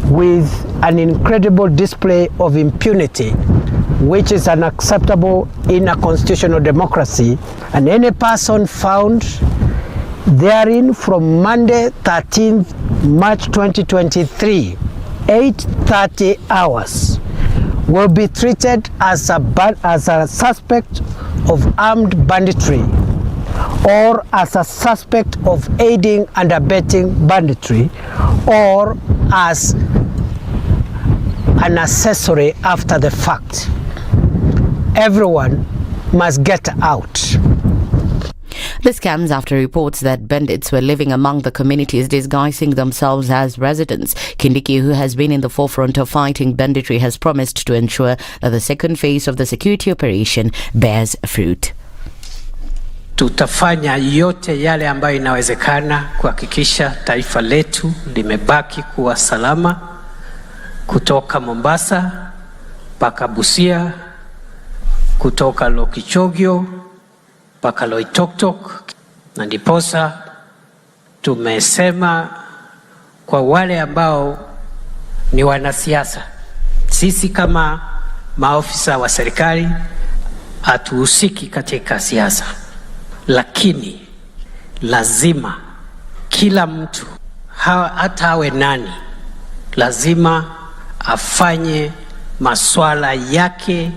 S4: with an incredible display of impunity, which is unacceptable in a constitutional democracy, and any person found therein from Monday 13th March 2023, 8:30 hours, will be treated as a suspect of armed banditry or as a suspect of aiding and abetting banditry or as an accessory after the fact. Everyone must get out.
S1: This comes after reports that bandits were living among the communities disguising themselves as residents. Kindiki, who has been in the forefront of fighting banditry, has promised to ensure that the second phase of the security operation bears fruit.
S22: Tutafanya yote yale ambayo inawezekana kuhakikisha taifa letu limebaki kuwa salama, kutoka Mombasa mpaka Busia, kutoka Lokichogio mpaka Loitoktok, na ndiposa tumesema kwa wale ambao ni wanasiasa, sisi kama maofisa wa serikali hatuhusiki katika siasa, lakini lazima kila mtu hata awe nani lazima afanye maswala yake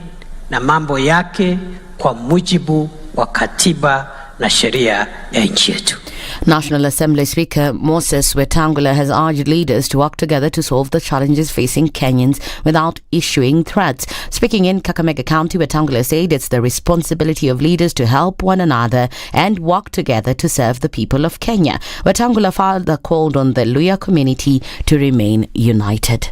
S22: na mambo yake kwa mujibu wa katiba na sheria ya nchi yetu.
S1: National Assembly Speaker Moses Wetangula has urged leaders to work together to solve the challenges facing Kenyans without issuing threats. Speaking in Kakamega County, Wetangula said it's the responsibility of leaders to help one another and work together to serve the people of Kenya. Wetangula further called on the Luhya community to remain united.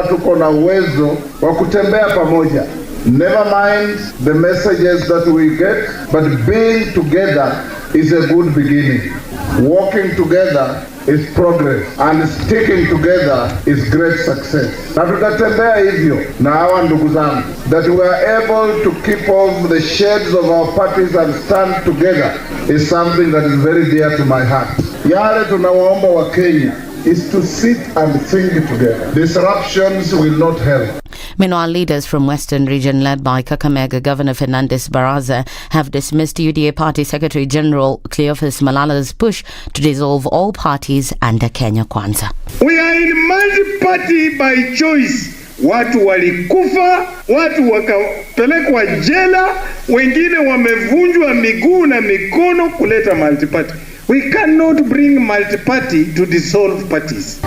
S23: Tuko na uwezo wa kutembea pamoja. Never mind the messages that we get, but being together is a good beginning. Walking together is progress, and sticking together is great success. Na tutatembea hivyo na hawa ndugu zangu, that we are able to keep off the shades of our parties and stand together is something that is very dear to my heart. Yale tunawaomba wa Kenya is to sit and think together. Disruptions will not help.
S1: Meanwhile, leaders from Western region led by Kakamega Governor Fernandes Baraza have dismissed UDA Party Secretary General Cleophas Malala's push to dissolve all parties under Kenya Kwanza.
S24: We are in multi-party by choice. Watu walikufa, watu wakapelekwa jela, wengine wamevunjwa miguu na mikono kuleta multi-party. We cannot bring multi-party to dissolve parties.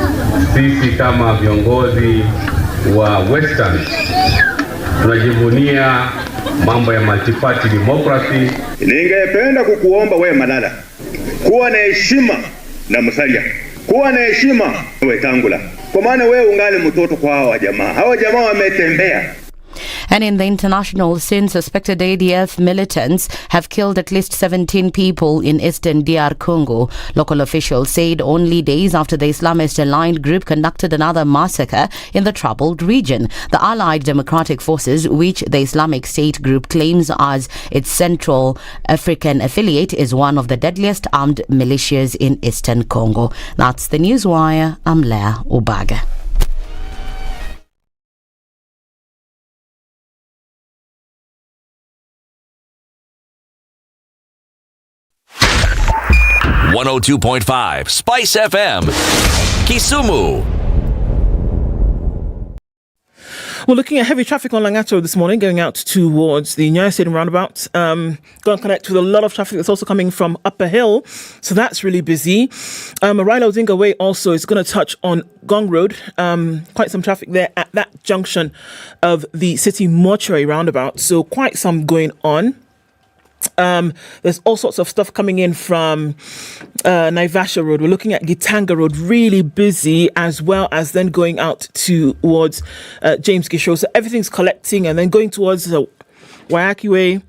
S7: Sisi kama viongozi wa Western tunajivunia mambo ya multi-party democracy.
S24: Ningependa kukuomba wewe Malala, kuwa na heshima na Musalia, kuwa na heshima na Wetangula, kwa maana wewe ungali mtoto kwa hawa jamaa. Hawa jamaa wametembea.
S1: And in the international scene, suspected ADF militants have killed at least 17 people in eastern DR Congo. Local officials said only days after the Islamist-aligned group conducted another massacre in the troubled region. The Allied Democratic Forces, which the Islamic State group claims as its Central African affiliate, is one of the deadliest armed militias in eastern Congo. That's the Newswire. I'm Leah Ubaga.
S6: .5 Spice FM, Kisumu.
S13: We're looking at heavy traffic on Langato this morning, going out towards the Nyeri Stadium roundabout. Going to connect with a lot of traffic that's also coming from Upper Hill, so that's really busy. Raila Odinga Way also is going to touch on Gong Road. Quite some traffic there at that junction of the City Mortuary roundabout, so quite some going on. There's all sorts of stuff coming in from Naivasha Road. We're looking at Gitanga Road, really busy, as well as then going out towards James Gisho. So everything's collecting and then going towards Wayaki Way.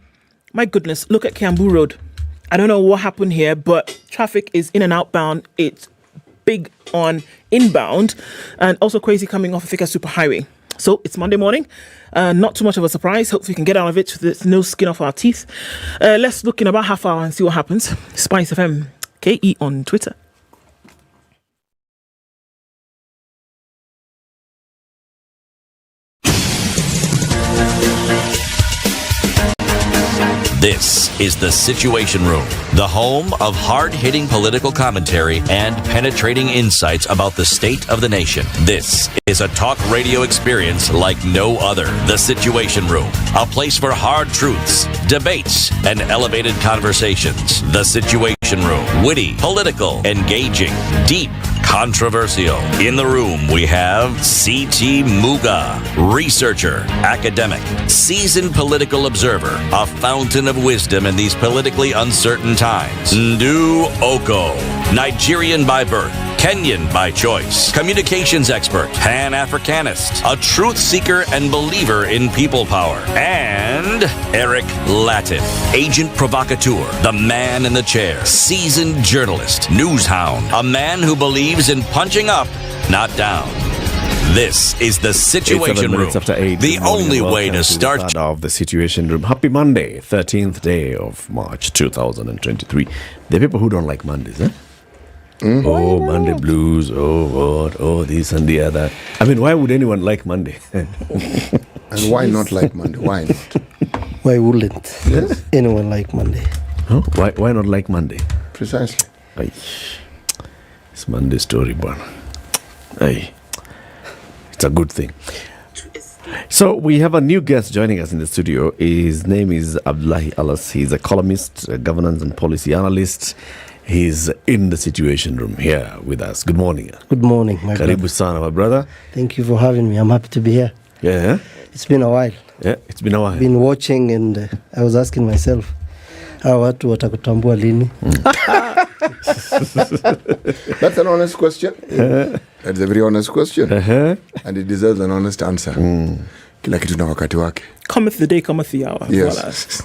S13: My goodness, look at Kiambu Road. I don't know what happened here, but traffic is in and outbound. It's big on inbound and also crazy coming off of Thika Superhighway. So it's Monday morning. Not too much of a surprise. Hopefully we can get out of it with no skin off our teeth. Let's look in about half hour and see what happens. SpiceFM KE on Twitter.
S6: This is The Situation Room, the home of hard-hitting political commentary and penetrating insights about the state of the nation. This is a talk radio experience like no other. The Situation Room, a place for hard truths, debates, and elevated conversations. The Situation Room, witty, political, engaging, deep, controversial. In the room, we have C.T. Muga, researcher, academic, seasoned political observer, a fountain of wisdom in these politically uncertain times. Ndu Oko, Nigerian by birth, Kenyan by choice, communications expert, Pan-Africanist, a truth seeker and believer in people power, and Eric Latif, agent provocateur, the man in the chair, seasoned journalist, news hound, a man who believes in punching up, not down. This is The Situation Room,
S14: after 8
S6: the only way to start
S14: of The Situation Room. Happy Monday, 13th day of March 2023. There are people who don't like Mondays, eh? Oh, Monday blues, oh, what, oh, this and the other. I mean, why would anyone like Monday?
S9: And why not like Monday? Why not?
S10: Why wouldn't anyone like Monday?
S14: Huh? Why not like Monday?
S9: Precisely.
S14: Ay. It's Monday story, bwana. Ay. It's a good thing. So we have a new guest joining us in the studio. His name is Abdullahi Alas. He's a columnist, a governance and policy analyst. He's in the Situation Room here with us. Good morning.
S10: Good morning, my
S14: Karibu
S10: brother.
S14: sana, my brother.
S10: Thank you for having me. I'm happy to be here.
S14: Yeah.
S10: It's been a while.
S14: Yeah, it's been a while.
S10: Been watching and I was asking myself, hawa watu watakutambua lini?
S9: That's an honest question. That's a very honest question. And it deserves an honest answer. Kila kitu na wakati wake.
S13: Cometh the day, cometh the hour.
S9: Yes.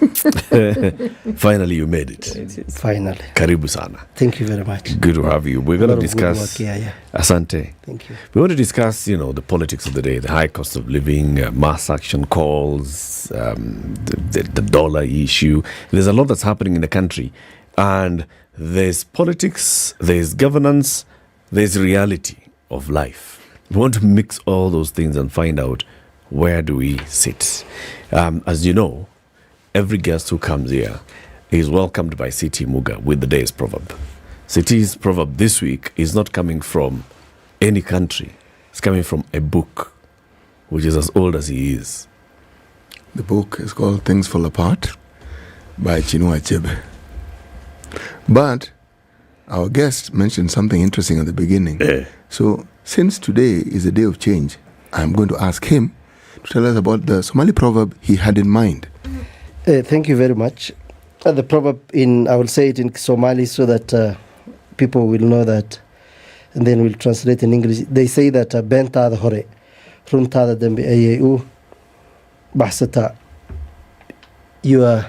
S14: Finally, you made it.
S10: Finally.
S14: Karibu sana.
S10: Thank you very much.
S14: Good to have you. We're going to discuss.
S10: Yeah.
S14: Asante.
S10: Thank you.
S14: We want to discuss, the politics of the day, the high cost of living, mass action calls, the dollar issue. There's a lot that's happening in the country. And there's politics, there's governance, there's reality of life. We want to mix all those things and find out where do we sit. As you know, every guest who comes here is welcomed by C.T. Muga with the day's proverb. C.T.'s proverb this week is not coming from any country. It's coming from a book, which is as old as he is.
S9: The book is called Things Fall Apart by Chinua Achebe. But our guest mentioned something interesting at the beginning. So, since today is a day of change, I'm going to ask him to tell us about the Somali proverb he had in mind.
S10: Thank you very much. The proverb I will say it in Somali so that people will know that, and then we'll translate in English. They say that benta the hore, runta the dembe ayeu, bahsata. Your,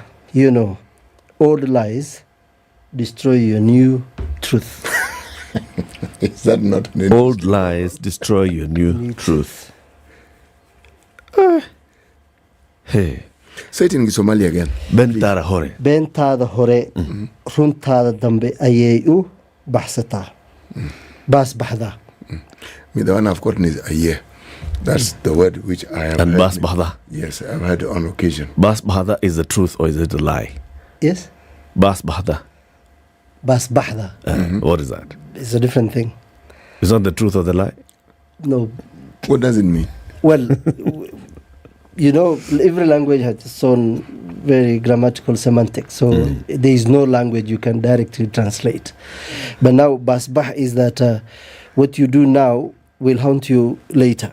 S10: old lies destroy your new truth.
S9: Is that not an
S14: old lies destroy your new truth? Hey.
S9: Say it in Somali again.
S14: Benta the hore.
S10: Benta the hore, runta the dembe ayeu, bahsata. Bas bahda.
S9: Me, the one I've gotten is aye. That's the word which I have
S14: and
S9: heard.
S14: Bas bahda.
S9: Yes, I've heard on occasion.
S14: Bas bahda is the truth or is it a lie?
S10: Yes.
S14: Bas bahda.
S10: Bas bahda.
S14: What is that?
S10: It's a different thing.
S14: It's not the truth or the lie?
S10: No.
S9: What does it mean?
S10: Well, every language has its own very grammatical semantics. So there is no language you can directly translate. But now, basbah is that what you do now will haunt you later.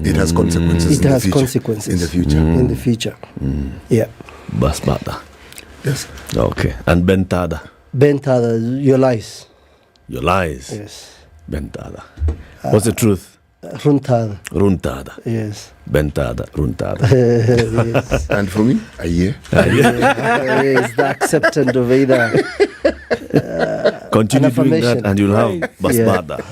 S9: It has consequences.
S10: It has consequences
S9: in the future.
S10: In the future. Yeah.
S14: Basbada.
S9: Yes.
S14: Okay. And bentada.
S10: Bentada, your lies.
S14: Your lies.
S10: Yes.
S14: Bentada. What's the truth?
S10: Runtada.
S14: Runtada.
S10: Yes.
S14: Bentada. Runtada.
S10: Yes.
S9: And for me, aye.
S10: Yes, the acceptance of either.
S14: Continue doing that and you'll have basbada.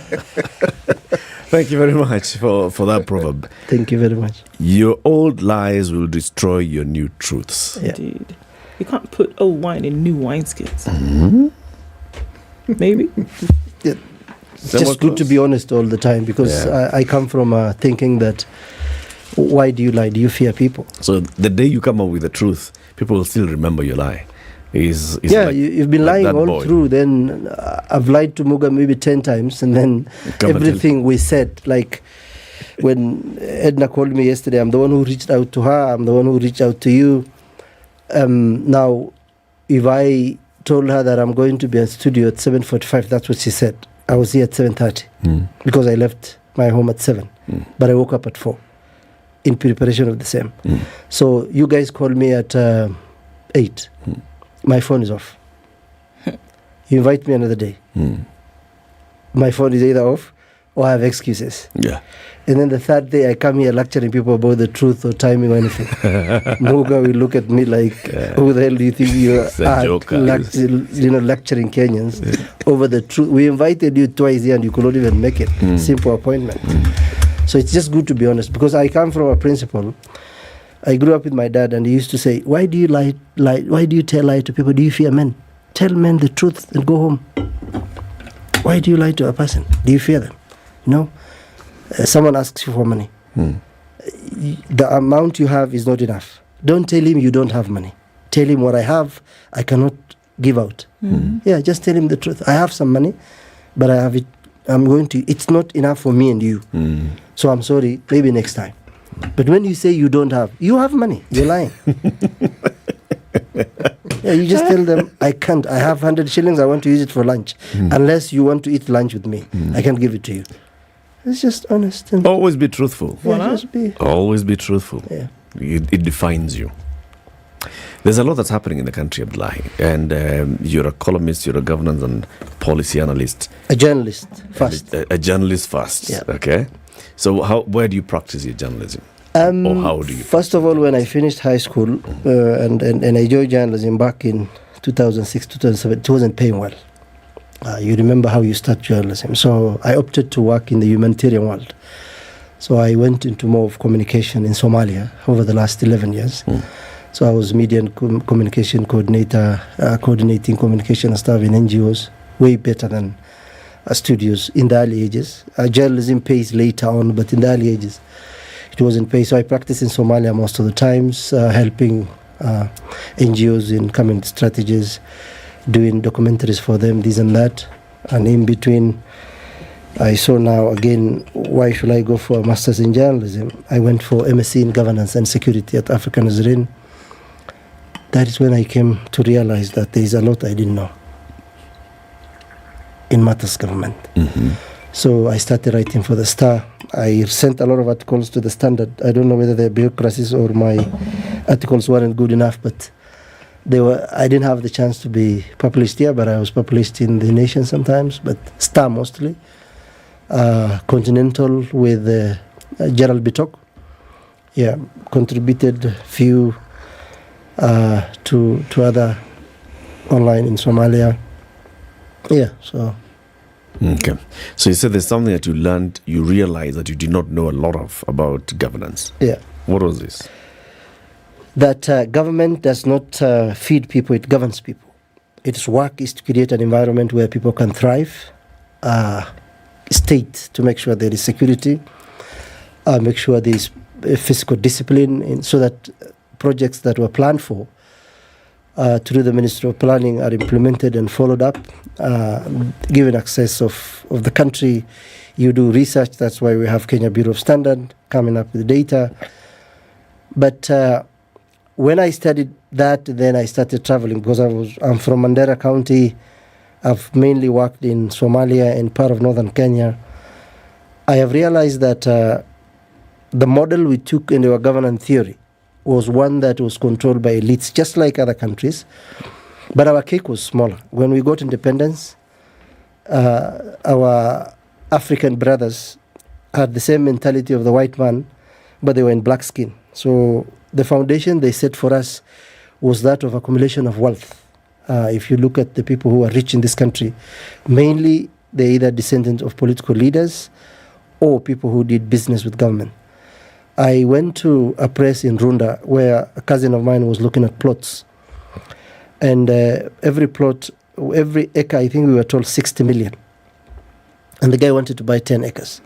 S14: Thank you very much for that proverb.
S10: Thank you very much.
S14: Your old lies will destroy your new truths.
S10: Yeah.
S13: Indeed. You can't put old wine in new wineskins. Maybe.
S10: Yeah. It's just good to be honest all the time because I come from thinking that why do you lie? Do you fear people?
S14: So the day you come up with the truth, people will still remember your lie. Is like,
S10: you've been lying all through. Then I've lied to Muga maybe 10 times, and then everything we said, like when Ednah called me yesterday, I'm the one who reached out to her. I'm the one who reached out to you. Now, if I told her that I'm going to be at studio at 7:45, that's what she said. I was here at 7:30 because I left my home at 7, but I woke up at 4 in preparation of the same. So you guys called me at 8. My phone is off. You invite me another day. My phone is either off or I have excuses.
S14: Yeah.
S10: And then the third day I come here lecturing people about the truth or timing or anything. Muga will look at me like, who the hell do you think you are lecturing Kenyans over the truth? We invited you twice here and you could not even make it. Simple appointment. So it's just good to be honest because I come from a principle. I grew up with my dad and he used to say, why do you lie? Why do you tell lie to people? Do you fear men? Tell men the truth and go home. Why do you lie to a person? Do you fear them? No. Someone asks you for money. The amount you have is not enough. Don't tell him you don't have money. Tell him what I have, I cannot give out. Yeah, just tell him the truth. I have some money, but I have it. It's not enough for me and you. So I'm sorry, maybe next time. But when you say you don't have, you have money. You're lying. You just tell them, I can't. I have 100 shillings. I want to use it for lunch. Unless you want to eat lunch with me, I can't give it to you. It's just honest. And
S14: always be truthful. Always be truthful.
S10: Yeah.
S14: It defines you. There's a lot that's happening in the country, Abdullahi. And you're a columnist, you're a governance and policy analyst.
S10: A journalist first.
S14: A journalist first.
S10: Yeah.
S14: Okay. So where do you practice your journalism? Or how do you?
S10: First of all, when I finished high school and I joined journalism back in 2006, 2007, it wasn't paying well. You remember how you start journalism. So I opted to work in the humanitarian world. So I went into more of communication in Somalia over the last 11 years. So I was media and communication coordinator, coordinating communication staff in NGOs, way better than studios in the early ages. Journalism pays later on, but in the early ages, it wasn't paid. So I practiced in Somalia most of the times, helping NGOs in community strategies, doing documentaries for them, this and that. And in between, I saw now again, why should I go for a master's in journalism? I went for MSc in governance and security at Africa Nazarene. That is when I came to realize that there is a lot I didn't know. in matters government. So I started writing for the Star. I sent a lot of articles to the Standard. I don't know whether they're bureaucracies or my articles weren't good enough, but they were. I didn't have the chance to be published here, but I was published in The Nation sometimes, but Star mostly. Continental with Gerald Bitok. Yeah, contributed few to other online in Somalia. Yeah, so.
S14: Okay. So you said there's something that you learned, you realized that you did not know a lot of about governance.
S10: Yeah.
S14: What was this?
S10: That government does not feed people, it governs people. Its work is to create an environment where people can thrive, state to make sure there is security, make sure there is physical discipline, so that projects that were planned for through the Ministry of Planning are implemented and followed up, given access of the country. You do research, that's why we have Kenya Bureau of Standard coming up with data. But when I studied that, then I started traveling, because I'm from Mandera County. I've mainly worked in Somalia and part of northern Kenya. I have realized that the model we took in our governance theory was one that was controlled by elites, just like other countries. But our cake was smaller. When we got independence, our African brothers had the same mentality of the white man, but they were in black skin. So the foundation they set for us was that of accumulation of wealth. If you look at the people who are rich in this country, mainly they're either descendants of political leaders or people who did business with government. I went to a press in Runda where a cousin of mine was looking at plots. And every plot, every acre, I think we were told 60 million. And the guy wanted to buy 10 acres.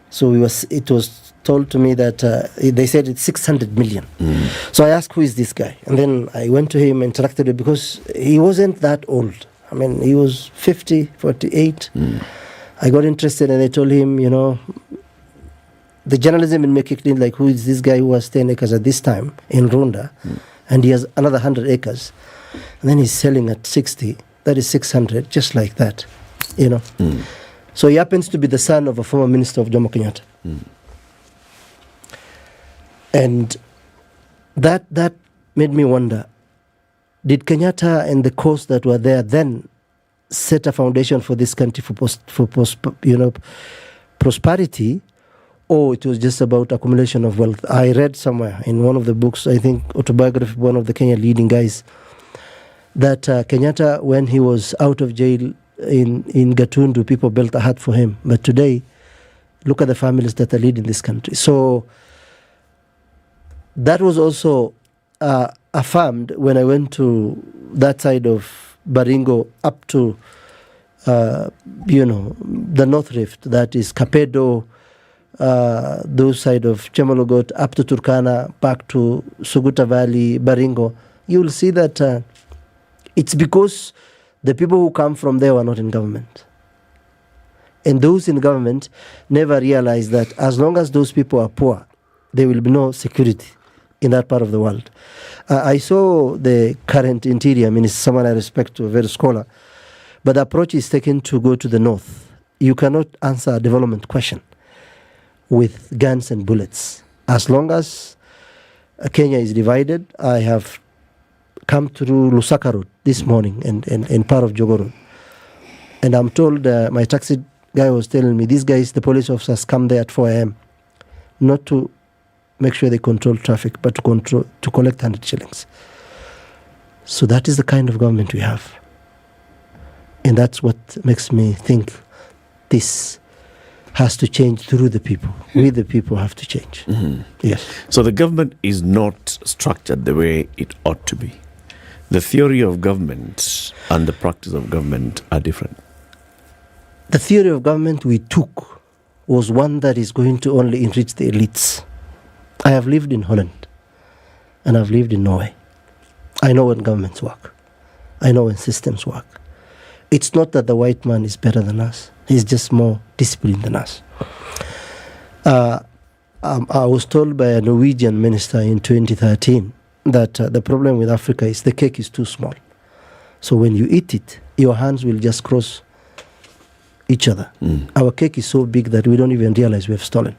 S10: So it was told to me that they said it's 600 million. So I asked, who is this guy? And then I went to him and interacted with him, because he wasn't that old. I mean, he was 50, 48. I got interested and I told him, you know, the journalism in Mekikdin, like, who is this guy who has 10 acres at this time in Runda, and he has another 100 acres, and then he's selling at 60, that is 600, just like that, you know. So he happens to be the son of a former minister of Jomo Kenyatta. And that made me wonder, did Kenyatta and the course that were there then set a foundation for this country for prosperity, or it was just about accumulation of wealth? I read somewhere in one of the books, I think autobiography, one of the Kenya leading guys, that Kenyatta, when he was out of jail in Gatundu, people built a hut for him. But today, look at the families that are leading this country. So that was also affirmed when I went to that side of Baringo up to, the North Rift, that is Kapedo, those side of Chemologot, up to Turkana, back to Suguta Valley, Baringo. You will see that it's because the people who come from there were not in government. And those in government never realize that as long as those people are poor, there will be no security in that part of the world. I saw the current interior minister, someone I respect, a very scholar, but the approach is taken to go to the north. You cannot answer a development question with guns and bullets. As long as Kenya is divided, I have come through Lusaka Road this morning and part of Jogo Road. And I'm told, my taxi guy was telling me, these guys, the police officers, come there at 4 a.m. not to make sure they control traffic, but to collect 100 shillings. So that is the kind of government we have. And that's what makes me think this has to change through the people. We, the people, have to change. Yes.
S14: So the government is not structured the way it ought to be. The theory of government and the practice of government are different.
S10: The theory of government we took was one that is going to only enrich the elites. I have lived in Holland and I've lived in Norway. I know when governments work. I know when systems work. It's not that the white man is better than us. He's just more disciplined than us. I was told by a Norwegian minister in 2013 that the problem with Africa is the cake is too small. So when you eat it, your hands will just cross each other. Our cake is so big that we don't even realize we have stolen.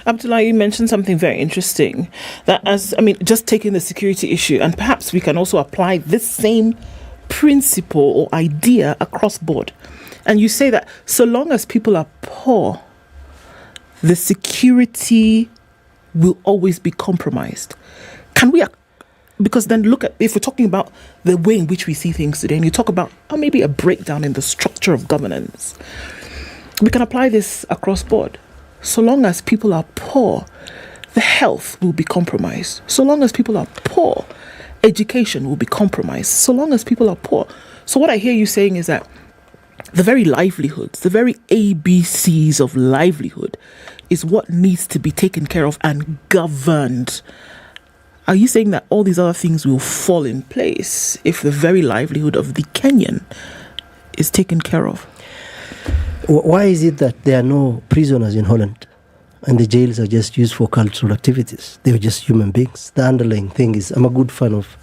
S13: Abdullah, you mentioned something very interesting, that just taking the security issue, and perhaps we can also apply this same principle or idea across board. And you say that so long as people are poor, the security will always be compromised. Can we, because then look at, if we're talking about the way in which we see things today, and you talk about maybe a breakdown in the structure of governance, we can apply this across board. So long as people are poor, the health will be compromised. So long as people are poor, education will be compromised. So long as people are poor. So what I hear you saying is that the very livelihoods, the very ABCs of livelihood is what needs to be taken care of and governed. Are you saying that all these other things will fall in place if the very livelihood of the Kenyan is taken care of?
S10: Why is it that there are no prisoners in Holland and the jails are just used for cultural activities? They were just human beings. The underlying thing is, I'm a good fan of,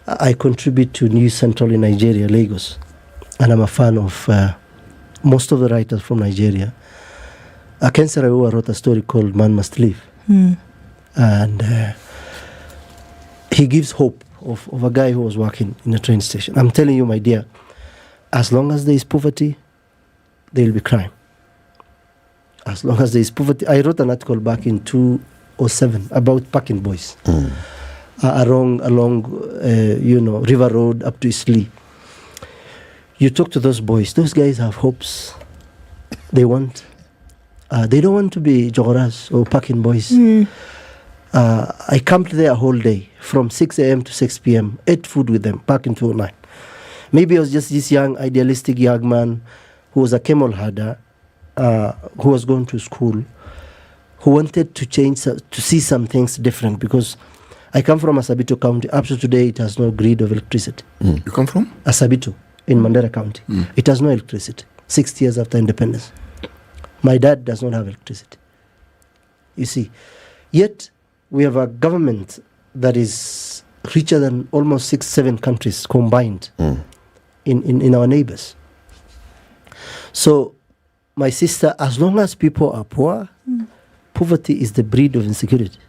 S10: I contribute to News Central in Nigeria, Lagos, and I'm a fan of most of the writers from Nigeria. Ken Saro-Wiwa wrote a story called Man Must Live. And he gives hope of a guy who was working in a train station. I'm telling you, my dear, as long as there is poverty, there will be crime. As long as there is poverty. I wrote an article back in 2007 about packing boys along River Road up to Isli. You talk to those boys, those guys have hopes. They don't want to be jogoras or packing boys. I camped there a whole day from 6 a.m. to 6 p.m. Ate food with them back in 2009. Maybe I was just this young, idealistic young man who was a camel herder, who was going to school, who wanted to change, to see some things different, because I come from Asabito County. Up to today, it has no grid of electricity.
S9: You come from?
S10: Asabito, in Mandera County. It has no electricity, 60 years after independence. My dad does not have electricity. You see, yet we have a government that is richer than almost 6-7 countries combined in our neighbors. So, my sister, as long as people are poor, poverty is the breed of insecurity.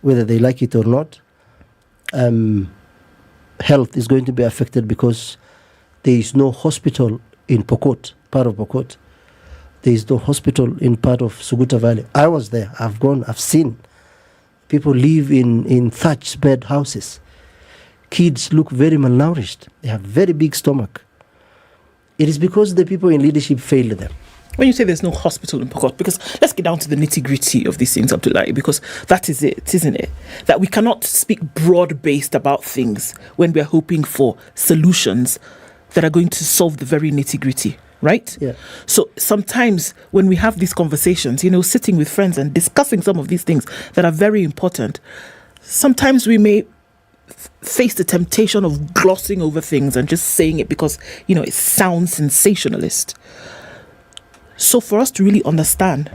S10: Whether they like it or not, health is going to be affected because there is no hospital in Pokot, part of Pokot. There is no hospital in part of Suguta Valley. I was there. I've gone. I've seen. People live in thatched bed houses. Kids look very malnourished. They have very big stomach. It is because the people in leadership failed them.
S13: When you say there's no hospital in Pokot, because let's get down to the nitty-gritty of these things, Abdullahi, because that is it, isn't it? That we cannot speak broad-based about things when we're hoping for solutions that are going to solve the very nitty-gritty, right?
S10: Yeah.
S13: So sometimes when we have these conversations, sitting with friends and discussing some of these things that are very important, sometimes we may face the temptation of glossing over things and just saying it because, it sounds sensationalist. So for us to really understand,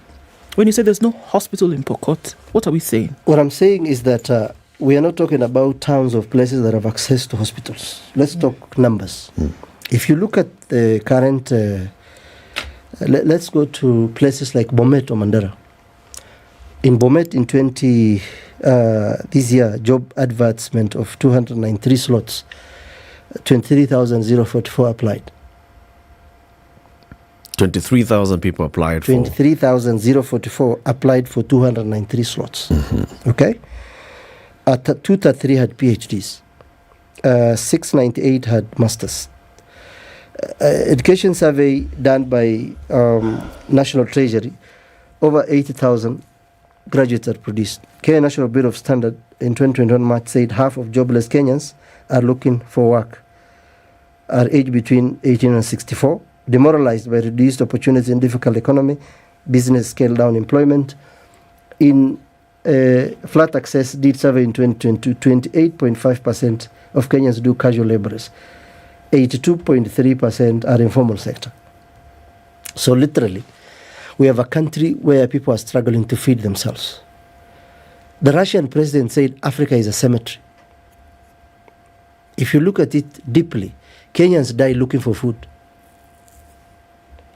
S13: when you say there's no hospital in Pokot, what are we saying?
S10: What I'm saying is that we are not talking about towns or places that have access to hospitals. Let's talk numbers. If you look at the current, let's go to places like Bomet or Mandera. In Bomet in this year, job advertisement of 293 slots, 23,044 applied.
S14: 23,000 people applied for.
S10: 23,044 applied for 293 slots. Okay? 233 had PhDs. 698 had masters. Education survey done by National Treasury, over 80,000 graduates are produced. Kenya National Bureau of Standard in 2021 March said half of jobless Kenyans are looking for work, are aged between 18 and 64, demoralized by reduced opportunities in difficult economy, business scale down employment. In Flat Access did survey in 2022, 28.5% of Kenyans do casual laborers. 82.3% are informal sector. So literally, we have a country where people are struggling to feed themselves. The Russian president said Africa is a cemetery. If you look at it deeply, Kenyans die looking for food.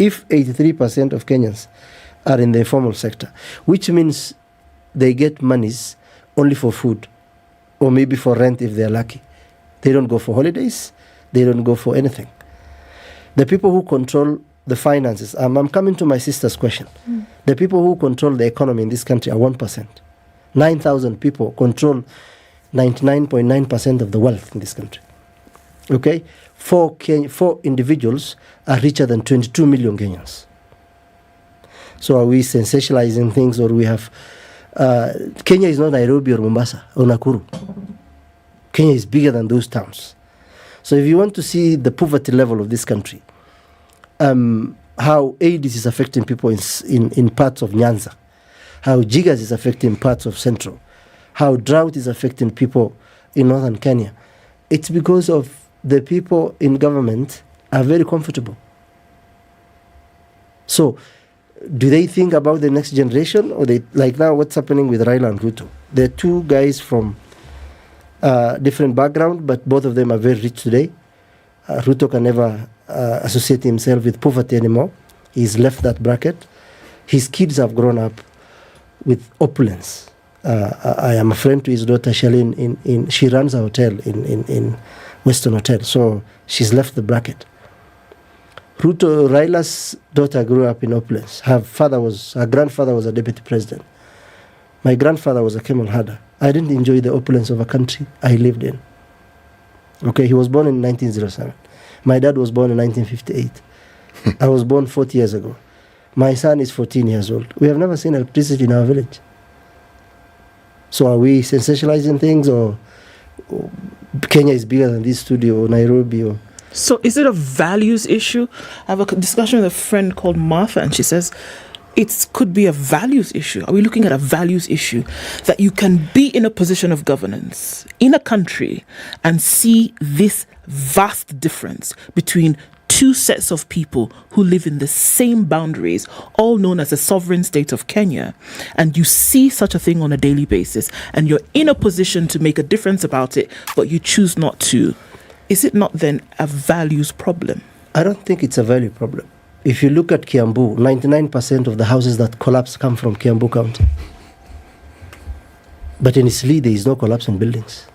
S10: if 83% of Kenyans are in the informal sector, which means they get monies only for food or maybe for rent if they're lucky. They don't go for holidays. They don't go for anything. The people who control the finances, I'm coming to my sister's question. The people who control the economy in this country are 1%. 9,000 people control 99.9% of the wealth in this country. Okay? Four individuals are richer than 22 million Kenyans. So are we sensationalizing things, or we have... Kenya is not Nairobi or Mombasa or Nakuru. Kenya is bigger than those towns. So if you want to see the poverty level of this country, how AIDS is affecting people in parts of Nyanza, how Jigas is affecting parts of Central, how drought is affecting people in northern Kenya, it's because of the people in government are very comfortable. So, do they think about the next generation, or they, like now what's happening with Raila and Ruto? They're two guys from different background, but both of them are very rich today. Ruto can never associate himself with poverty anymore. He's left that bracket. His kids have grown up with opulence. I am a friend to his daughter Shalin. She runs a hotel in Western Hotel, so she's left the bracket. Raila's daughter grew up in opulence. Her grandfather was a deputy president. My grandfather was a camel herder. I didn't enjoy the opulence of a country I lived in. Okay, he was born in 1907. My dad was born in 1958. I was born 40 years ago. My son is 14 years old. We have never seen electricity in our village. So are we sensationalizing things, or Kenya is bigger than this studio, or Nairobi, or...
S13: So is it a values issue? I have a discussion with a friend called Martha, and she says it could be a values issue. Are we looking at a values issue? That you can be in a position of governance in a country and see this vast difference between two sets of people who live in the same boundaries, all known as the sovereign state of Kenya, and you see such a thing on a daily basis, and you're in a position to make a difference about it, but you choose not to. Is it not then a values problem?
S10: I don't think it's a value problem. If you look at Kiambu, 99% of the houses that collapse come from Kiambu County. But in Isli, there is no collapse in buildings.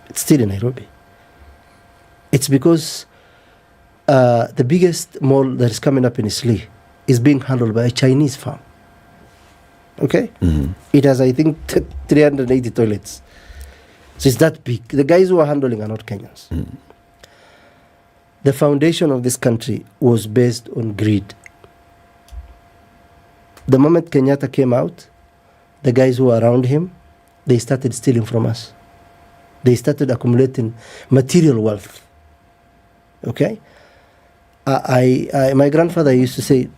S10: It's still in Nairobi. It's because the biggest mall that is coming up in Isli is being handled by a Chinese firm. Okay? Mm-hmm. It has, I think, 380 toilets. So it's that big. The guys who are handling are not Kenyans. Mm. The foundation of this country was based on greed. The moment Kenyatta came out, the guys who were around him, they started stealing from us. They started accumulating material wealth. Okay? My grandfather used to say,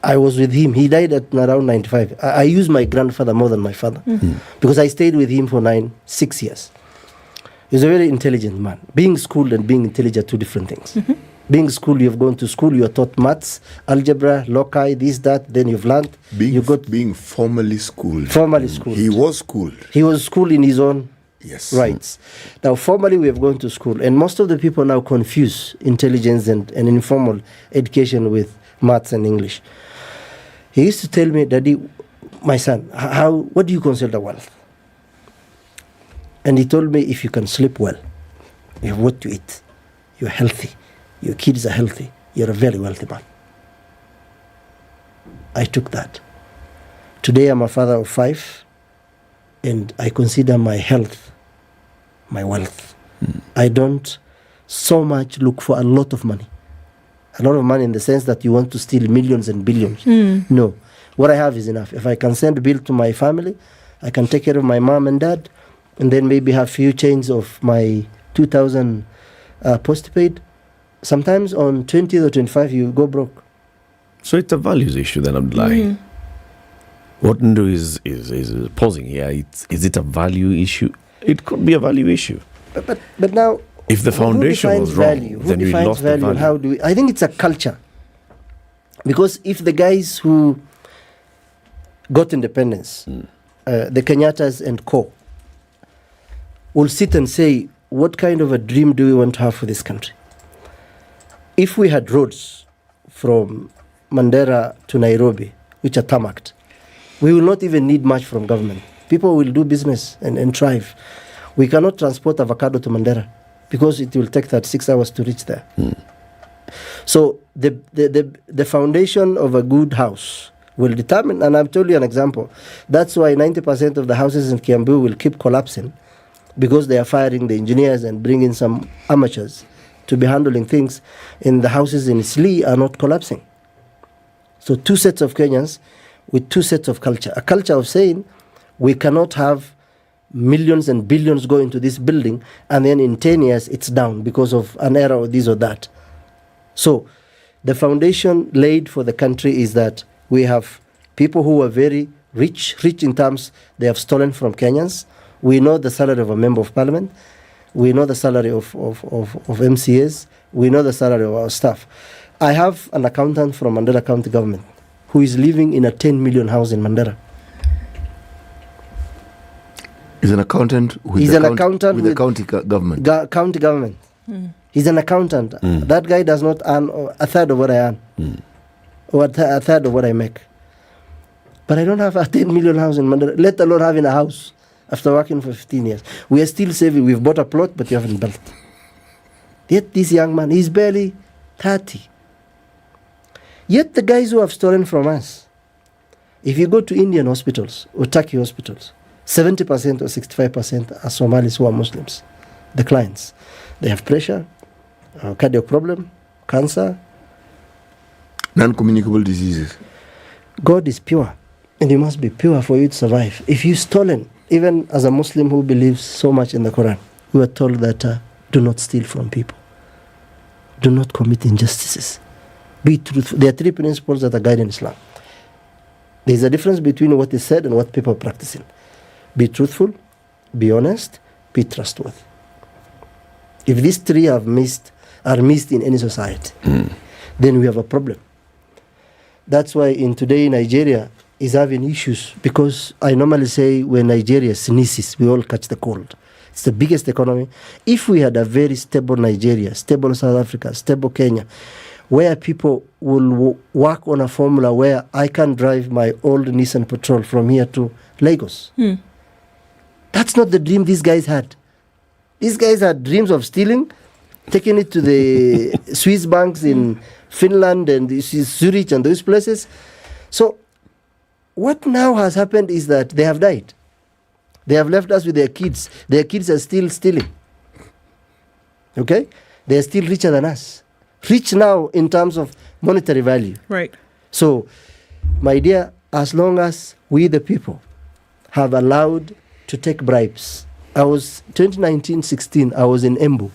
S10: I was with him. He died at around 95. I used my grandfather more than my father because I stayed with him for 6 years. He was a very intelligent man. Being schooled and being intelligent are two different things. Mm-hmm. Being schooled, you've gone to school, you are taught maths, algebra, loci, this, that, then you've learned.
S9: Being formally schooled.
S10: Formally schooled.
S9: He was schooled.
S10: He was schooled in his own rights. Now, formally, we have gone to school, and most of the people now confuse intelligence and informal education with maths and English. He used to tell me, Daddy, my son, what do you consider wealth? And he told me, if you can sleep well, you have what to eat, you're healthy, your kids are healthy, you're a very wealthy man. I took that. Today I'm a father of 5, and I consider my health my wealth. I don't so much look for a lot of money. A lot of money in the sense that you want to steal millions and billions. No. What I have is enough. If I can send a bill to my family, I can take care of my mom and dad, and then maybe have few change of my 2,000 postpaid. Sometimes on 20 or 25, you go broke.
S14: So it's a values issue then, Abdullahi. What Ndu is posing here, is it a value issue? It could be a value issue.
S10: But now,
S14: if the foundation was wrong, then we lost the value.
S10: How do we? I think it's a culture. Because if the guys who got independence, the Kenyattas and co, will sit and say, what kind of a dream do we want to have for this country? If we had roads, from Mandera to Nairobi, which are tarmacked, we will not even need much from government. People will do business and thrive. We cannot transport avocado to Mandera because it will take 36 hours to reach there. So the foundation of a good house will determine, and I've told you an example. That's why 90% of the houses in Kiambu will keep collapsing, because they are firing the engineers and bringing some amateurs to be handling things, and the houses in Isli are not collapsing. So two sets of Kenyans with two sets of culture. A culture of saying we cannot have millions and billions go into this building and then in 10 years it's down because of an error or this or that. So the foundation laid for the country is that we have people who are very rich in terms they have stolen from Kenyans. We know the salary of a member of parliament. We know the salary of MCAs. We know the salary of our staff. I have an accountant from Mandera County government who is living in a 10 million house in Mandera.
S9: He's an accountant with the county government.
S10: County government. He's an accountant. That guy does not earn a third of what I earn, or a third of what I make. But I don't have a 10 million house in Mandera, let alone having a house after working for 15 years. We are still saving. We've bought a plot, but you haven't built. Yet this young man, he's barely 30. Yet the guys who have stolen from us, if you go to Indian hospitals or Turkey hospitals, 70% or 65% are Somalis who are Muslims. The clients, they have pressure, cardiac problem, cancer,
S9: non-communicable diseases.
S10: God is pure, and you must be pure for you to survive. If you've stolen, even as a Muslim who believes so much in the Quran, we are told that do not steal from people, do not commit injustices, be truthful. There are three principles that are guiding Islam. There is a difference between what is said and what people are practicing. Be truthful, be honest, be trustworthy. If these three are missed in any society, then we have a problem. That's why in today Nigeria is having issues, because I normally say when Nigeria sneezes, we all catch the cold. It's the biggest economy. If we had a very stable Nigeria, stable South Africa, stable Kenya, where people will work on a formula where I can drive my old Nissan Patrol from here to Lagos. That's not the dream these guys had. These guys had dreams of stealing, taking it to the Swiss banks in Finland and Zurich and those places. So what now has happened is that they have died. They have left us with their kids. Their kids are still stealing. Okay? They are still richer than us. Rich now in terms of monetary value.
S13: Right.
S10: So, my dear, as long as we the people have allowed to take bribes. 2019-16, I was in Embu,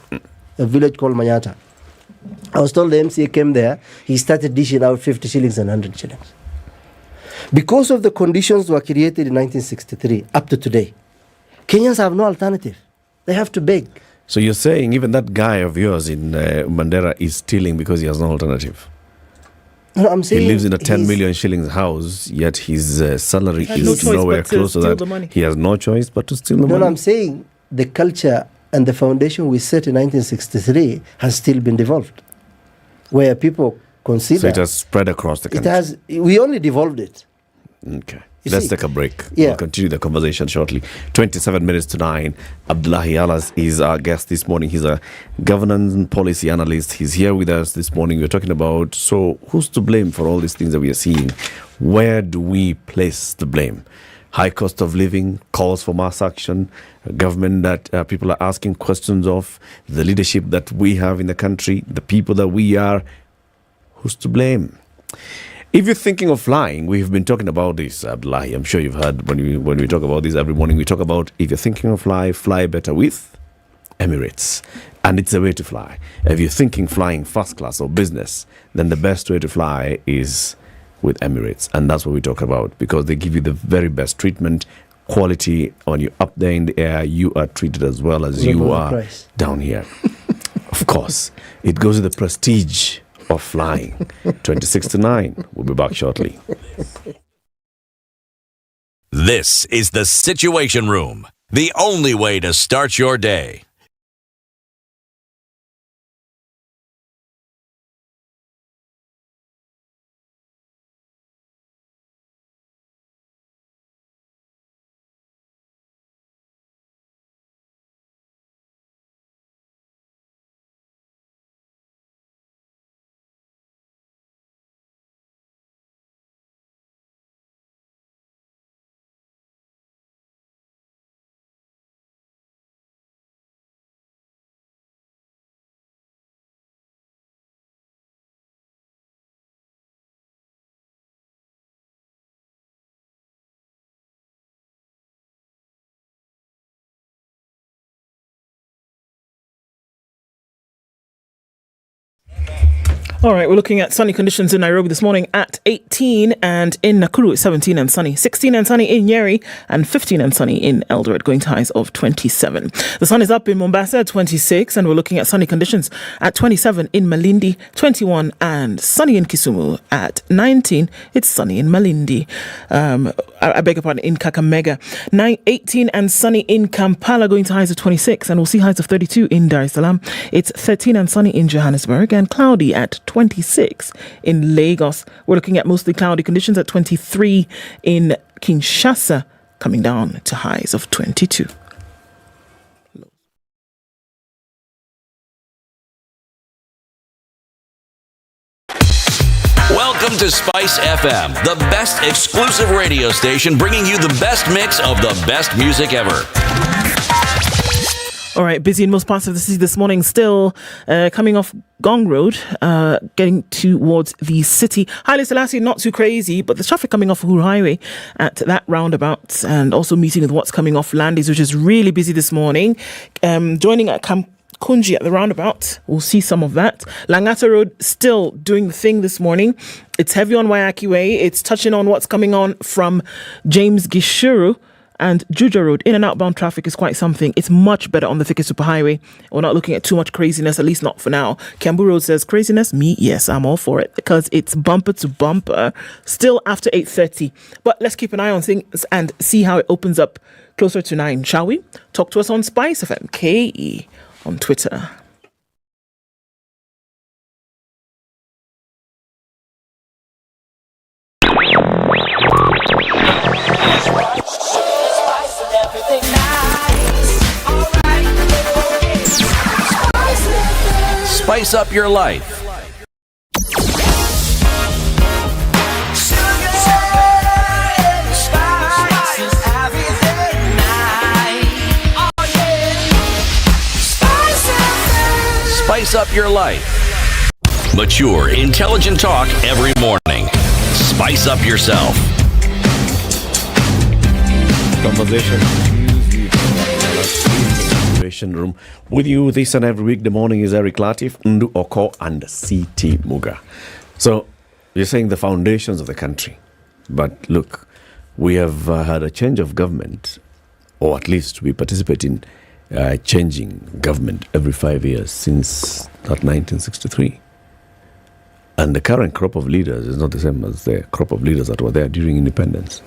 S10: a village called Manyata. I was told the MCA came there, he started dishing out 50 shillings and 100 shillings. Because of the conditions that were created in 1963 up to today, Kenyans have no alternative. They have to beg.
S14: So you're saying even that guy of yours in Mandera is stealing because he has no alternative?
S10: No, I'm saying
S14: he lives in a 10 million shillings house, yet his salary is nowhere close to that. He has no choice but to steal the money.
S10: No, I'm saying the culture and the foundation we set in 1963 has still been devolved, where people consider...
S14: So it has spread across the country.
S10: We only devolved it.
S14: Okay. Let's take a break.
S10: Yeah.
S14: We'll continue the conversation shortly. 27 minutes to 9. Abdullahi Alas is our guest this morning. He's a governance and policy analyst. He's here with us this morning. We're talking about, so who's to blame for all these things that we are seeing? Where do we place the blame? High cost of living, calls for mass action, a government that people are asking questions of, the leadership that we have in the country, the people that we are. Who's to blame? If you're thinking of flying, we've been talking about this, Abdullahi. I'm sure you've heard when we talk about this every morning. We talk about if you're thinking of fly better with Emirates. And it's a way to fly. If you're thinking flying first class or business, then the best way to fly is with Emirates. And that's what we talk about, because they give you the very best treatment, quality. When you're up there in the air, you are treated as well as you are down here. Of course, it goes with the prestige of flying. 26 to 9. We'll be back shortly.
S6: This is the Situation Room, the only way to start your day.
S13: All right, we're looking at sunny conditions in Nairobi this morning at 18, and in Nakuru it's 17 and sunny, 16 and sunny in Nyeri, and 15 and sunny in Eldoret, going to highs of 27. The sun is up in Mombasa at 26, and we're looking at sunny conditions at 27 in Malindi, 21 and sunny in Kisumu. At 19, it's sunny in Malindi. I beg your pardon, in Kakamega. 18 and sunny in Kampala, going to highs of 26, and we'll see highs of 32 in Dar es Salaam. It's 13 and sunny in Johannesburg, and cloudy at 26 in Lagos. We're looking at mostly cloudy conditions at 23 in Kinshasa, coming down to highs of 22.
S6: Welcome to Spice FM, the best exclusive radio station bringing you the best mix of the best music ever.
S13: All right, busy in most parts of the city this morning. Still coming off Gong Road, getting towards the city. Haile Selassie, not too crazy, but the traffic coming off Uhuru Highway at that roundabout, and also meeting with what's coming off Landis, which is really busy this morning. Joining at Kunji at the roundabout, we'll see some of that. Langata Road still doing the thing this morning. It's heavy on Waiaki Way. It's touching on what's coming on from James Gishuru. And Juja Road, in and outbound traffic is quite something. It's much better on the Thika Superhighway. We're not looking at too much craziness, at least not for now. Kiambu Road says craziness. Me, yes, I'm all for it, because it's bumper to bumper still after 8:30. But let's keep an eye on things and see how it opens up closer to 9, shall we? Talk to us on SpiceFM KE on Twitter.
S6: Spice up your life. Spice up your life. Mature, intelligent talk every morning. Spice up yourself.
S14: Conversation room with you this and every week. The morning is Eric Latif, Ndu Oko, and CT Muga. So you're saying the foundations of the country, but look, we have had a change of government, or at least we participate in changing government every 5 years since that 1963, and the current crop of leaders is not the same as the crop of leaders that were there during independence.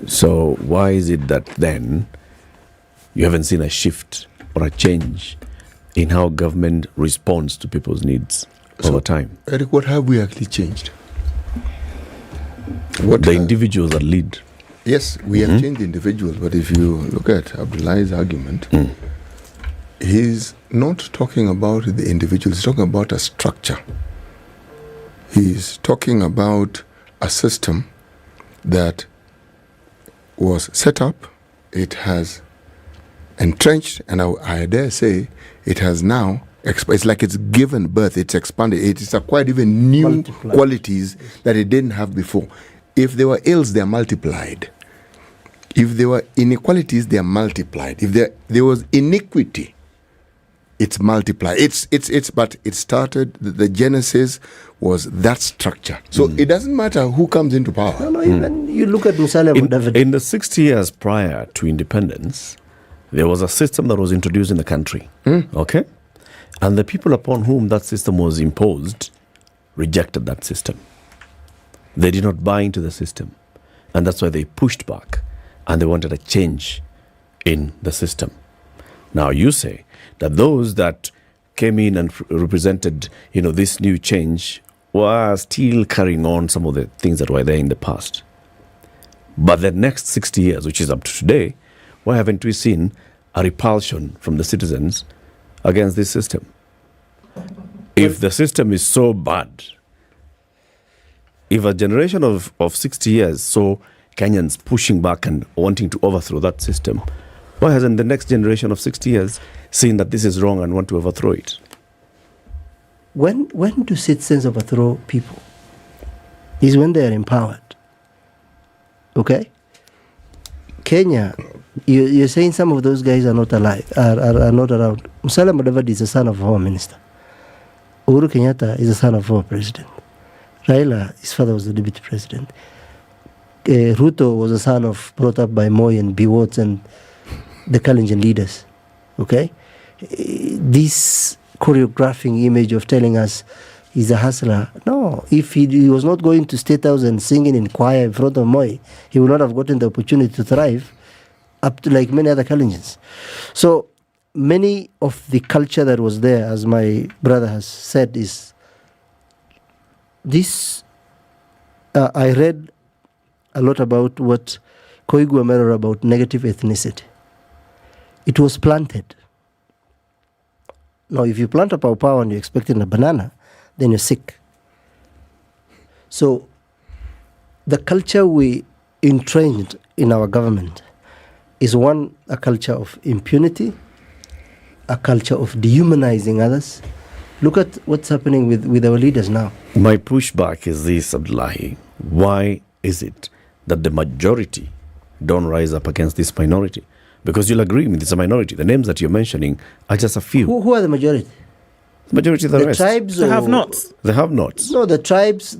S14: So why is it that then you haven't seen a shift or a change in how government responds to people's needs over time?
S9: Eric, what have we actually changed?
S14: What the individuals that lead.
S9: Yes, we have changed the individuals, but if you look at Abdullah's argument, he's not talking about the individuals, he's talking about a structure. He's talking about a system that was set up, it has entrenched, and I dare say it has now, it's like it's given birth, it's expanded, it's acquired even new qualities that it didn't have before. If there were ills, they are multiplied. If there were inequalities, they are multiplied. If there was iniquity, it's multiplied. But it started, the genesis was that structure. So it doesn't matter who comes into power.
S10: No, even you look at Musalia Mudavadi.
S14: In the 60 years prior to independence, there was a system that was introduced in the country, okay? And the people upon whom that system was imposed rejected that system. They did not buy into the system. And that's why they pushed back and they wanted a change in the system. Now you say that those that came in and represented, this new change were still carrying on some of the things that were there in the past. But the next 60 years, which is up to today, why haven't we seen a repulsion from the citizens against this system? If the system is so bad, if a generation of 60 years saw Kenyans pushing back and wanting to overthrow that system, why hasn't the next generation of 60 years seen that this is wrong and want to overthrow it?
S10: When do citizens overthrow people? Is when they are empowered. Okay? Kenya, you're saying some of those guys are not alive, are not around. Musalia Mudavadi is the son of a home minister. Uhuru Kenyatta is the son of former president. Raila, his father was the deputy president. Ruto was a son brought up by Moi and Biwott and the Kalenjin leaders. Okay? This choreographing image of telling us he's a hustler. No, if he was not going to State House and singing in choir in front of Moi, he would not have gotten the opportunity to thrive up to like many other Kalenjins. So many of the culture that was there, as my brother has said, is this. I read a lot about what Koigu Amero about negative ethnicity. It was planted. Now, if you plant a pawpaw and you're expecting a banana, then you're sick. So, the culture we entrenched in our government is one, a culture of impunity, a culture of dehumanizing others. Look at what's happening with our leaders now.
S14: My pushback is this, Abdullahi. Why is it that the majority don't rise up against this minority? Because you'll agree with me, it's a minority. The names that you're mentioning are just a few.
S10: Who are the majority?
S14: The majority of the rest.
S10: Tribes,
S13: the have-nots.
S14: The have-nots.
S10: No, the tribes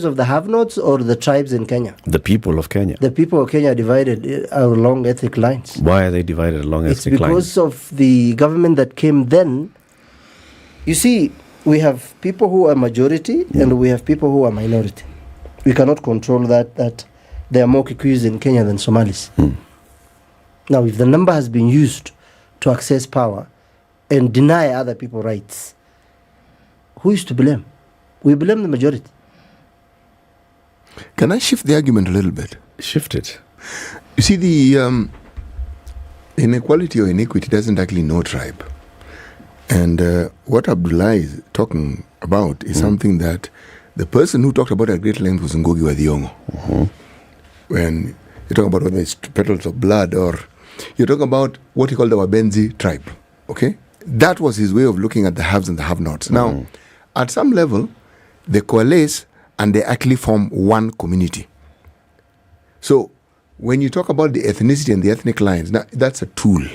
S10: of the have-nots, or the tribes in Kenya?
S14: The people of Kenya.
S10: The people of Kenya are divided along ethnic lines.
S14: Why are they divided along ethnic lines?
S10: It's because of the government that came then. You see, we have people who are majority and we have people who are minority. We cannot control that there are more Kikuyus in Kenya than Somalis. Now, if the number has been used to access power and deny other people rights, who is to blame? We blame the majority.
S9: Can I shift the argument a little bit?
S14: Shift it.
S9: You see, the inequality or iniquity doesn't actually know tribe. And what Abdullah is talking about is something that the person who talked about at great length was Ngugi wa Thiong'o. When you talk about whether it's petals of blood or you're talking about what he called the Wabenzi tribe, okay? That was his way of looking at the haves and the have-nots. Now, at some level, they coalesce and they actually form one community. So, when you talk about the ethnicity and the ethnic lines, now that's a tool.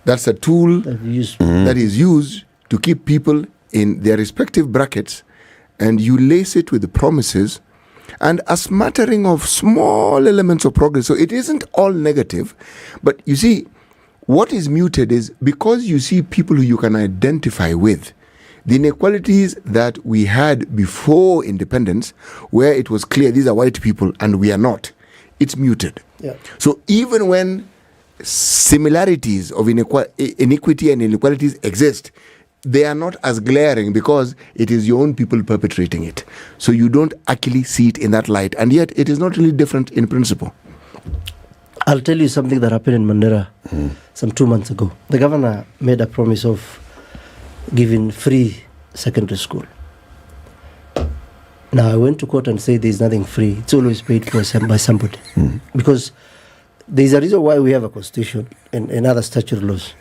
S9: That's a tool that is used to keep people in their respective brackets, and you lace it with the promises and a smattering of small elements of progress. So it isn't all negative, but you see, what is muted is because you see people who you can identify with. The inequalities that we had before independence, where it was clear these are white people and we are not, it's muted.
S10: Yeah.
S9: So even when similarities of inequity and inequalities exist, they are not as glaring because it is your own people perpetrating it. So you don't actually see it in that light. And yet it is not really different in principle.
S10: I'll tell you something that happened in Mandera some 2 months ago. The governor made a promise of giving free secondary school. Now, I went to court and said there's nothing free. It's always paid for by somebody. Because there's a reason why we have a constitution and other statutory laws.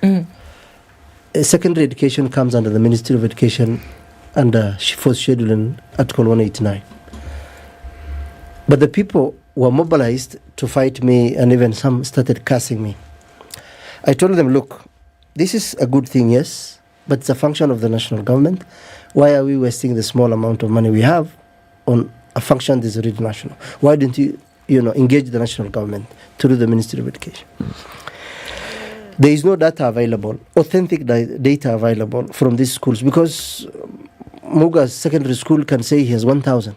S10: Secondary education comes under the Ministry of Education under fourth schedule in Article 189. But the people were mobilized to fight me, and even some started cursing me. I told them, look, this is a good thing, yes, but it's a function of the national government. Why are we wasting the small amount of money we have on a function that is already national? Why don't you engage the national government through the Ministry of Education? There is no data available, authentic data available from these schools, because Muga's secondary school can say he has 1,000.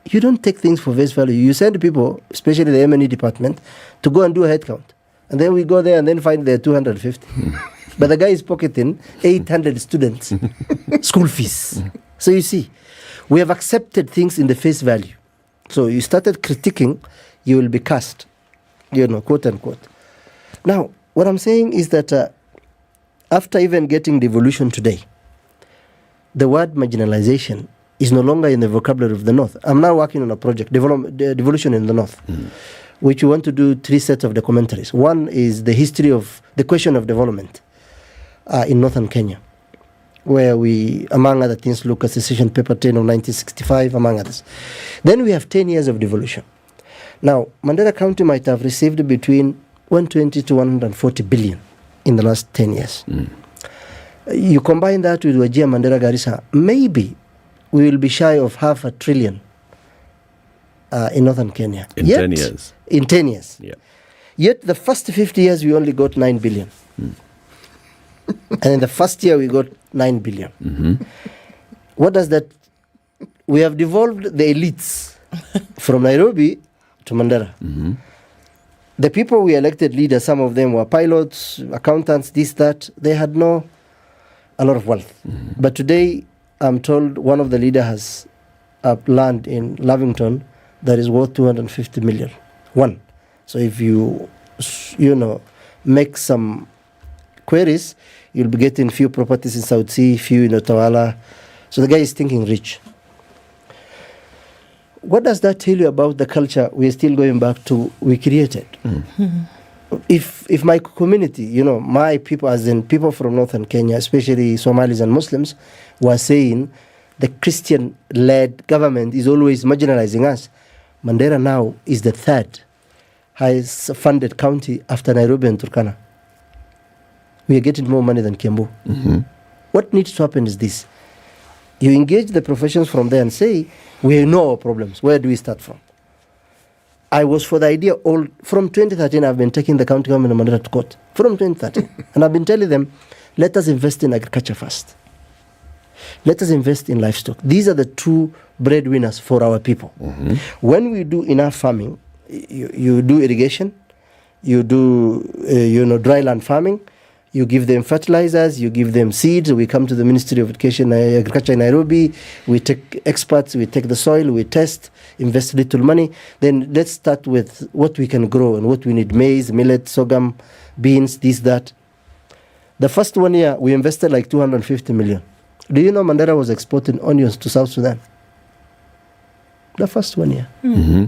S10: You don't take things for face value. You send people, especially the M&E department, to go and do a head count. And then we go there and then find there are 250. But the guy is pocketing 800 students' school fees. So you see, we have accepted things in the face value. So you started critiquing, you will be cast, quote unquote. Now, what I'm saying is that after even getting devolution today, the word marginalization is no longer in the vocabulary of the North. I'm now working on a project, devolution in the North, which we want to do 3 sets of documentaries. One is the history of the question of development in northern Kenya, where we, among other things, look at Secession Paper 10 of 1965, among others. Then we have 10 years of devolution. Now, Mandera County might have received between 120 to 140 billion in the last 10 years. You combine that with Wajir, Mandera, Garissa, maybe we will be shy of $500 billion in northern Kenya.
S14: In 10 years.
S10: In 10 years.
S14: Yeah.
S10: Yet the first 50 years we only got 9 billion. And in the first year we got 9 billion.
S14: Mm-hmm.
S10: What does that? We have devolved the elites from Nairobi to Mandera.
S14: Mm-hmm.
S10: The people we elected leaders, some of them were pilots, accountants, this, that. They had a lot of wealth.
S14: Mm-hmm.
S10: But today, I'm told one of the leaders has land in Lavington that is worth 250 million. One. So if you make some queries, you'll be getting few properties in South Sea, few in Otawala. So the guy is thinking rich. What does that tell you about the culture we're still going back to we created?
S14: Mm.
S10: If my community, my people, as in people from northern Kenya, especially Somalis and Muslims, were saying the Christian-led government is always marginalizing us, Mandera now is the third highest funded county after Nairobi and Turkana. We are getting more money than Kiambu.
S14: Mm-hmm.
S10: What needs to happen is this. You engage the professions from there and say, we know our problems. Where do we start from? I was for the idea from 2013, I've been taking the county government of Mandera to court. From 2013. And I've been telling them, let us invest in agriculture first. Let us invest in livestock. These are the two breadwinners for our people.
S14: Mm-hmm.
S10: When we do enough farming, you do irrigation, you do dry land farming, you give them fertilizers, you give them seeds. We come to the Ministry of Education, Agriculture in Nairobi. We take experts, we take the soil, we test, invest little money. Then let's start with what we can grow and what we need: maize, millet, sorghum, beans, this, that. The first 1 year, we invested like 250 million. Do you know Mandera was exporting onions to South Sudan? The first 1 year.
S14: Mm-hmm.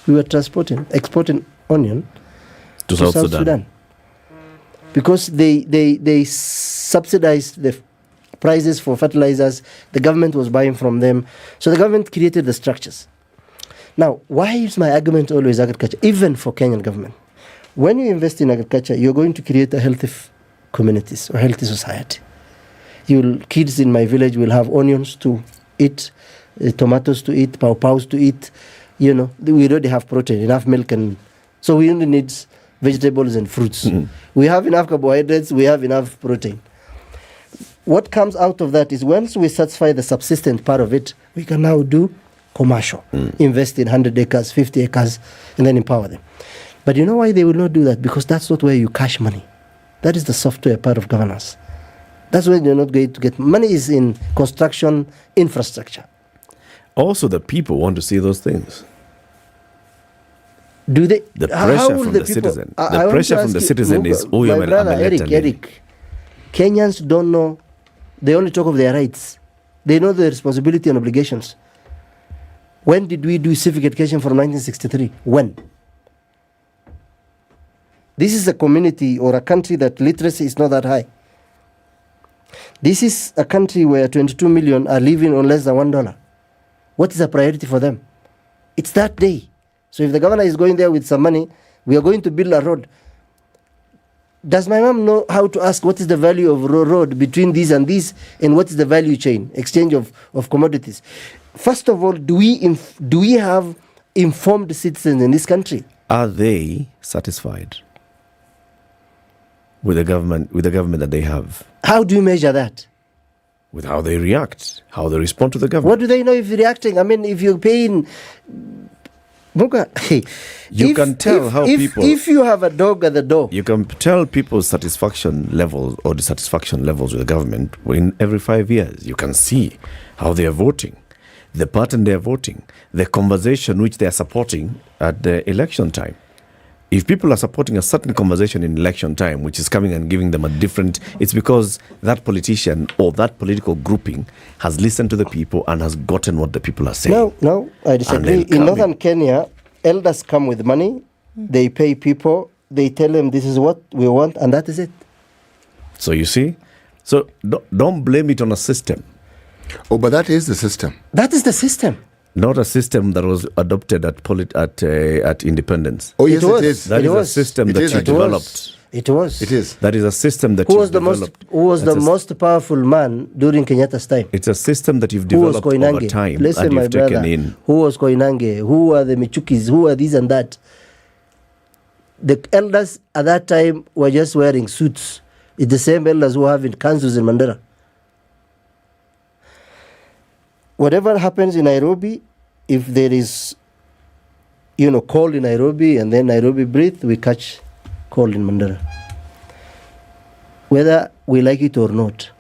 S10: We were exporting onion
S14: to South Sudan.
S10: Because they subsidized the prices for fertilizers. The government was buying from them. So the government created the structures. Now, why is my argument always agriculture? Even for Kenyan government. When you invest in agriculture, you're going to create a healthy communities or healthy society. Kids in my village will have onions to eat, tomatoes to eat, pawpaws to eat. We already have protein, enough milk, and so we only need vegetables and fruits.
S14: Mm-hmm.
S10: We have enough carbohydrates, we have enough protein. What comes out of that is once we satisfy the subsistent part of it, we can now do commercial. Invest in 100 acres, 50 acres, and then empower them. But you know why they will not do that? Because that's not where you cash money. That is the software part of governance. That's where you're not going to get money. Is in construction, infrastructure.
S14: Also, the people want to see those things.
S10: Do they?
S14: The pressure from the citizen. The pressure from the citizen is
S10: my brother Eric. Kenyans don't know. They only talk of their rights. They know their responsibility and obligations. When did we do civic education from 1963? When? This is a community or a country that literacy is not that high. This is a country where 22 million are living on less than $1. What is a priority for them? It's that day. So if the governor is going there with some money, we are going to build a road. Does my mom know how to ask what is the value of road between these and these, and what is the value chain, exchange of commodities? First of all, do we have informed citizens in this country?
S14: Are they satisfied with the government that they have?
S10: How do you measure that?
S14: With how they react, how they respond to the government.
S10: What do they know if you're reacting? I mean, if you're paying...
S14: You can tell how people...
S10: If you have a dog at the door...
S14: You can tell people's satisfaction levels or dissatisfaction levels with the government in every 5 years. You can see how they are voting, the pattern they are voting, the conversation which they are supporting at the election time. If people are supporting a certain conversation in election time, which is coming and giving them a different... It's because that politician or that political grouping has listened to the people and has gotten what the people are saying.
S10: No, I disagree. In northern Kenya, elders come with money, they pay people, they tell them this is what we want, and that is it.
S14: So you see? So don't blame it on a system.
S9: Oh, but that is the system.
S10: That is the system.
S14: Not a system that was adopted at independence.
S9: Oh, yes, it is.
S14: That is a system that you developed.
S10: It was.
S9: It is.
S14: That is a system that
S10: Who
S14: you
S10: was the
S14: developed.
S10: Who was the most powerful man during Kenyatta's time?
S14: It's a system that you've
S10: Who was
S14: developed over
S10: Koinange?
S14: time
S10: Listen,
S14: and
S10: my
S14: you've
S10: brother.
S14: taken in.
S10: Who was Koinange? Who were the Michukis? Who were these and that? The elders at that time were just wearing suits. It's the same elders who have in kanzus in Mandera. Whatever happens in Nairobi, if there is, cold in Nairobi and then Nairobi breathe, we catch cold in Mandera. Whether we like it or not,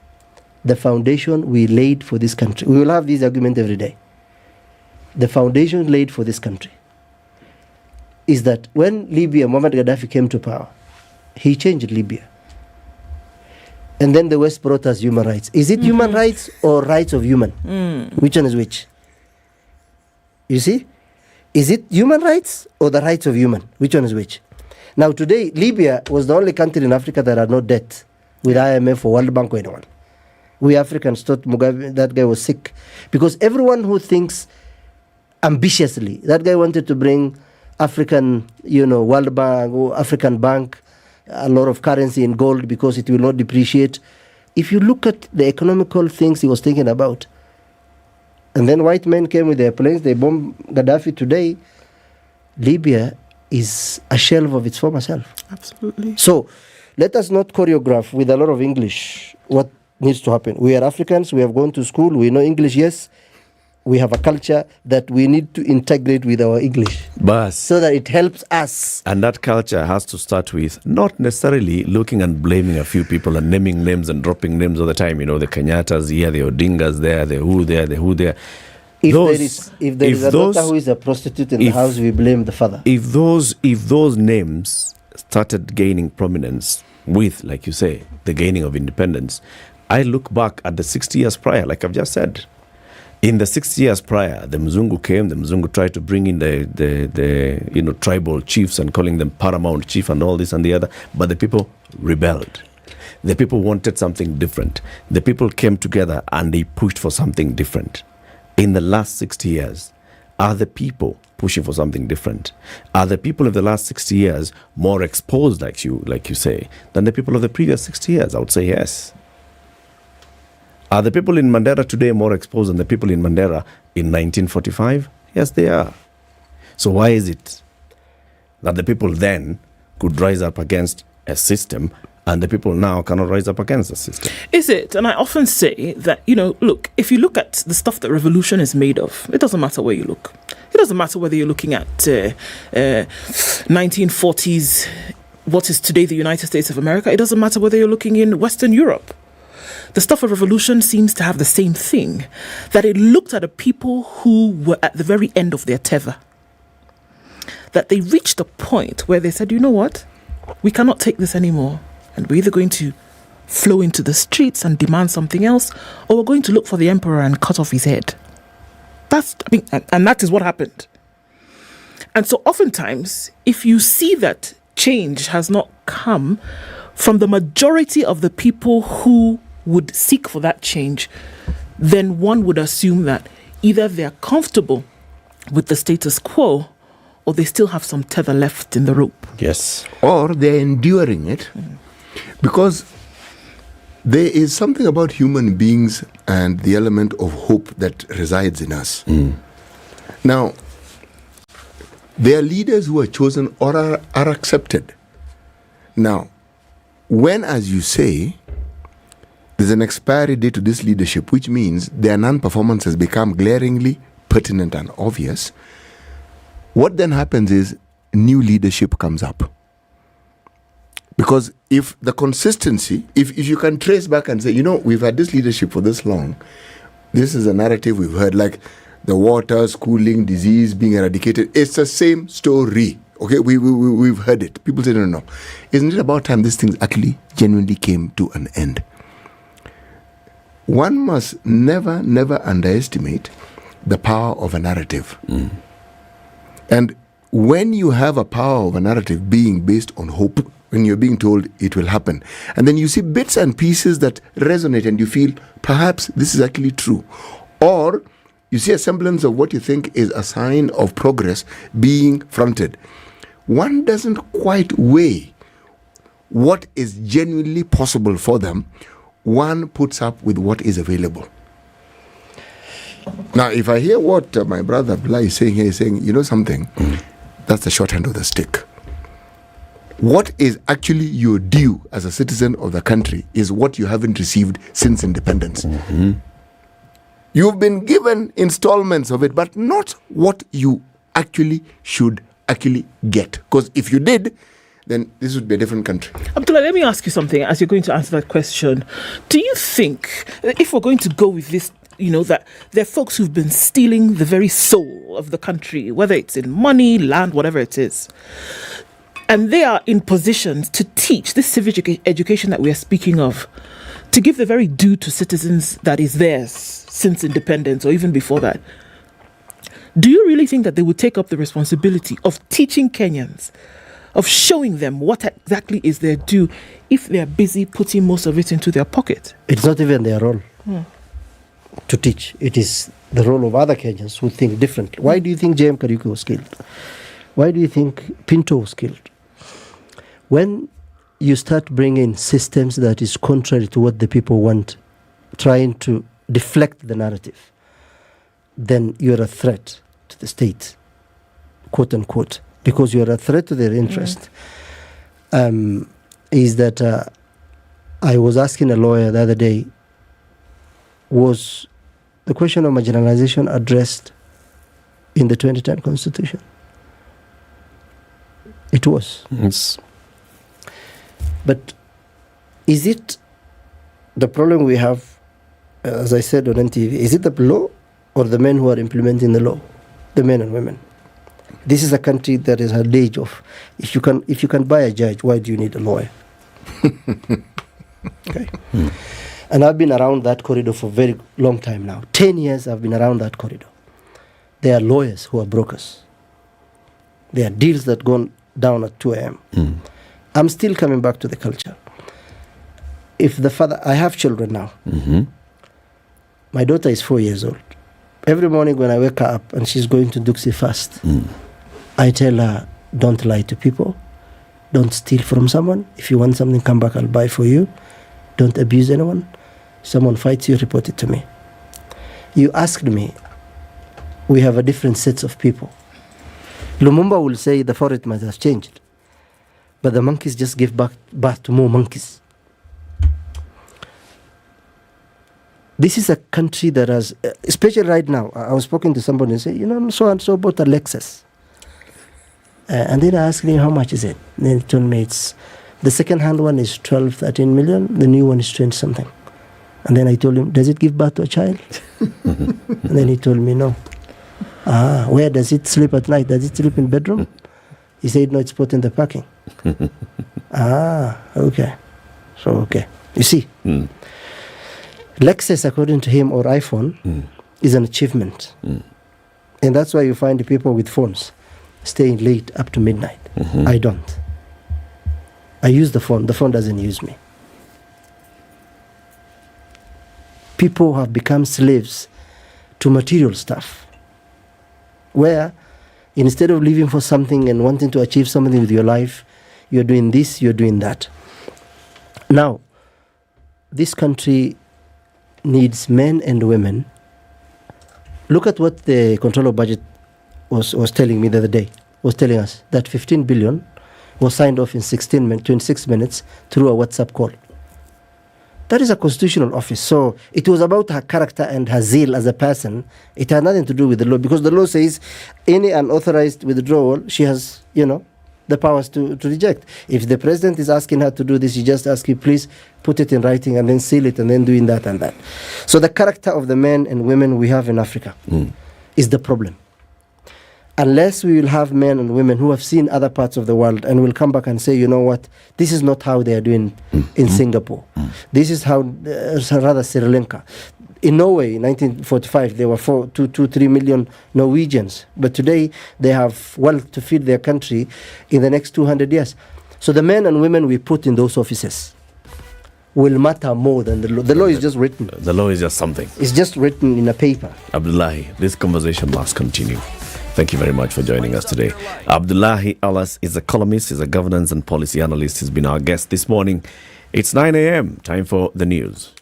S10: the foundation we laid for this country, we will have this argument every day. The foundation laid for this country is that when Libya, Muammar Gaddafi came to power, he changed Libya. And then the West brought us human rights. Is it human rights or rights of human? Which one is which? You see? Is it human rights or the rights of human? Which one is which? Now today, Libya was the only country in Africa that had no debt with IMF or World Bank or anyone. We Africans thought Mugabe, that guy was sick. Because everyone who thinks ambitiously, that guy wanted to bring African, World Bank or African Bank, a lot of currency in gold because it will not depreciate. If you look at the economical things he was thinking about, and then white men came with their planes, they bombed Gaddafi. Today, Libya is a shell of its former self.
S13: Absolutely.
S10: So, let us not choreograph with a lot of English what needs to happen. We are Africans, we have gone to school, we know English, yes. We have a culture that we need to integrate with our English. So that it helps us.
S14: And that culture has to start with not necessarily looking and blaming a few people and naming names and dropping names all the time. The Kenyattas here, the Odingas there, the who there, the who there.
S10: If there is a daughter who is a prostitute in the house, we blame the father.
S14: If those names started gaining prominence with, like you say, the gaining of independence, I look back at the 60 years prior, like I've just said. In the 6 years prior, the Mzungu came, the Mzungu tried to bring in the tribal chiefs and calling them paramount chief and all this and the other, but the people rebelled. The people wanted something different. The people came together and they pushed for something different. In the last 60 years, are the people pushing for something different? Are the people of the last 60 years more exposed, like you say, than the people of the previous 60 years? I would say yes. Are the people in Mandera today more exposed than the people in Mandera in 1945? Yes, they are. So why is it that the people then could rise up against a system and the people now cannot rise up against the system?
S13: Is it? And I often say that, look, if you look at the stuff that revolution is made of, it doesn't matter where you look. It doesn't matter whether you're looking at 1940s, what is today the United States of America. It doesn't matter whether you're looking in Western Europe. The stuff of revolution seems to have the same thing, that it looked at a people who were at the very end of their tether. That they reached a point where they said, you know what, we cannot take this anymore. And we're either going to flow into the streets and demand something else, or we're going to look for the emperor and cut off his head. And that is what happened. And so oftentimes, if you see that change has not come from the majority of the people who would seek for that change, then one would assume that either they're comfortable with the status quo or they still have some tether left in the rope.
S14: Yes.
S9: Or they're enduring it because there is something about human beings and the element of hope that resides in us. Now, there are leaders who are chosen or are accepted. Now, when, as you say, there's an expiry date to this leadership, which means their non-performance has become glaringly pertinent and obvious, what then happens is new leadership comes up. Because if the consistency, if you can trace back and say, we've had this leadership for this long, this is a narrative we've heard, like the water, schooling, disease being eradicated, it's the same story. Okay, we've heard it. People say, no. Isn't it about time these things actually genuinely came to an end? One must never underestimate the power of a narrative. And when you have a power of a narrative being based on hope, when you're being told it will happen, and then you see bits and pieces that resonate and you feel perhaps this is actually true, or you see a semblance of what you think is a sign of progress being fronted. One doesn't quite weigh what is genuinely possible for them. One puts up with what is available. Now, if I hear what my brother Bla is saying here, he's saying, you know something, that's the short end of the stick. What is actually your due as a citizen of the country is what you haven't received since independence. You've been given installments of it, but not what you actually should actually get. Because if you did, then this would be a different country.
S13: Abdullah, let me ask you something as you're going to answer that question. Do you think, if we're going to go with this, that there are folks who've been stealing the very soul of the country, whether it's in money, land, whatever it is, and they are in positions to teach this civic education that we are speaking of, to give the very due to citizens that is theirs since independence or even before that, do you really think that they would take up the responsibility of teaching Kenyans, of showing them what exactly is their due, if they are busy putting most of it into their pocket?
S10: It's not even their role to teach. It is the role of other Kenyans who think differently. Why do you think J.M. Kariuki was killed? Why do you think Pinto was killed? When you start bringing systems that is contrary to what the people want, trying to deflect the narrative, then you're a threat to the state, quote unquote, because you're a threat to their interest. Is that I was asking a lawyer the other day, was the question of marginalization addressed in the 2010 Constitution? It was.
S14: Yes.
S10: But is it the problem we have, as I said on NTV, is it the law or the men who are implementing the law, the men and women? This is a country that is an age of, if you can buy a judge, why do you need a lawyer? Okay. And I've been around that corridor for a very long time now. 10 years I've been around that corridor. There are lawyers who are brokers. There are deals that go down at 2 a.m. I'm still coming back to the culture. If the father, I have children now. My daughter is 4 years old. Every morning when I wake her up and she's going to Duxie fast, I tell her, don't lie to people. Don't steal from someone. If you want something, come back, I'll buy for you. Don't abuse anyone. Someone fights you, report it to me. You asked me, we have a different sets of people. Lumumba will say the forest might have changed, but the monkeys just give birth to more monkeys. This is a country that has, especially right now, I was speaking to somebody and say, so-and-so bought a Lexus. And then I asked him, how much is it? And then he told me the second-hand one is 12, 13 million. The new one is 20 something. And then I told him, does it give birth to a child? And then he told me, no. Where does it sleep at night? Does it sleep in bedroom? He said, no, it's put in the parking. Okay. So, okay. You see, Lexus, according to him, or iPhone, is an achievement. And that's why you find the people with phones staying late up to midnight. I don't. I use the phone. The phone doesn't use me. People have become slaves to material stuff, where instead of living for something and wanting to achieve something with your life, you're doing this, you're doing that. Now, this country needs men and women. Look at what the Controller of Budget was telling me the other day, was telling us that 15 billion was signed off in 26 minutes through a WhatsApp call. That is a constitutional office. So it was about her character and her zeal as a person. It had nothing to do with the law, because the law says any unauthorized withdrawal, she has, the powers to reject. If the president is asking her to do this, you just ask you, please put it in writing and then seal it and then doing that and that. So the character of the men and women we have in Africa is the problem. Unless we will have men and women who have seen other parts of the world and will come back and say, you know what, this is not how they are doing in Singapore. This is how, rather Sri Lanka. In Norway, in 1945, there were 3 million Norwegians. But today, they have wealth to feed their country in the next 200 years. So the men and women we put in those offices will matter more than the law. The law is just written.
S14: The law is just something.
S10: It's just written in a paper.
S14: Abdullahi, this conversation must continue. Thank you very much for joining us today. Abdullahi Alas is a columnist, is a governance and policy analyst. He's been our guest this morning. It's 9 a.m. Time for the news.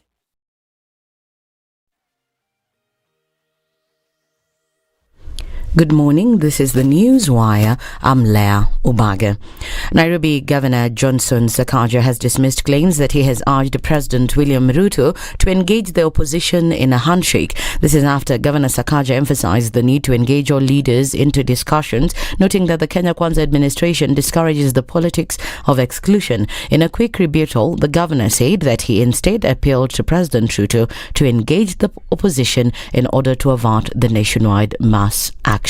S1: Good morning. This is the News Wire. I'm Leah Ubaga. Nairobi Governor Johnson Sakaja has dismissed claims that he has urged President William Ruto to engage the opposition in a handshake. This is after Governor Sakaja emphasized the need to engage all leaders into discussions, noting that the Kenya Kwanza administration discourages the politics of exclusion. In a quick rebuttal, the governor said that he instead appealed to President Ruto to engage the opposition in order to avert the nationwide mass action.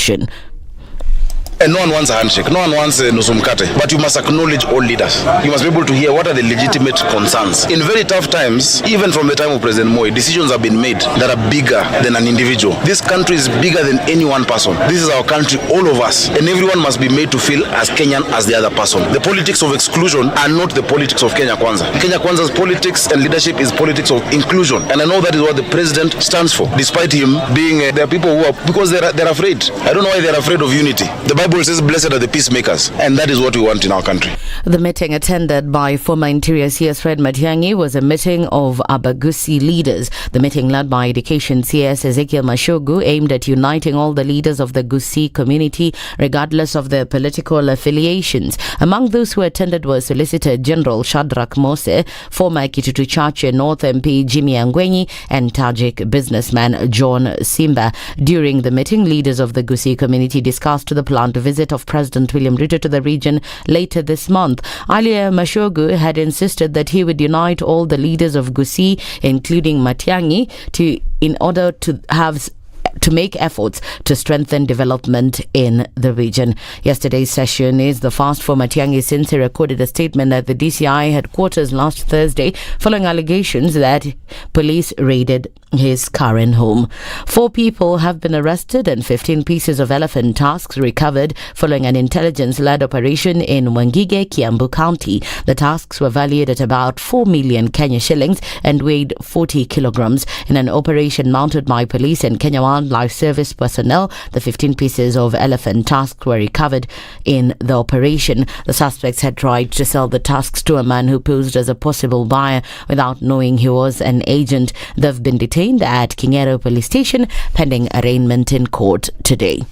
S2: And no one wants a handshake, no one wants a nusumkate, but you must acknowledge all leaders. You must be able to hear what are the legitimate concerns. In very tough times, even from the time of President Moi, decisions have been made that are bigger than an individual. This country is bigger than any one person. This is our country, all of us, and everyone must be made to feel as Kenyan as the other person. The politics of exclusion are not the politics of Kenya Kwanza. Kenya Kwanza's politics and leadership is politics of inclusion, and I know that is what the president stands for, despite him being there are people who are, because they're afraid. I don't know why they're afraid of unity. The Bible says blessed are the peacemakers, and that is what we want in our country.
S1: The meeting attended by former Interior CS Fred Matiang'i was a meeting of Abagusi leaders. The meeting led by Education CS Ezekiel Mashogu aimed at uniting all the leaders of the Gusii community regardless of their political affiliations. Among those who attended were Solicitor General Shadrach Mose, former Kitutu Chache North MP Jimmy Angwenyi, and Tajik businessman John Simba. During the meeting, leaders of the Gusii community discussed the planned visit of President William Ruto to the region later this month. Earlier, Mashogu had insisted that he would unite all the leaders of Gusii, including Matiang'i, in order to make efforts to strengthen development in the region. Yesterday's session is the first for Matiang'i since he recorded a statement at the DCI headquarters last Thursday following allegations that police raided his current home. 4 people have been arrested and 15 pieces of elephant tusks recovered following an intelligence-led operation in Wangige, Kiambu County. The tusks were valued at about 4 million Kenya shillings and weighed 40 kilograms. In an operation mounted by police and Kenya Wildlife Service personnel, the 15 pieces of elephant tusks were recovered in the operation. The suspects had tried to sell the tusks to a man who posed as a possible buyer without knowing he was an agent. They've been detained at Kingero Police Station pending arraignment in court today.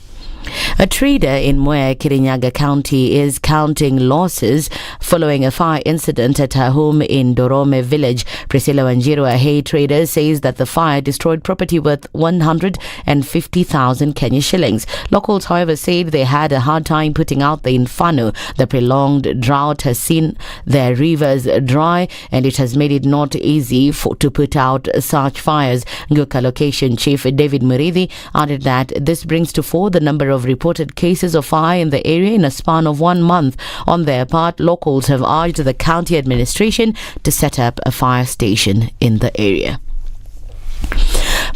S1: A trader in Mwea, Kirinyaga County is counting losses following a fire incident at her home in Dorome village. Priscilla Wanjiru, a hay trader, says that the fire destroyed property worth 150,000 Kenya shillings. Locals, however, said they had a hard time putting out the inferno. The prolonged drought has seen their rivers dry and it has made it not easy to put out such fires. Nguka Location Chief David Muridhi added that this brings to 4 the number of reported cases of fire in the area in a span of 1 month. On their part, locals have urged the county administration to set up a fire station in the area.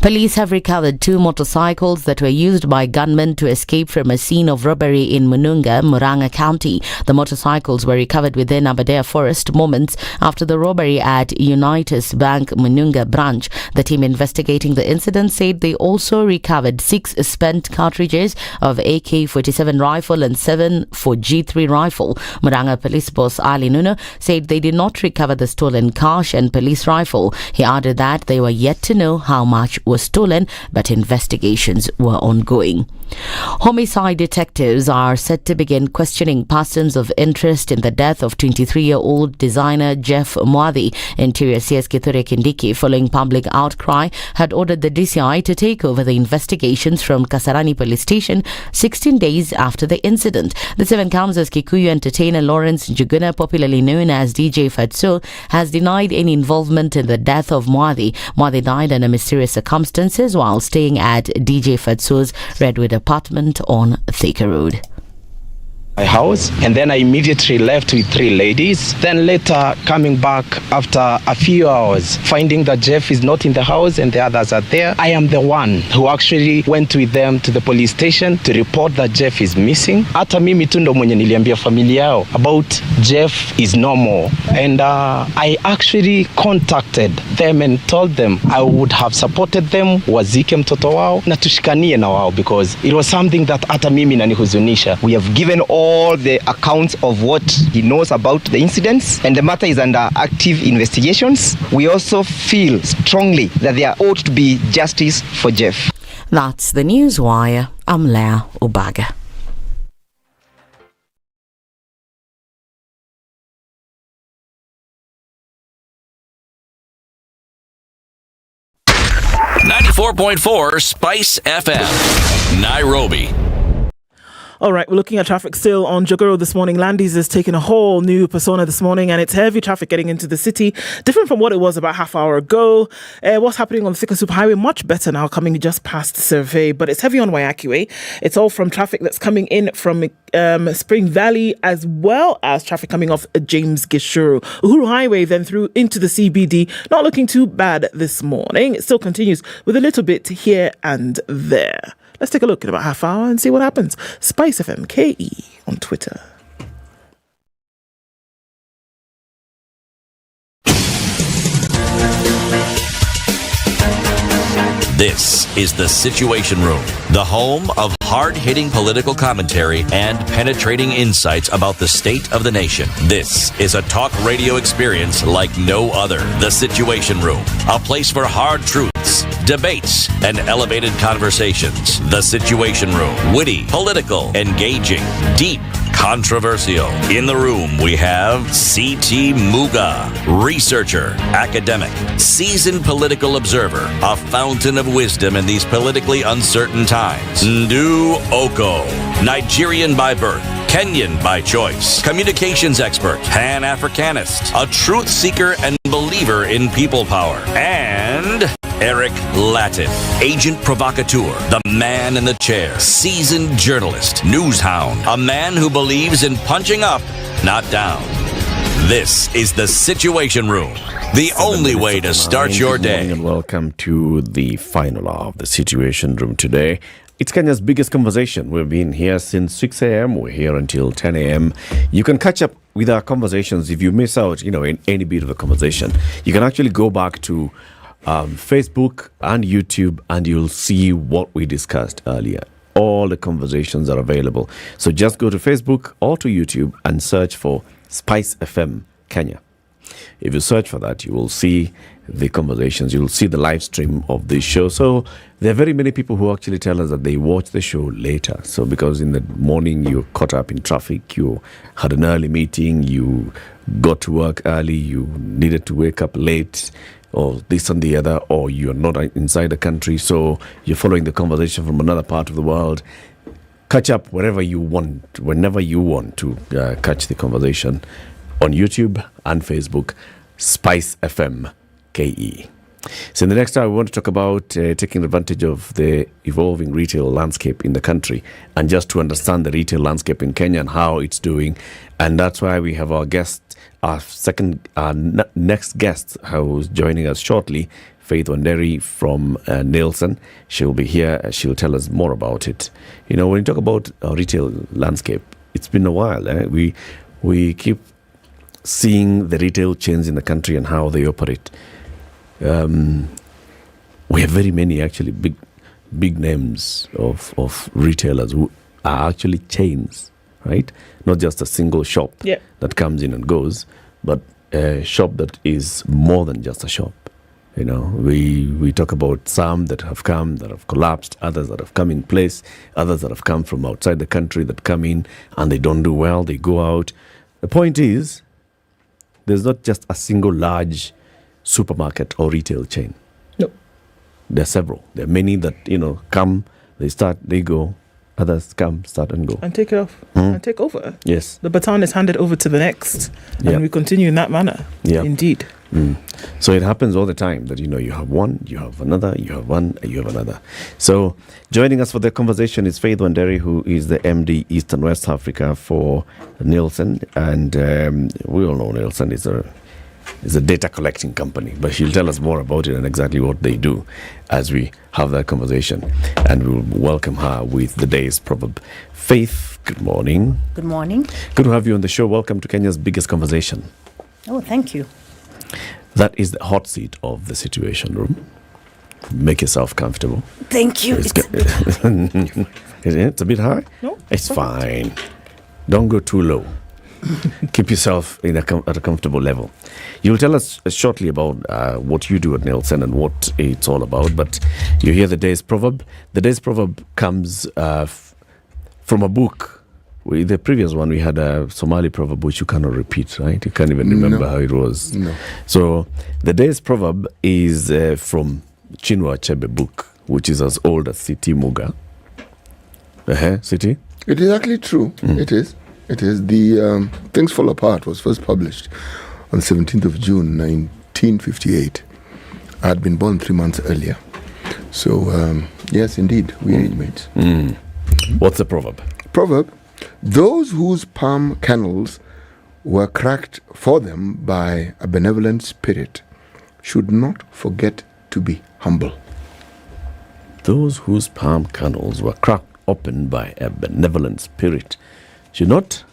S1: Police have recovered 2 motorcycles that were used by gunmen to escape from a scene of robbery in Mununga, Murang'a County. The motorcycles were recovered within Aberdare Forest moments after the robbery at Unitas Bank Mununga branch. The team investigating the incident said they also recovered 6 spent cartridges of AK-47 rifle and 7 for G3 rifle. Murang'a Police Boss Ali Nuno said they did not recover the stolen cash and police rifle. He added that they were yet to know how much was stolen, but investigations were ongoing. Homicide detectives are set to begin questioning persons of interest in the death of 23-year-old designer Jeff Mwadhi. Interior CS Kithure Kindiki, following public outcry, had ordered the DCI to take over the investigations from Kasarani Police Station 16 days after the incident. The 7 counts as Kikuyu entertainer Lawrence Njuguna, popularly known as DJ Fatso, has denied any involvement in the death of Mwadhi. Mwadhi died under mysterious circumstances while staying at DJ Fatso's Redwood apartment on Thika Road.
S21: my house, and then I immediately left with 3 ladies. Then later coming back after a few hours, finding that Jeff is not in the house and the others are there. I am the one who actually went with them to the police station to report that Jeff is missing. Hata mimi tu ndo mwenye niliambia familia yao about Jeff is no more. And I actually contacted them and told them I would have supported them, wazike mtoto wao na tushikanie na wao, because it was something that hata mimi nanihuzunisha.
S8: We have given all the accounts of what he knows about the incidents, and the matter is under active investigations. We also feel strongly that there ought to be justice for Jeff.
S1: That's the Newswire. I'm Leah Obaga.
S6: .4 Spice FM, Nairobi.
S13: All right, we're looking at traffic still on Jogoro this morning. Landis is taking a whole new persona this morning, and it's heavy traffic getting into the city, different from what it was about half hour ago. What's happening on the Thika Superhighway? Much better now, coming just past Survey, but it's heavy on Waiaki Way. It's all from traffic that's coming in from Spring Valley, as well as traffic coming off James Gishuru. Uhuru Highway then through into the CBD. Not looking too bad this morning. It still continues with a little bit here and there. Let's take a look in about half hour and see what happens. SpiceFM KE on Twitter.
S6: This is the Situation Room, the home of hard-hitting political commentary and penetrating insights about the state of the nation. This is a talk radio experience like no other. The Situation Room, a place for hard truths, debates, and elevated conversations. The Situation Room, witty, political, engaging, deep, controversial. In the room, we have C.T. Muga, researcher, academic, seasoned political observer, a fountain of wisdom in these politically uncertain times. Ndu Oko, Nigerian by birth, Kenyan by choice, communications expert, Pan-Africanist, a truth seeker and believer in people power, and Eric Latin, agent provocateur, the man in the chair, seasoned journalist, news hound, a man who believes in punching up, not down. This is the Situation Room, the only way to start your day.
S14: Good morning and welcome to the final hour of the Situation Room today. It's Kenya's biggest conversation. We've been here since 6 a.m. We're here until 10 a.m. You can catch up with our conversations if you miss out, in any bit of the conversation. You can actually go back to Facebook and YouTube, and you'll see what we discussed earlier. All the conversations are available. So just go to Facebook or to YouTube and search for Spice FM Kenya. If you search for that, you will see the conversations. You will see the live stream of this show. So there are very many people who actually tell us that they watch the show later. So because in the morning you caught up in traffic, you had an early meeting, you got to work early, you needed to wake up late, or this and the other, or you're not inside the country, so you're following the conversation from another part of the world. Catch up wherever you want, whenever you want to catch the conversation on YouTube and Facebook, Spice FM KE. So in the next hour, we want to talk about taking advantage of the evolving retail landscape in the country, and just to understand the retail landscape in Kenya and how it's doing. And that's why we have our guest, our next guest, who's joining us shortly, Faith Wanderi from Nielsen. She'll be here. She'll tell us more about it. When you talk about our retail landscape, it's been a while. We keep seeing the retail chains in the country and how they operate. We have very many actually big names of retailers who are actually chains, right? Not just a single shop that comes in and goes, but a shop that is more than just a shop. We talk about some that have come, that have collapsed, others that have come in place, others that have come from outside the country that come in and they don't do well, they go out. The point is, there's not just a single large supermarket or retail chain.
S13: No.
S14: There are several. There are many that, come, they start, they go. Others come, start and go.
S13: And take it off and take over.
S14: Yes.
S13: The baton is handed over to the next, and we continue in that manner.
S14: Yeah.
S13: Indeed.
S14: So it happens all the time that, you have one, you have another, you have one, you have another. So joining us for the conversation is Faith Wanderi, who is the MD East and West Africa for Nielsen. And we all know Nielsen is a data collecting company, but she'll tell us more about it and exactly what they do as we have that conversation. And we'll welcome her with the day's proverb. Faith, good morning.
S11: Good morning.
S14: Good to have you on the show. Welcome to Kenya's biggest conversation.
S11: Oh, thank you.
S14: That is the hot seat of the Situation Room. Make yourself comfortable.
S11: Thank you.
S14: It's a bit high?
S11: No.
S14: It's fine. Don't go too low. Keep yourself at a comfortable level. You'll tell us shortly about what you do at Nielsen and what it's all about, but you hear the day's proverb. The day's proverb comes from a book. The previous one, we had a Somali proverb which you cannot repeat, right? You can't even remember how it was.
S9: No.
S14: So the day's proverb is from Chinua Achebe book, which is as old as City Muga. City?
S9: It is actually true. It is. The Things Fall Apart was first published on 17th of June, 1958. I had been born 3 months earlier. So, yes, indeed, we are age mates.
S14: What's the proverb?
S9: Proverb: those whose palm kennels were cracked for them by a benevolent spirit should not forget to be humble.
S14: Those whose palm kennels were cracked open by a benevolent spirit should not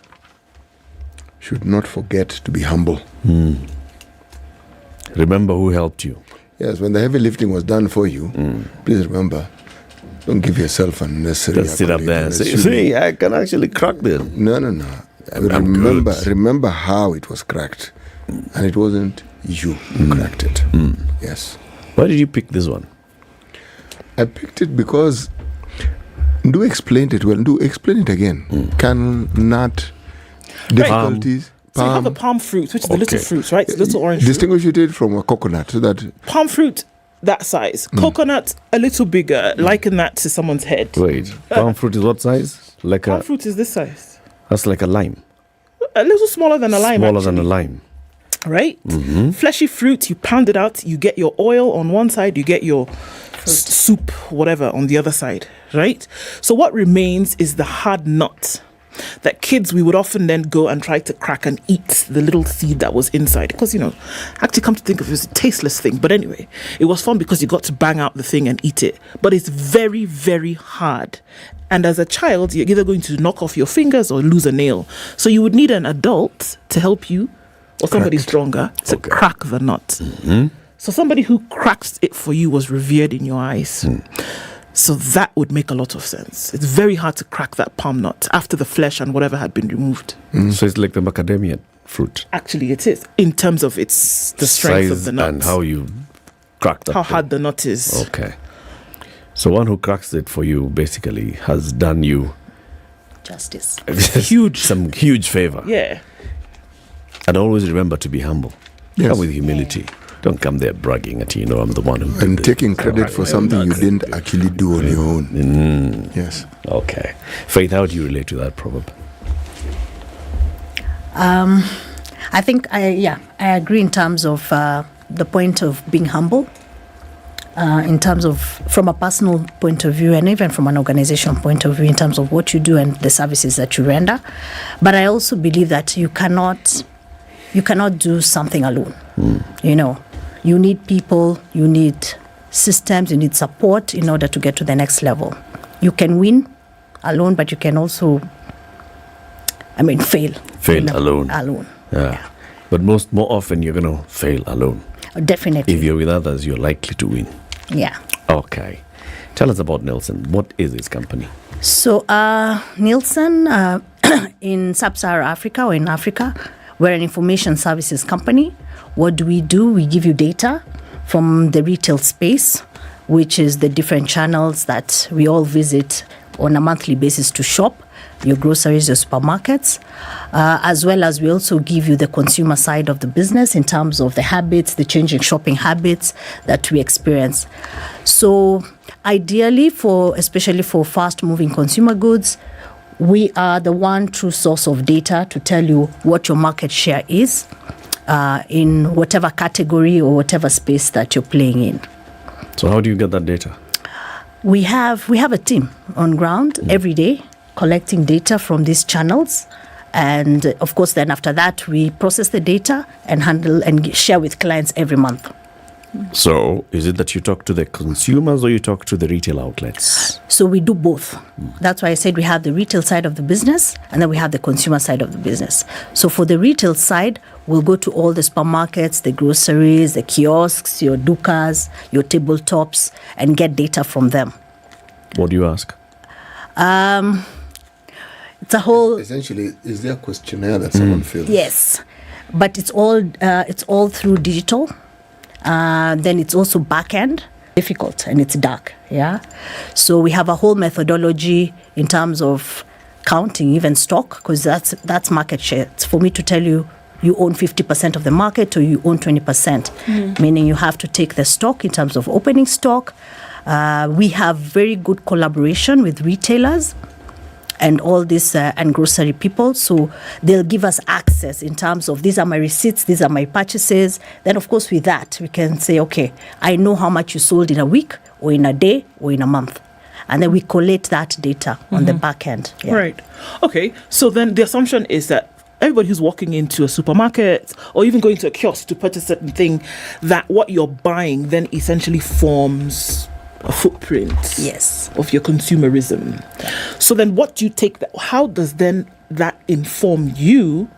S9: forget to be humble.
S14: Remember who helped you.
S9: Yes, when the heavy lifting was done for you, please remember, don't give yourself unnecessary.
S14: Just sit up there and say, see, I can actually crack them.
S9: No. Remember how it was cracked. And it wasn't you who cracked it. Yes.
S14: Why did you pick this one?
S9: I picked it because Ndu explained it well. Ndu, explain it again. Nut, difficulties.
S13: So you have a palm fruit, which is the little fruits, right? It's little orange
S9: Distinguish it from a coconut. So that
S13: palm fruit, that size. Coconut, a little bigger. Liken that to someone's head.
S14: Wait, palm fruit is what size?
S13: Palm fruit is this size.
S14: That's like a lime.
S13: A little smaller than a lime.
S14: Smaller than a lime.
S13: Right? Fleshy fruit, you pound it out, you get your oil on one side, you get your soup, whatever, on the other side, right? So what remains is the hard nut that kids, we would often then go and try to crack and eat the little seed that was inside. Because, actually come to think of it, it was a tasteless thing. But anyway, it was fun because you got to bang out the thing and eat it. But it's very, very hard. And as a child, you're either going to knock off your fingers or lose a nail. So you would need an adult to help you, or somebody stronger, to crack the nut. So somebody who cracks it for you was revered in your eyes. So that would make a lot of sense. It's very hard to crack that palm nut after the flesh and whatever had been removed.
S14: So it's like the macadamia fruit.
S13: Actually, it is, in terms of the strength
S14: size
S13: of the nut.
S14: And how you crack that.
S13: How hard the nut is.
S14: Okay. So one who cracks it for you basically has done you
S11: justice.
S14: Some huge favor.
S13: Yeah.
S14: And always remember to be humble.
S9: Yes.
S14: Come with humility. Don't come there bragging at I'm the one who did
S9: and
S14: this.
S9: taking credit for something you didn't actually do on your own. Yes.
S14: Okay. Faith, how do you relate to that proverb?
S11: I think I agree in terms of the point of being humble. In terms of from a personal point of view and even from an organization point of view in terms of what you do and the services that you render. But I also believe that you cannot do something alone. You need people, you need systems, you need support in order to get to the next level. You can win alone, but you can also, fail.
S14: Fail alone.
S11: Alone.
S14: Yeah. But more often you're going to fail alone.
S11: Definitely.
S14: If you're with others, you're likely to win.
S11: Yeah.
S14: Okay. Tell us about Nielsen. What is this company?
S11: So Nielsen, in Sub-Saharan Africa or in Africa, we're an information services company. What do? We give you data from the retail space, which is the different channels that we all visit on a monthly basis to shop, your groceries, your supermarkets, as well as we also give you the consumer side of the business in terms of the habits, the changing shopping habits that we experience. So ideally, especially for fast-moving consumer goods, we are the one true source of data to tell you what your market share is, in whatever category or whatever space that you're playing in.
S14: So how do you get that data?
S11: We have a team on ground every day collecting data from these channels. And of course, then after that, we process the data and handle and share with clients every month.
S14: So is it that you talk to the consumers or you talk to the retail outlets?
S11: So we do both. That's why I said we have the retail side of the business and then we have the consumer side of the business. So for the retail side, we'll go to all the supermarkets, the groceries, the kiosks, your dukas, your tabletops, and get data from them.
S14: What do you ask?
S11: It's a whole...
S9: Essentially, is there a questionnaire that someone fills?
S11: Yes, but it's all through digital. Then it's also back end, difficult, and it's dark. Yeah, so we have a whole methodology in terms of counting even stock, because that's market share. It's for me to tell you own 50% of the market or you own 20%, meaning you have to take the stock in terms of opening stock. We have very good collaboration with retailers and all this and grocery people, so they'll give us access in terms of these are my receipts, these are my purchases. Then of course with that we can say, okay, I know how much you sold in a week or in a day or in a month, and then we collate that data on the back end. Yeah.
S13: Right. Okay, so then the assumption is that everybody who's walking into a supermarket or even going to a kiosk to purchase a certain thing, that what you're buying then essentially forms a footprint of your consumerism. So then what do you take that? How does then that inform you?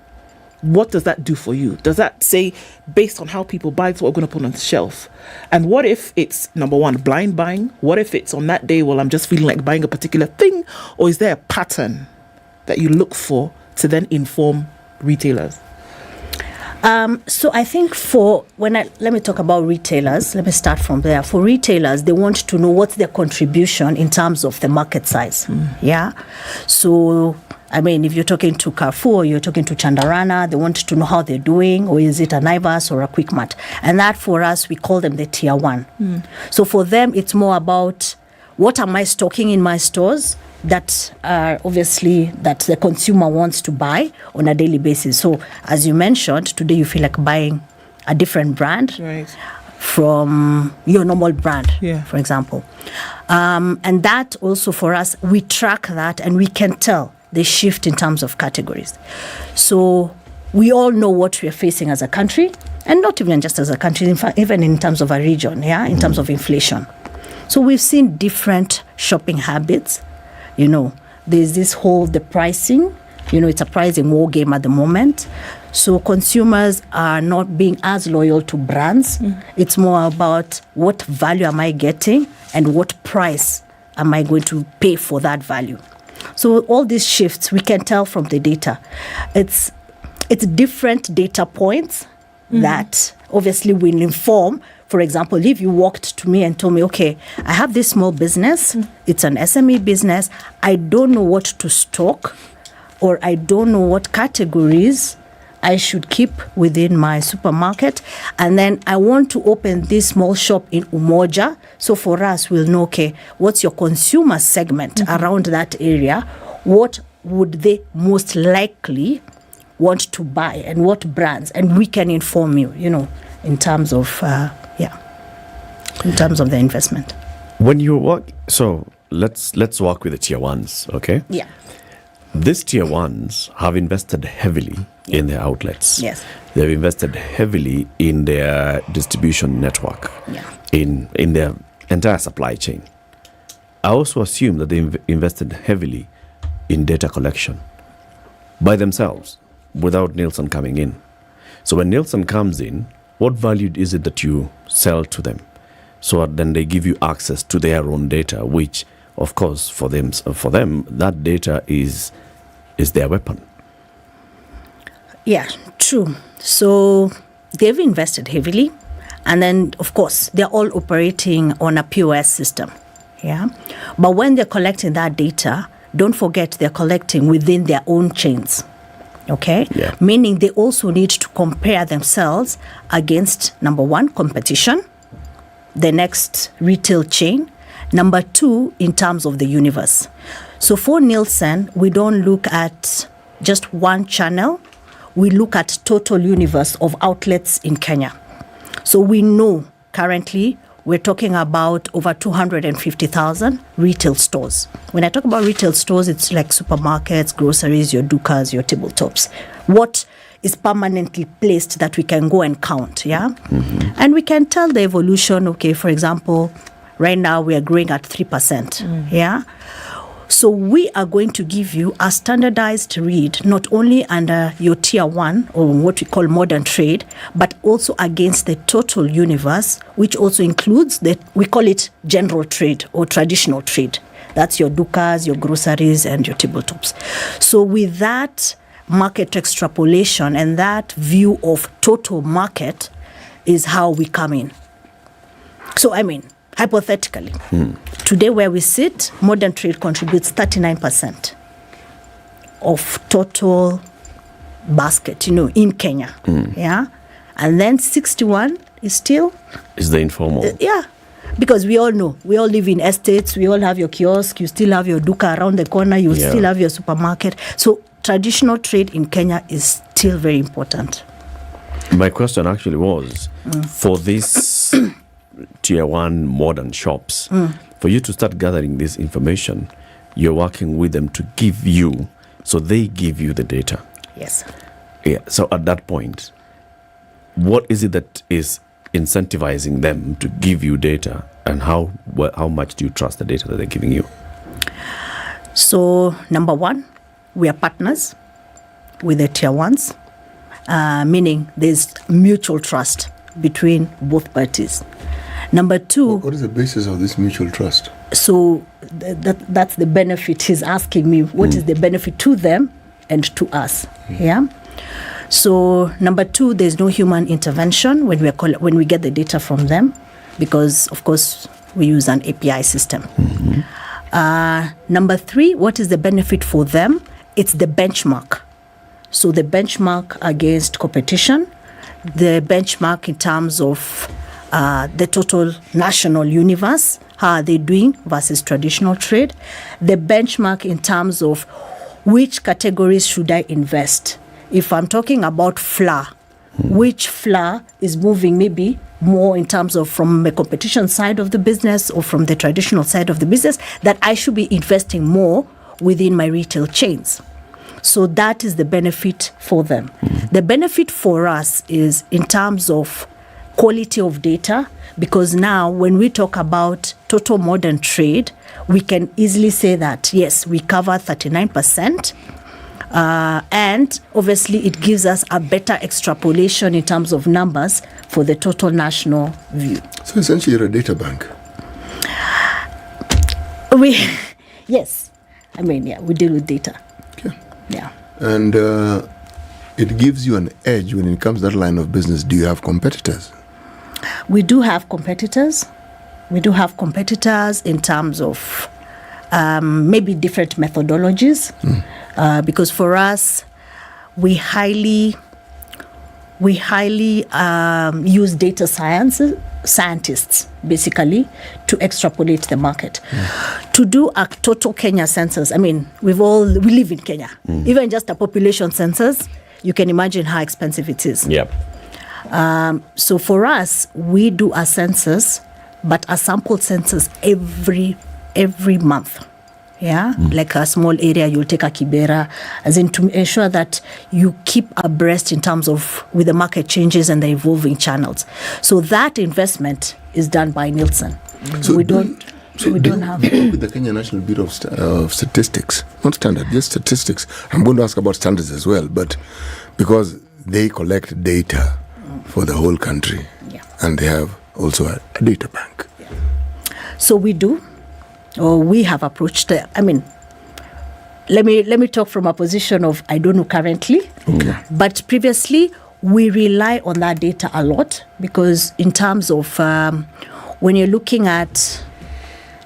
S13: What does that do for you? Does that say, based on how people buy, it's what we're going to put on the shelf? And what if it's, number one, blind buying? What if it's on that day, well, I'm just feeling like buying a particular thing? Or is there a pattern that you look for to then inform retailers?
S11: So I think let me talk about retailers. Let me start from there. For retailers, they want to know what's their contribution in terms of the market size. Yeah. So, I mean, if you're talking to Carrefour, you're talking to Chandarana, they want to know how they're doing, or is it a Naivas or a Quickmart? And that for us, we call them the tier one. So for them, it's more about what am I stocking in my stores that are obviously that the consumer wants to buy on a daily basis. So as you mentioned, today you feel like buying a different brand from your normal brand, for example. And that also for us, we track that and we can tell the shift in terms of categories. So we all know what we are facing as a country, and not even just as a country, in fact, even in terms of a region, in terms of inflation. So we've seen different shopping habits. You know, there's this whole, the pricing, it's a pricing war game at the moment. So consumers are not being as loyal to brands. It's more about what value am I getting and what price am I going to pay for that value. So all these shifts, we can tell from the data. It's different data points that obviously will inform. For example, if you walked to me and told me, okay, I have this small business, it's an SME business, I don't know what to stock, or I don't know what categories I should keep within my supermarket, and then I want to open this small shop in Umoja. So for us, we'll know, okay, what's your consumer segment around that area? What would they most likely want to buy and what brands? And we can inform you, in terms of... in terms of the investment.
S14: When you work, so let's work with the tier ones, okay?
S11: Yeah.
S14: These tier ones have invested heavily in their outlets.
S11: Yes.
S14: They've invested heavily in their distribution network, in their entire supply chain. I also assume that they've invested heavily in data collection by themselves without Nielsen coming in. So when Nielsen comes in, what value is it that you sell to them? So then they give you access to their own data, which, of course, for them, that data is their weapon.
S11: Yeah, true. So they've invested heavily, and then, of course, they're all operating on a POS system. Yeah, but when they're collecting that data, don't forget they're collecting within their own chains. Okay, meaning they also need to compare themselves against, number one, competition, the next retail chain, number two, in terms of the universe. So for Nielsen, we don't look at just one channel we look at total universe of outlets in Kenya. So we know currently we're talking about over 250,000 retail stores. When I talk about retail stores, it's like supermarkets, groceries, your dukas, your tabletops. What is permanently placed that we can go and count, yeah? And we can tell the evolution, okay, for example, right now we are growing at 3%, yeah? So we are going to give you a standardized read, not only under your tier 1 or what we call modern trade, but also against the total universe, which also includes we call it general trade or traditional trade. That's your dukas, your groceries, and your tabletops. So with that market extrapolation and that view of total market is how we come in. So, I mean, hypothetically, today where we sit, modern trade contributes 39% of total basket, in Kenya. Yeah. And then 61 is still...
S14: Is the informal.
S11: Yeah. Because we all know, we all live in estates, we all have your kiosk, you still have your duka around the corner, you still have your supermarket. So traditional trade in Kenya is still very important.
S14: My question actually was, for this tier 1 modern shops, for you to start gathering this information, you're working with them to give you, so they give you the data.
S11: Yes.
S14: Yeah. So at that point, what is it that is incentivizing them to give you data, and how much do you trust the data that they're giving you?
S11: So number 1, we are partners with the tier 1s, meaning there's mutual trust between both parties. Number 2...
S9: What is the basis of this mutual trust?
S11: So that's the benefit. He's asking me, what is the benefit to them and to us? Yeah. So number 2, there's no human intervention when we get the data from them, because, of course, we use an API system. Number 3, what is the benefit for them? It's the benchmark. So the benchmark against competition, the benchmark in terms of the total national universe, how are they doing versus traditional trade, the benchmark in terms of which categories should I invest. If I'm talking about flour, which flour is moving maybe more in terms of from the competition side of the business or from the traditional side of the business, that I should be investing more within my retail chains. So that is the benefit for them. The benefit for us is in terms of quality of data, because now when we talk about total modern trade, we can easily say that, yes, we cover 39%. And obviously it gives us a better extrapolation in terms of numbers for the total national view.
S9: So essentially you're a data bank.
S11: Yes. I mean, yeah, we deal with data.
S9: Okay.
S11: Yeah.
S9: And it gives you an edge when it comes to that line of business. Do you have competitors?
S11: We do have competitors. We do have competitors in terms of maybe different methodologies. Because for us, we highly use data scientists basically to extrapolate the market. To do a total Kenya census, I mean, we live in Kenya. Even just a population census, you can imagine how expensive it is.
S14: Yep.
S11: So for us, we do a census, but a sample census every month. Yeah, like a small area, you'll take a Kibera, as in to ensure that you keep abreast in terms of with the market changes and the evolving channels. So that investment is done by Nielsen.
S9: So
S11: we don't have.
S9: With the Kenya National Bureau of Statistics, not standard, just statistics. I'm going to ask about standards as well, but because they collect data for the whole country, and they have also a data bank.
S11: So we do. Or we have approached I mean, let me talk from a position of I don't know currently, but previously we rely on that data a lot, because in terms of when you're looking at,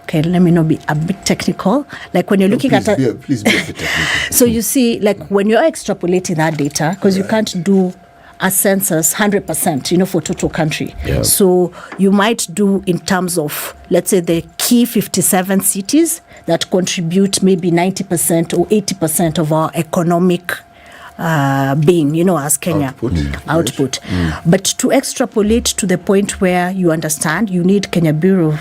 S11: okay, let me not be a bit technical, like when you're looking
S9: please be a bit technical.
S11: So you see, like when you're extrapolating that data, because you can't do a census 100%, for total country.
S14: Yeah.
S11: So you might do in terms of, let's say, the key 57 cities that contribute maybe 90% or 80% of our economic being, as Kenya. Output. But to extrapolate to the point where you understand, you need Kenya Bureau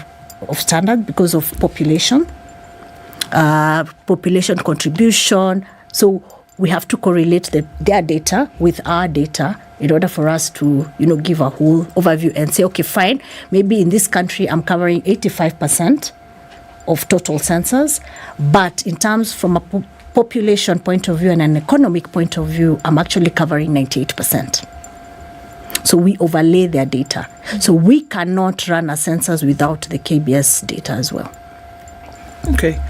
S11: of Standard because of population contribution. So we have to correlate their data with our data in order for us to, give a whole overview and say, okay, fine, maybe in this country I'm covering 85% of total census, but in terms from a population point of view and an economic point of view, I'm actually covering 98%. So we overlay their data. So we cannot run a census without the KBS data as well.
S13: Okay.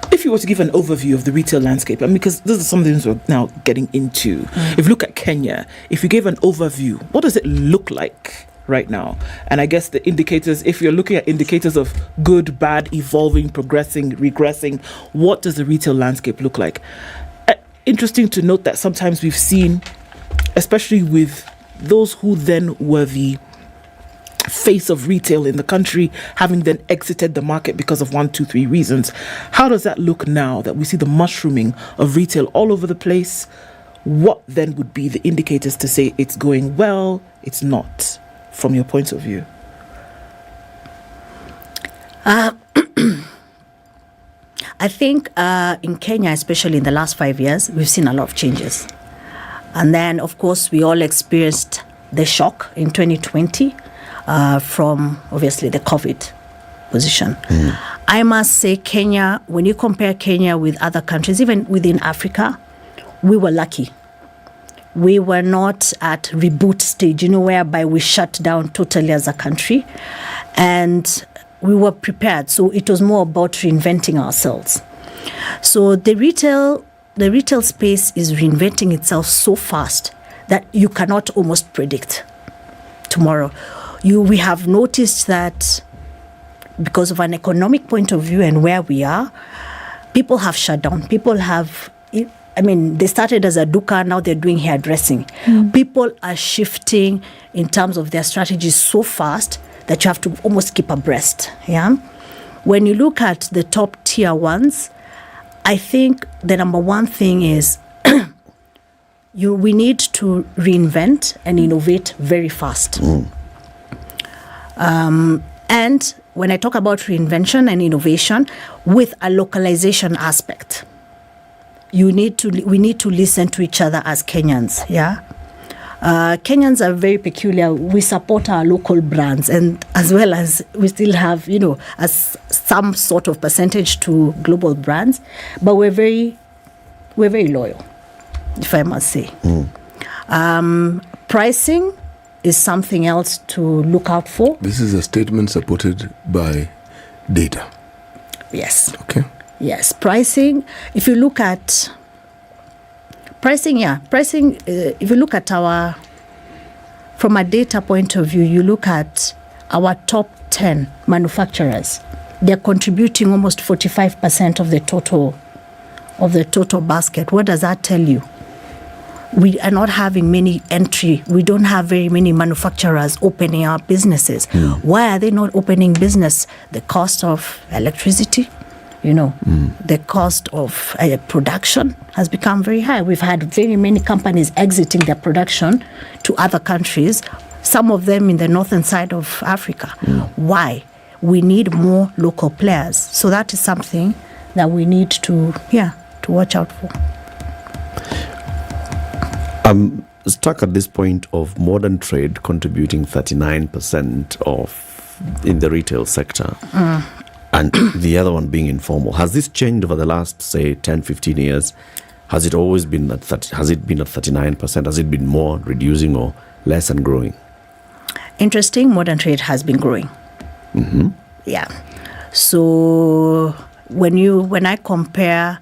S13: If you were to give an overview of the retail landscape, because this is something we're now getting into. If you look at Kenya, if you gave an overview, what does it look like right now? And I guess the indicators, if you're looking at indicators of good, bad, evolving, progressing, regressing, what does the retail landscape look like? Interesting to note that sometimes we've seen, especially with those who then were the face of retail in the country, having then exited the market because of 1, 2, 3 reasons. How does that look now that we see the mushrooming of retail all over the place? What then would be the indicators to say it's going well, it's not, from your point of view?
S11: I think in Kenya, especially in the last 5 years, we've seen a lot of changes. And then, of course, we all experienced the shock in 2020 from, obviously, the COVID position. I must say Kenya, when you compare Kenya with other countries, even within Africa, we were lucky. We were not at reboot stage, whereby we shut down totally as a country. And we were prepared. So it was more about reinventing ourselves. So the retail space is reinventing itself so fast that you cannot almost predict tomorrow. We have noticed that because of an economic point of view and where we are, people have shut down. People have, they started as a duka, now they're doing hairdressing. People are shifting in terms of their strategies so fast that you have to almost keep abreast. Yeah. When you look at the top tier ones, I think the number one thing is we need to reinvent and innovate very fast. And when I talk about reinvention and innovation with a localization aspect, we need to listen to each other as Kenyans. Yeah. Kenyans are very peculiar. We support our local brands, and as well as we still have, as some sort of percentage to global brands, but we're very loyal, if I must say. Pricing is something else to look out for. This is a statement supported by data. Yes. Okay. Yes, pricing. If you look at pricing, if you look at from a data point of view, you look at our top 10 manufacturers. They're contributing almost 45% of the total basket. What does that tell you? We are not having many entry. We don't have very many manufacturers opening up businesses. Why are they not opening business? The cost of electricity, the cost of production has become very high. We've had very many companies exiting their production to other countries, some of them in the northern side of Africa. Why? We need more local players. So that is something that we need to watch out for.
S14: I'm stuck at this point of modern trade contributing 39% in the retail sector. And the other one being informal. Has this changed over the last, say, 10, 15 years? Has it always been at 39%? Has it been more, reducing, or less and growing?
S11: Interesting. Modern trade has been growing. Yeah. So when I compare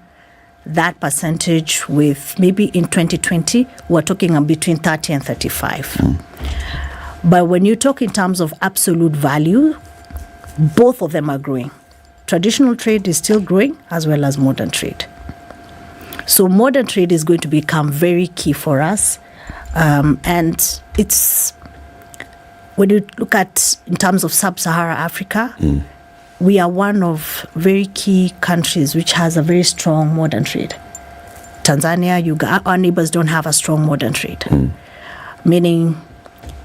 S11: that percentage with maybe in 2020, we're talking between 30 and 35. But when you talk in terms of absolute value, both of them are growing. Traditional trade is still growing as well as modern trade. So modern trade is going to become very key for us. And it's, when you look at in terms of sub-Saharan Africa, we are one of very key countries which has a very strong modern trade. Tanzania, our neighbors don't have a strong modern trade. Meaning,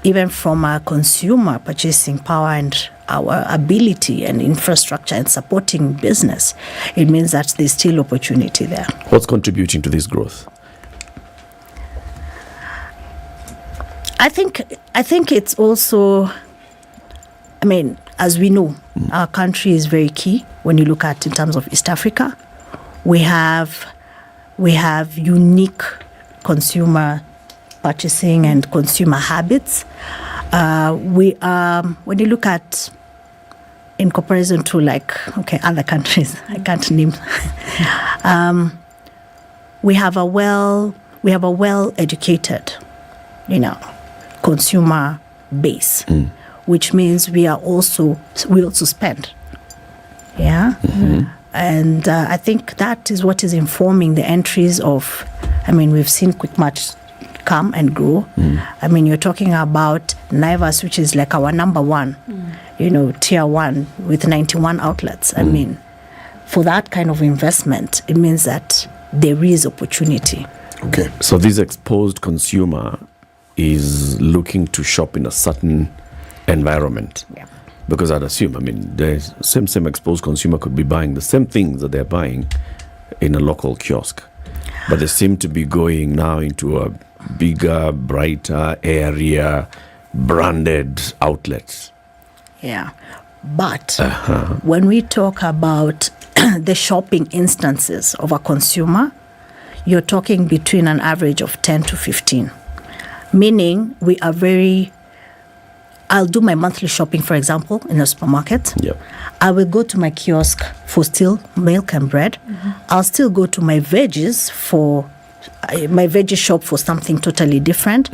S11: even from our consumer purchasing power and our ability and infrastructure and supporting business, it means that there's still opportunity there.
S14: What's contributing to this growth?
S11: I think it's also, I mean, as we know, our country is very key when you look at in terms of East Africa. We have unique consumer purchasing and consumer habits. We are, when you look at, in comparison to other countries, I can't name. We have a well educated, consumer base, which means we also spend. Yeah. And I think that is what is informing the entries of, we've seen Quick Match come and grow. You're talking about Naivas, which is like our number one, tier one with 91 outlets. For that kind of investment, it means that there is opportunity.
S14: Okay. So this exposed consumer is looking to shop in a certain environment.
S11: Yeah.
S14: Because I'd assume, the same exposed consumer could be buying the same things that they're buying in a local kiosk. But they seem to be going now into a bigger, brighter area, branded outlets.
S11: Yeah. But when we talk about the shopping instances of a consumer, you're talking between an average of 10 to 15. Meaning we are I'll do my monthly shopping, for example, in a supermarket.
S14: Yep.
S11: I will go to my kiosk for still milk and bread. I'll still go to my veggies for my veggie shop for something totally different.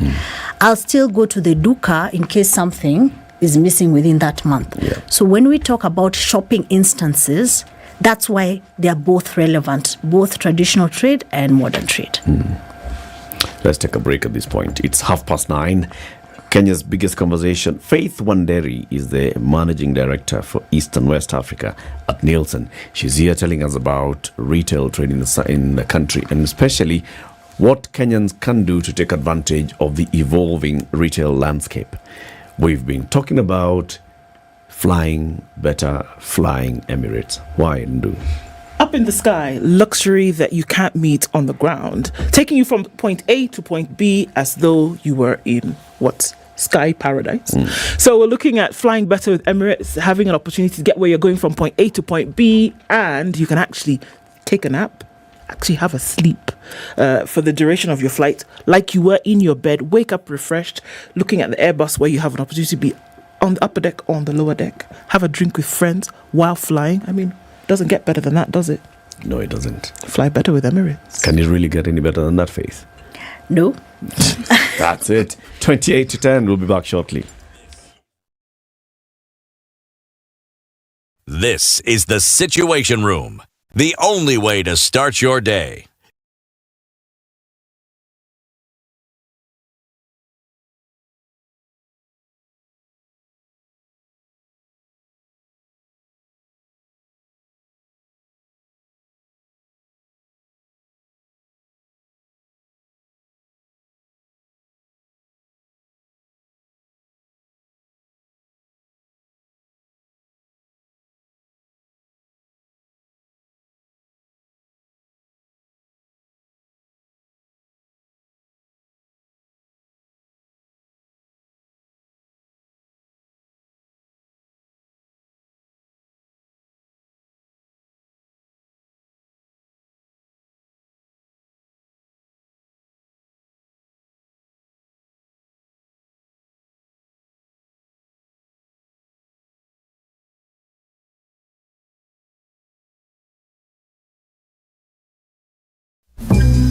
S11: I'll still go to the duka in case something is missing within that month.
S14: Yeah.
S11: So when we talk about shopping instances, that's why they are both relevant, both traditional trade and modern trade.
S14: Let's take a break at this point. It's 9:30. Kenya's biggest conversation. Faith Wanderi is the managing director for East and West Africa at Nielsen. She's here telling us about retail trade in the country, and especially what Kenyans can do to take advantage of the evolving retail landscape. We've been talking about flying better, flying Emirates. Why, Ndu?
S13: Up in the sky, luxury that you can't meet on the ground, taking you from point A to point B as though you were in sky paradise. So we're looking at flying better with Emirates, having an opportunity to get where you're going from point A to point B, and you can actually take a nap, actually have a sleep for the duration of your flight, like you were in your bed, wake up refreshed, looking at the Airbus where you have an opportunity to be on the upper deck, on the lower deck, have a drink with friends while flying. Doesn't get better than that, does it?
S14: No, it doesn't.
S13: Fly better with Emirates.
S14: Can it really get any better than that, Faith?
S11: No.
S14: That's it. 28 to 10. We'll be back shortly.
S6: This is the Situation Room, the only way to start your day.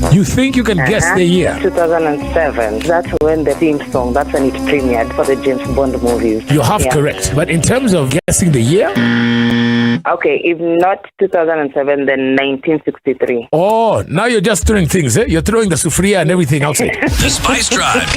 S12: You think you can guess the year?
S16: 2007. That's when the theme song, that's when it premiered for the James Bond movies.
S12: You're half correct. But in terms of guessing the year?
S16: Okay, if not 2007, then 1963.
S12: Oh, now you're just throwing things, eh? You're throwing the sufria and everything outside.
S6: The Spice Drive.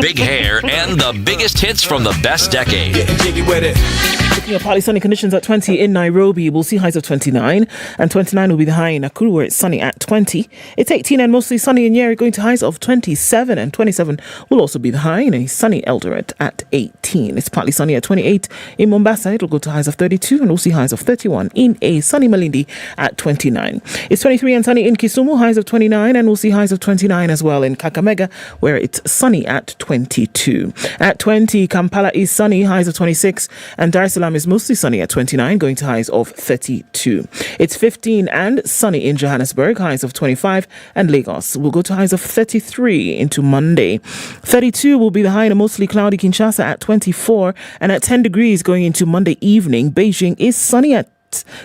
S6: Big hair and the biggest hits from the best decade.
S13: Looking at partly sunny conditions at 20 in Nairobi, we'll see highs of 29, and 29 will be the high in Nakuru, where it's sunny at 20. It's 18 and and mostly sunny in Nyeri, going to highs of 27, and 27 will also be the high in a sunny Eldoret at 18. It's partly sunny at 28 in Mombasa. It'll go to highs of 32, and we'll see highs of 31 in a sunny Malindi at 29. It's 23 and sunny in Kisumu, highs of 29, and we'll see highs of 29 as well in Kakamega, where it's sunny at 22. At 20, Kampala is sunny, highs of 26, and Dar es Salaam is mostly sunny at 29, going to highs of 32. It's 15 and sunny in Johannesburg, highs of 25, and Lagos will go to highs of 33 into Monday. 32 will be the high in a mostly cloudy Kinshasa at 24, and at 10 degrees going into Monday evening, Beijing is sunny at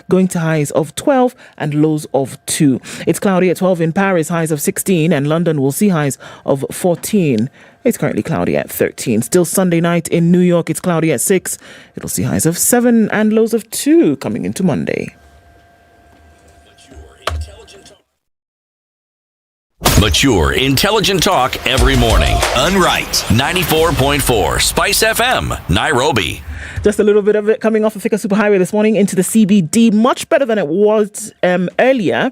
S13: going to highs of 12 and lows of 2. It's cloudy at 12 in Paris, highs of 16, and London will see highs of 14. It's currently cloudy at 13. Still Sunday night in New York, it's cloudy at 6. It'll see highs of 7 and lows of 2 coming into Monday.
S6: Mature, intelligent talk every morning. Unright. 94.4 Spice FM, Nairobi.
S13: Just a little bit of it coming off the Thika Superhighway this morning into the CBD. Much better than it was earlier.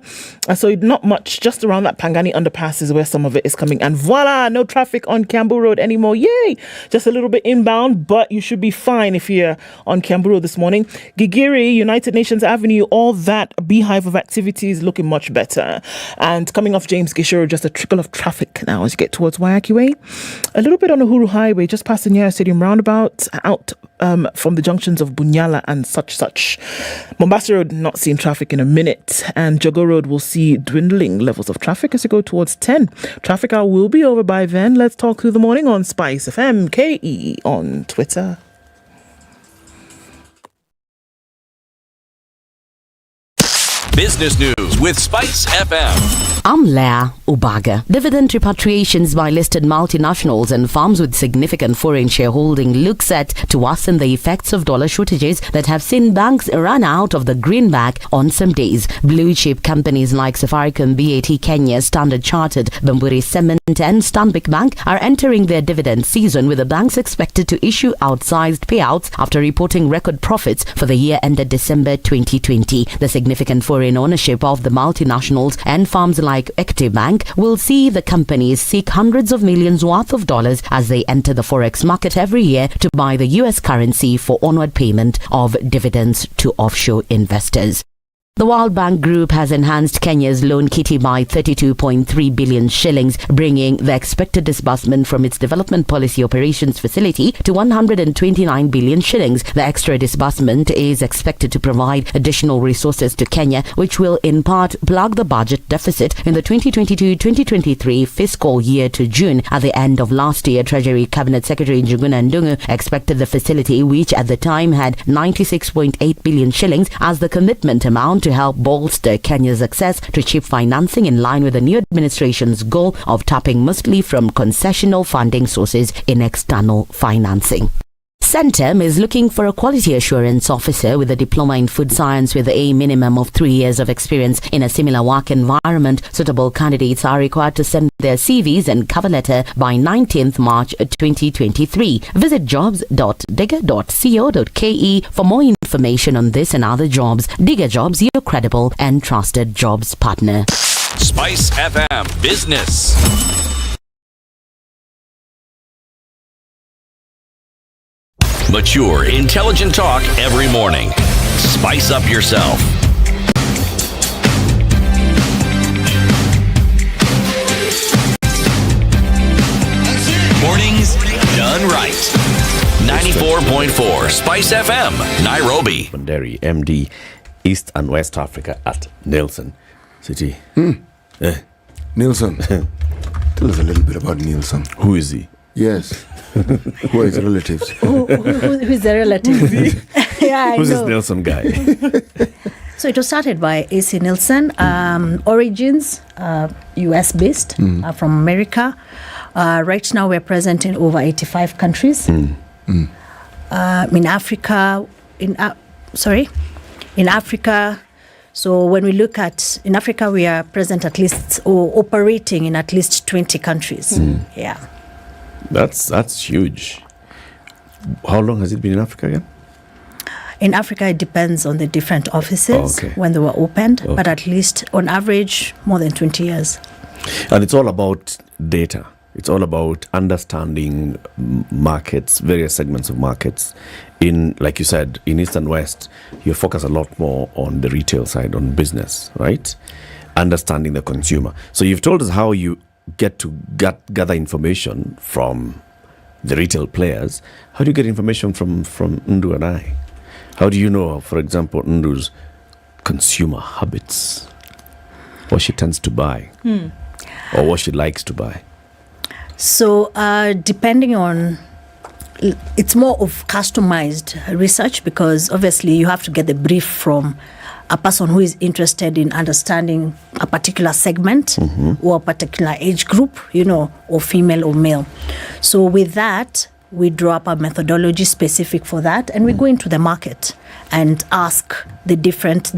S13: So not much, just around that Pangani underpass is where some of it is coming. And voila, no traffic on Kiambu Road anymore. Yay! Just a little bit inbound, but you should be fine if you're on Kiambu Road this morning. Gigiri, United Nations Avenue, all that beehive of activities looking much better. And coming off James Gishuru, just a trickle of traffic now as you get towards Waiaki Way. A little bit on Uhuru Highway, just past the Nyeri Stadium roundabout, out from the junctions of Bunyala and such. Mombasa Road not seeing traffic in a minute, and Jogo Road will see dwindling levels of traffic as you go towards 10. Traffic hour will be over by then. Let's talk through the morning on Spice FM KE on Twitter.
S6: Business News with Spice FM.
S1: I'm Leah Ubaga. Dividend repatriations by listed multinationals and firms with significant foreign shareholding look set to worsen the effects of dollar shortages that have seen banks run out of the greenback on some days. Blue chip companies like Safaricom, BAT Kenya, Standard Chartered, Bamburi Cement and Stanbic Bank are entering their dividend season, with the banks expected to issue outsized payouts after reporting record profits for the year ended December 2020. The significant foreign ownership of the multinationals and firms like Equity Bank will see the companies seek hundreds of millions worth of dollars as they enter the forex market every year to buy the US currency for onward payment of dividends to offshore investors. The World Bank Group has enhanced Kenya's loan kitty by 32.3 billion shillings, bringing the expected disbursement from its development policy operations facility to 129 billion shillings. The extra disbursement is expected to provide additional resources to Kenya, which will in part plug the budget deficit in the 2022-2023 fiscal year to June. At the end of last year, Treasury Cabinet Secretary Njuguna Ndung'u expected the facility, which at the time had 96.8 billion shillings, as the commitment amount to help bolster Kenya's access to cheap financing in line with the new administration's goal of tapping mostly from concessional funding sources in external financing. Centum is looking for a quality assurance officer with a diploma in food science with a minimum of 3 years of experience in a similar work environment. Suitable candidates are required to send their CVs and cover letter by 19th March 2023. Visit jobs.digger.co.ke for more information on this and other jobs. Digger Jobs, your credible and trusted jobs partner.
S6: Spice FM Business. Mature, intelligent talk every morning. Spice up yourself. Mornings done right. 94.4 Spice FM, Nairobi.
S14: Banderi, MD, East and West Africa at Nielsen. City.
S9: Nielsen. Tell us a little bit about Nielsen.
S14: Who is he?
S9: Yes. Who are his relatives?
S11: Who's the relative? Yeah, I
S14: Who's
S11: know.
S14: this Nielsen guy?
S11: So it was started by AC Nielsen. Origins, US based, from America. Right now we're present in over 85 countries. In Africa, in Africa. So when we look at, in Africa, we are present at least, or operating in at least 20 countries. Yeah.
S14: That's huge. How long has it been in Africa again?
S11: In Africa, it depends on the different offices when they were opened, but at least on average, more than 20 years.
S14: And it's all about data. It's all about understanding markets, various segments of markets. In, like you said, in East and West, you focus a lot more on the retail side, on business, right? Understanding the consumer. So you've told us how you get to gather information from the retail players. How do you get information from Ndu and I? How do you know, for example, Ndu's consumer habits? What she tends to buy or what she likes to buy?
S11: So depending on, it's more of customized research, because obviously you have to get the brief from a person who is interested in understanding a particular segment or a particular age group, or female or male. So with that, we draw up a methodology specific for that, and we go into the market and ask the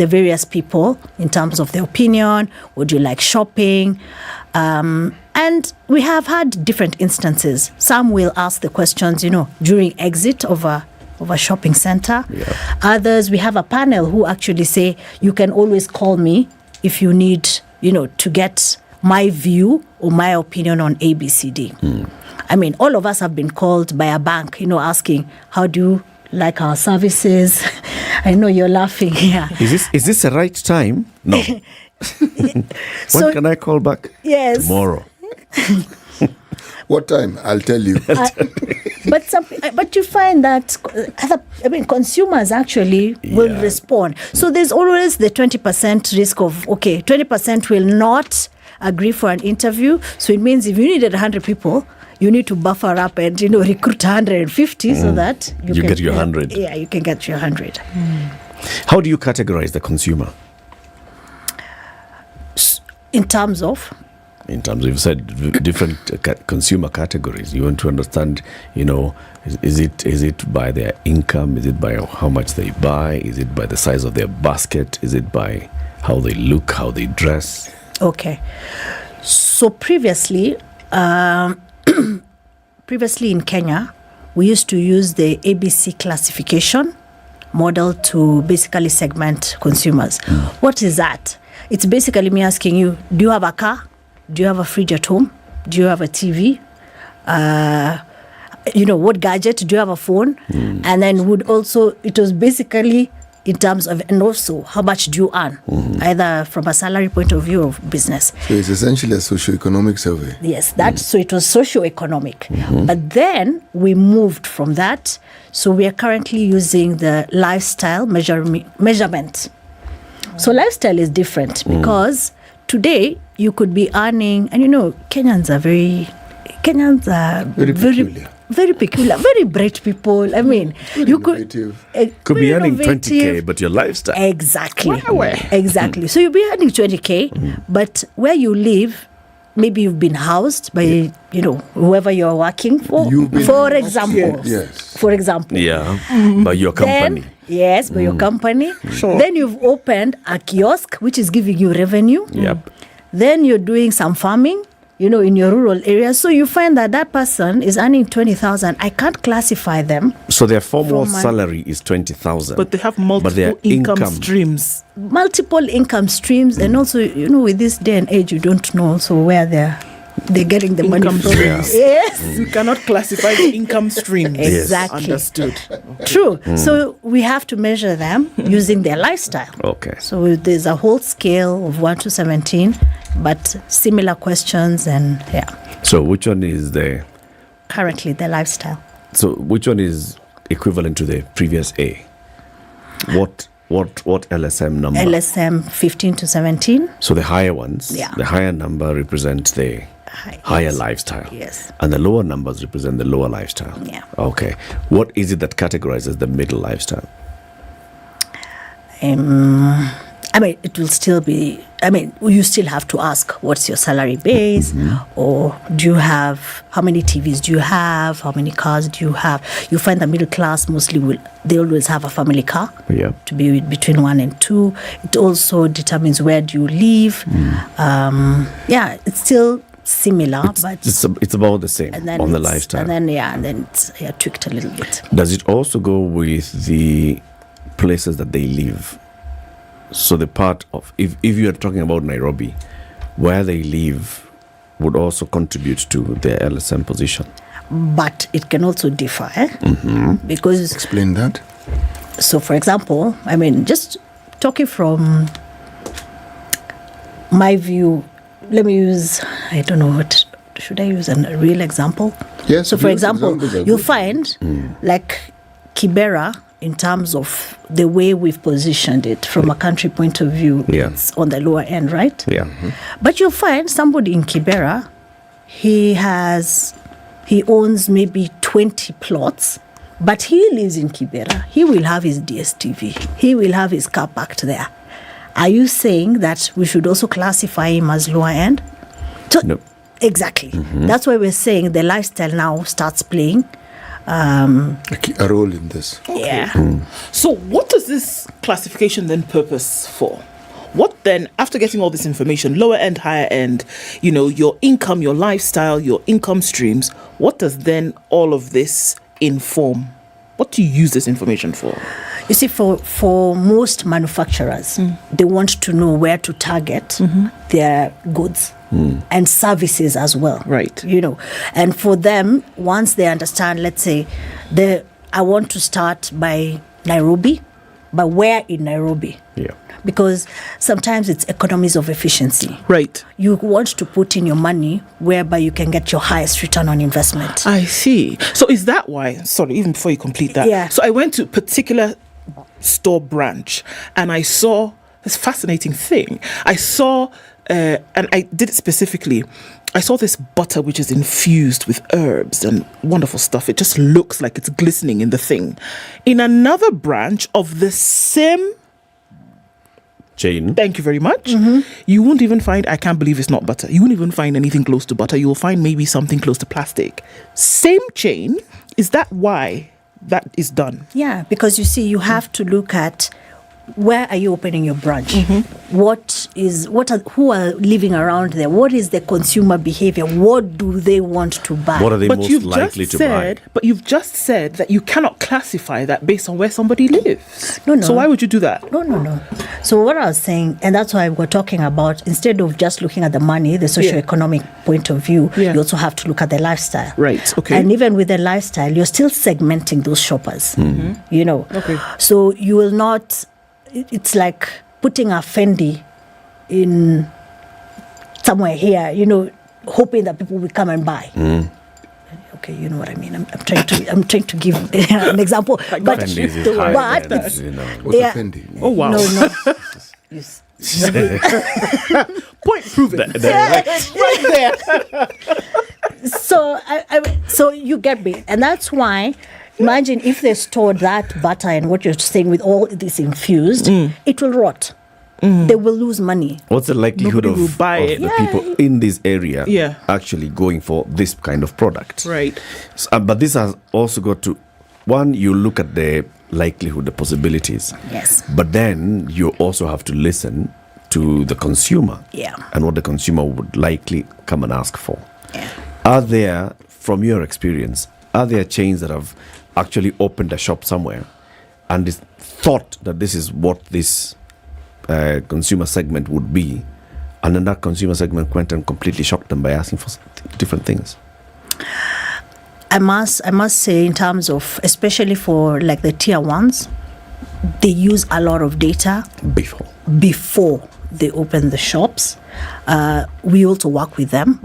S11: various people in terms of their opinion. Would you like shopping? And we have had different instances. Some will ask the questions, during exit of a shopping center. Yeah. Others, we have a panel who actually say, you can always call me if you need, to get my view or my opinion on ABCD. I mean, all of us have been called by a bank, asking, how do you like our services? I know you're laughing here.
S14: Is this the right time? No. When can I call back?
S11: Yes.
S14: Tomorrow.
S9: What time? I'll tell you.
S11: But you find that consumers actually will respond. So there's always the 20% risk of 20% will not agree for an interview. So it means if you needed 100 people, you need to buffer up and recruit 150 so that you can
S14: get your 100.
S11: Yeah, you can get your 100.
S14: How do you categorize the consumer?
S11: In terms of,
S14: you've said different consumer categories. You want to understand, is it by their income? Is it by how much they buy? Is it by the size of their basket? Is it by how they look, how they dress?
S11: Okay. So previously in Kenya, we used to use the ABC classification model to basically segment consumers. What is that? It's basically me asking you, do you have a car? Do you have a fridge at home? Do you have a TV? What gadget? Do you have a phone? And then it was basically in terms of, and also how much do you earn, either from a salary point of view or business.
S9: So it's essentially a socio-economic survey.
S11: Yes, so it was socio-economic. But then we moved from that. So we are currently using the lifestyle measurement. So lifestyle is different because today you could be earning, and Kenyans are very
S9: peculiar.
S11: Very peculiar, very bright people. I mean, you could
S14: be earning 20K, but your lifestyle.
S11: Exactly. Exactly. So you'll be earning 20K, but where you live, maybe you've been housed by, whoever you're working for. For example.
S9: Yes.
S11: For example.
S14: Yeah. By your company.
S11: Yes, by your company.
S9: Sure.
S11: Then you've opened a kiosk, which is giving you revenue.
S14: Yep.
S11: Then you're doing some farming, in your rural areas. So you find that person is earning 20,000. I can't classify them.
S14: So their formal salary is 20,000.
S13: But they have multiple income streams.
S11: Multiple income streams. And also, with this day and age, you don't know also where they're getting the money from. Yes.
S13: You cannot classify the income streams.
S11: Exactly.
S13: Understood.
S11: True. So we have to measure them using their lifestyle.
S14: Okay.
S11: So there's a whole scale of 1 to 17, but similar questions and
S14: So which one is
S11: currently the lifestyle?
S14: So which one is equivalent to the previous A? What LSM number?
S11: LSM 15 to 17.
S14: So the higher ones,
S11: Yeah.
S14: the higher number represent the higher lifestyle.
S11: Yes.
S14: And the lower numbers represent the lower lifestyle.
S11: Yeah.
S14: Okay. What is it that categorizes the middle lifestyle?
S11: It will still be, you still have to ask, what's your salary base? Or do you have, how many TVs do you have? How many cars do you have? You find the middle class mostly they always have a family car to be between 1 and 2. It also determines where do you live. It's still similar, but
S14: it's about the same on the lifestyle.
S11: And then it's tweaked a little bit.
S14: Does it also go with the places that they live? So the part of, if you are talking about Nairobi, where they live would also contribute to their LSM position.
S11: But it can also differ, because...
S9: Explain that.
S11: So, for example, I mean, just talking from my view, let me use, I don't know what, should I use a real example?
S9: Yes.
S11: So, for example, you'll find like Kibera, in terms of the way we've positioned it from a country point of view, it's on the lower end, right?
S14: Yeah.
S11: But you'll find somebody in Kibera, he owns maybe 20 plots, but he lives in Kibera. He will have his DSTV. He will have his car parked there. Are you saying that we should also classify him as lower end?
S14: No.
S11: Exactly. That's why we're saying the lifestyle now starts playing
S9: a role in this.
S11: Yeah.
S13: So what does this classification then purpose for? What then, after getting all this information, lower end, higher end, your income, your lifestyle, your income streams, what does then all of this inform? What do you use this information for?
S11: You see, for most manufacturers, they want to know where to target their goods and services as well.
S13: Right.
S11: And for them, once they understand, let's say, I want to start by Nairobi, but where in Nairobi?
S14: Yeah.
S11: Because sometimes it's economies of efficiency.
S13: Right.
S11: You want to put in your money whereby you can get your highest return on investment.
S13: I see. So is that why, sorry, even before you complete that.
S11: Yeah.
S13: So I went to a particular store branch and I saw this fascinating thing. I saw, and I did it specifically, I saw this butter which is infused with herbs and wonderful stuff. It just looks like it's glistening in the thing. In another branch of the same
S14: chain.
S13: Thank you very much. You won't even find, I can't believe it's not butter. You won't even find anything close to butter. You will find maybe something close to plastic. Same chain. Is that why that is done?
S11: Yeah, because you see, you have to look at where are you opening your branch? Who are living around there? What is the consumer behavior? What do they want to buy?
S14: What are they most likely to buy?
S13: But you've just said that you cannot classify that based on where somebody lives.
S11: No.
S13: So why would you do that?
S11: No. So what I was saying, and that's why we're talking about, instead of just looking at the money, the socioeconomic point of view, you also have to look at the lifestyle.
S13: Right, okay.
S11: And even with the lifestyle, you're still segmenting those shoppers,
S13: Okay.
S11: So you will not... It's like putting a Fendi in somewhere here, hoping that people will come and buy. Okay, you know what I mean. I'm trying to give an example. But
S9: Fendi.
S13: Oh wow!
S11: No.
S13: Point proven.
S11: Right there. So you get me, and that's why. Imagine if they stored that butter and what you're saying with all this infused, it will rot. They will lose money.
S14: What's the likelihood of the people in this area actually going for this kind of product?
S13: Right.
S14: So, but this has also got to, one, you look at the likelihood, the possibilities.
S11: Yes.
S14: But then you also have to listen to the consumer.
S11: Yeah.
S14: And what the consumer would likely come and ask for.
S11: Yeah.
S14: Are there, from your experience, are there chains that have actually opened a shop somewhere and thought that this is what this consumer segment would be, and then that consumer segment went and completely shocked them by asking for different things?
S11: I must say, in terms of, especially for like the tier ones, they use a lot of data before they open the shops. We also work with them.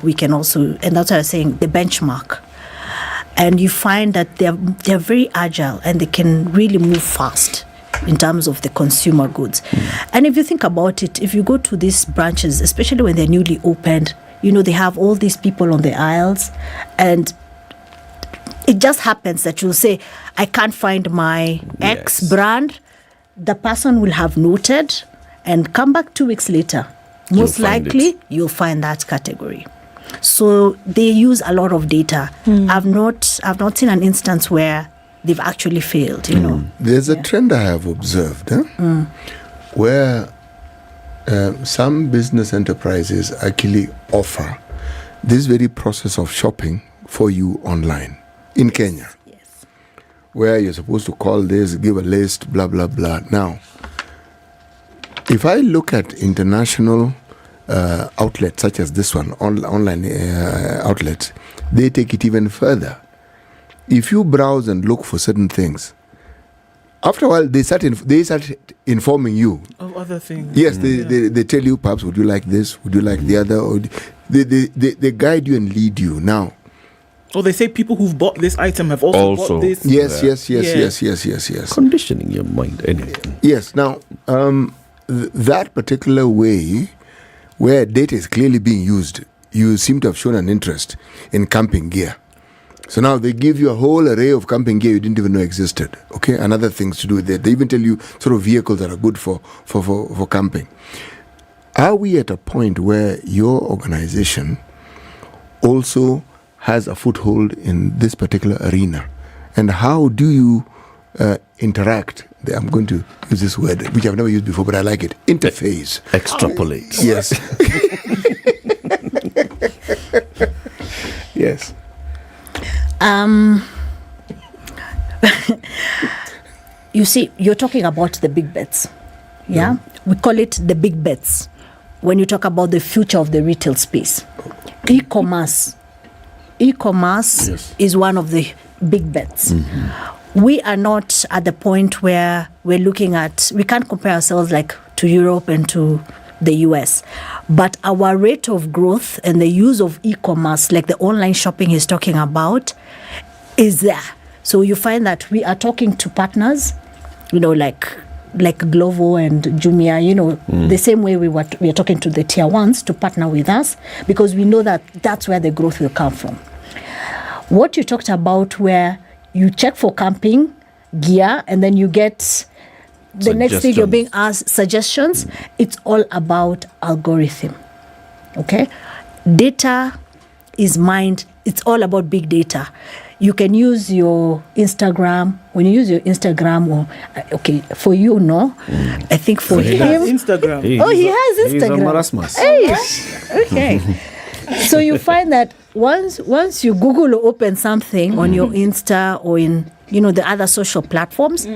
S11: We can also, and that's what I was saying, the benchmark. And you find that they're very agile and they can really move fast in terms of the consumer goods. And if you think about it, if you go to these branches, especially when they're newly opened, they have all these people on the aisles, and it just happens that you'll say, I can't find my X brand. The person will have noted and come back 2 weeks later. Most likely, you'll find that category. So they use a lot of data. I've not seen an instance where they've actually failed.
S9: There's a trend I have observed, where some business enterprises actually offer this very process of shopping for you online in Kenya.
S11: Yes.
S9: Where you're supposed to call this, give a list, blah blah blah. Now, if I look at international outlets such as this one, online outlets, they take it even further. If you browse and look for certain things, after a while they start informing you
S13: of other things.
S9: Yes, they tell you, perhaps, would you like this? Would you like the other? Or they guide you and lead you now.
S13: Or they say people who've bought this item have also bought this.
S9: Yes.
S14: Conditioning your mind anyway.
S9: Yes. Now, that particular way, where data is clearly being used, you seem to have shown an interest in camping gear. So now they give you a whole array of camping gear you didn't even know existed, okay, and other things to do with it. They even tell you sort of vehicles that are good for camping. Are we at a point where your organization also has a foothold in this particular arena? And how do you interact? I'm going to use this word, which I've never used before, but I like it. Interface.
S14: Extrapolate.
S9: Yes. Yes.
S11: You see, you're talking about the big bets. Yeah? We call it the big bets when you talk about the future of the retail space. E-commerce is one of the big bets. We are not at the point where we're looking at, we can't compare ourselves like to Europe and to the US, but our rate of growth and the use of e-commerce, like the online shopping he's talking about, is there. So you find that we are talking to partners, like Glovo and Jumia, the same way we are talking to the tier ones to partner with us, because we know that that's where the growth will come from. What you talked about, where you check for camping gear and then you get the next thing you're being asked suggestions, it's all about algorithm. Okay? Data is mined. It's all about big data. You can use your Instagram. When you use your Instagram, for you, no. I think for him.
S13: He has Instagram.
S11: He has Instagram.
S14: He's a Marasmus.
S11: Hey, okay. So you find that once you Google or open something on your Insta or in the other social platforms,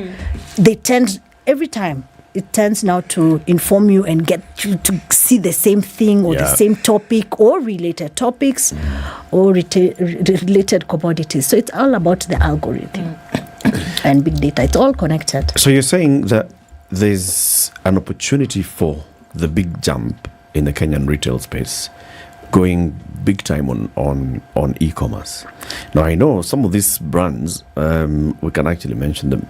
S11: they tend every time it tends now to inform you and get you to see the same thing or the same topic or related topics or related commodities. So it's all about the algorithm and big data. It's all connected.
S14: So you're saying that there's an opportunity for the big jump in the Kenyan retail space going big time on e-commerce. Now, I know some of these brands, we can actually mention them.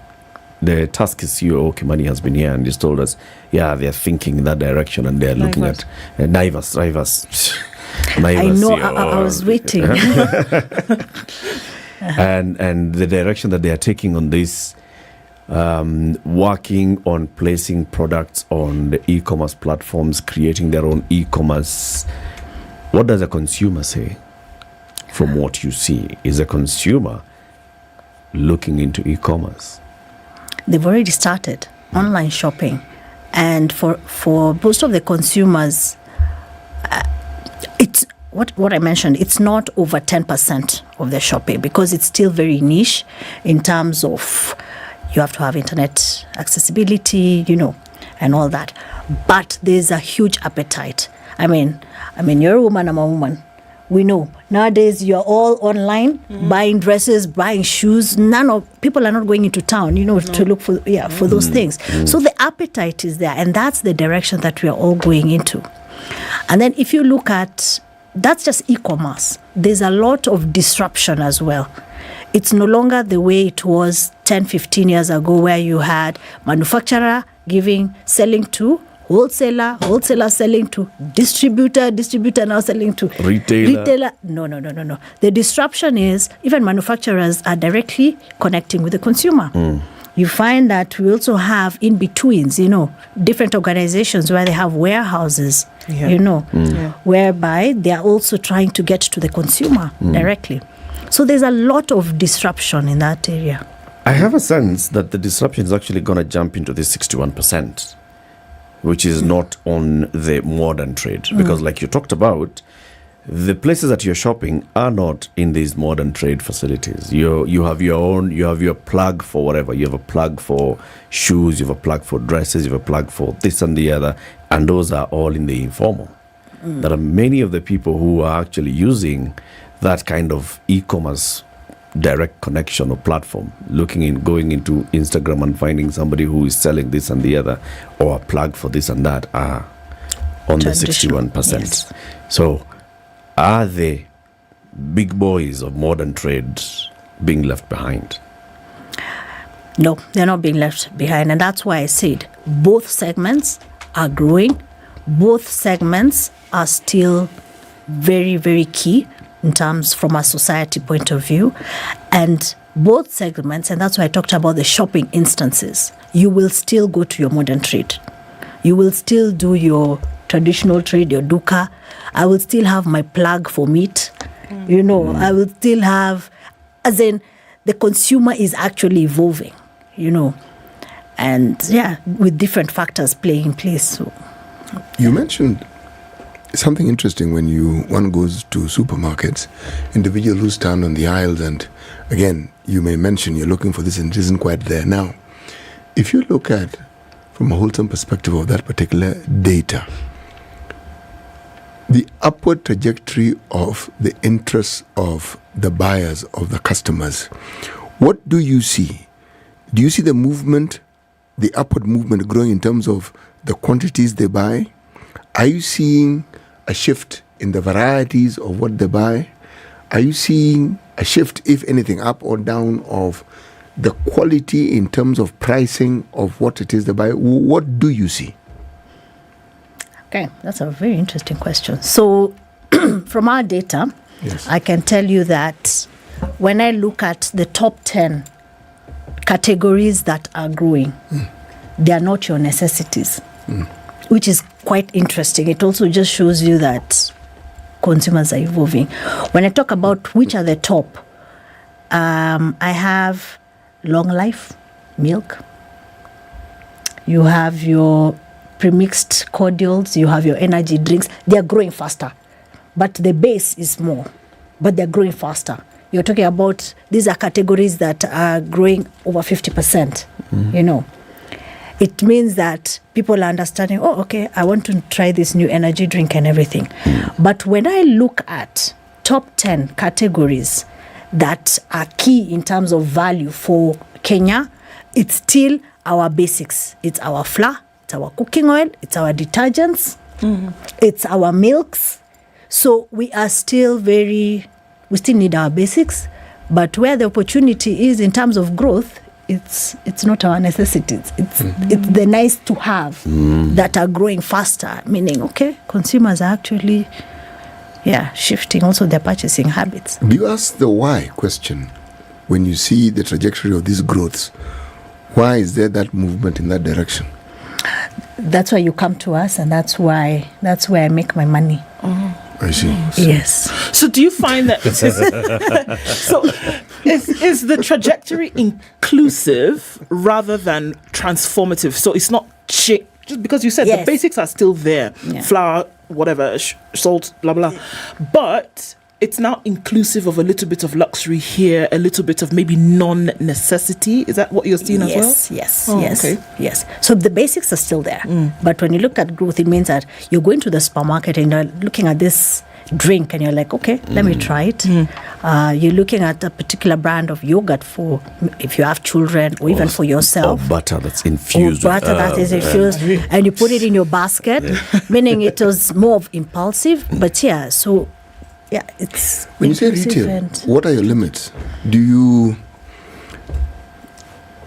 S14: The Tusk CEO, Kimani, has been here and he's told us, they're thinking in that direction and they're looking at Naivas.
S11: I know, I was waiting.
S14: and the direction that they are taking on this, working on placing products on the e-commerce platforms, creating their own e-commerce. What does a consumer say from what you see? Is a consumer looking into e-commerce?
S11: They've already started online shopping. And for most of the consumers, it's what I mentioned, it's not over 10% of their shopping because it's still very niche in terms of you have to have internet accessibility, and all that. But there's a huge appetite. I mean, you're a woman, I'm a woman. We know nowadays you're all online, buying dresses, buying shoes. People are not going into town, to look for those things. So the appetite is there, and that's the direction that we are all going into. And then if you look at, that's just e-commerce. There's a lot of disruption as well. It's no longer the way it was 10, 15 years ago, where you had manufacturer selling to wholesaler selling to distributor now selling to retailer. No. The disruption is even manufacturers are directly connecting with the consumer. You find that we also have in-betweens, different organizations where they have warehouses, whereby they are also trying to get to the consumer directly. So there's a lot of disruption in that area.
S14: I have a sense that the disruption is actually going to jump into this 61%. Which is not on the modern trade. Because like you talked about, the places that you're shopping are not in these modern trade facilities. You have your own, you have your plug for whatever. You have a plug for shoes, you have a plug for dresses, you have a plug for this and the other. And those are all in the informal. there are many of the people who are actually using that kind of e-commerce direct connection or platform, going into Instagram and finding somebody who is selling this and the other, or a plug for this and that, are on the 61%.
S11: Yes.
S14: So are the big boys of modern trade being left behind?
S11: No, they're not being left behind. And that's why I said both segments are growing. Both segments are still very, very key in terms from a society point of view. And both segments, and that's why I talked about the shopping instances, you will still go to your modern trade. You will still do your traditional trade, your duka. I will still have my plug for meat. I will still have, as in, the consumer is actually evolving, and with different factors playing in place. So
S9: you mentioned something interesting when one goes to supermarkets, individuals who stand on the aisles, and again, you may mention you're looking for this and it isn't quite there. Now, if you look at from a wholesome perspective of that particular data, the upward trajectory of the interests of the buyers, of the customers, what do you see? Do you see the movement, the upward movement growing in terms of the quantities they buy? Are you seeing a shift in the varieties of what they buy? Are you seeing a shift, if anything, up or down, of the quality in terms of pricing of what it is they buy? What do you see?
S11: Okay, that's a very interesting question. So from our data, I can tell you that when I look at the top 10 categories that are growing, they are not your necessities, which is quite interesting. It also just shows you that consumers are evolving. When I talk about which are the top, I have long life milk. You have your premixed cordials, you have your energy drinks. They are growing faster, but the base is small, but they're growing faster. You're talking about, these are categories that are growing over 50%, It means that people are understanding, okay, I want to try this new energy drink and everything. But when I look at top 10 categories that are key in terms of value for Kenya, it's still our basics. It's our flour, it's our cooking oil, it's our detergents, it's our milks. So we are still we still need our basics, but where the opportunity is in terms of growth, it's not our necessities. It's the nice to have that are growing faster, meaning, okay, consumers are actually shifting also their purchasing habits.
S9: Do you ask the why question when you see the trajectory of these growths? Why is there that movement in that direction?
S11: That's why you come to us, and that's where I make my money.
S9: I see.
S11: Yes.
S13: So do you find that is the trajectory inclusive rather than transformative? So it's not just because you said the basics are still there, flour, whatever, salt, blah blah, but it's now inclusive of a little bit of luxury here, a little bit of maybe non-necessity. Is that what you're seeing as well?
S11: Yes. So the basics are still there. But when you look at growth, it means that you're going to the supermarket and you're looking at this drink and you're like, okay, let me try it. You're looking at a particular brand of yogurt for if you have children or even for yourself.
S14: Or butter that's infused.
S11: And you put it in your basket, meaning it was more of impulsive. But it's
S9: when you say retail, what are your limits? Do you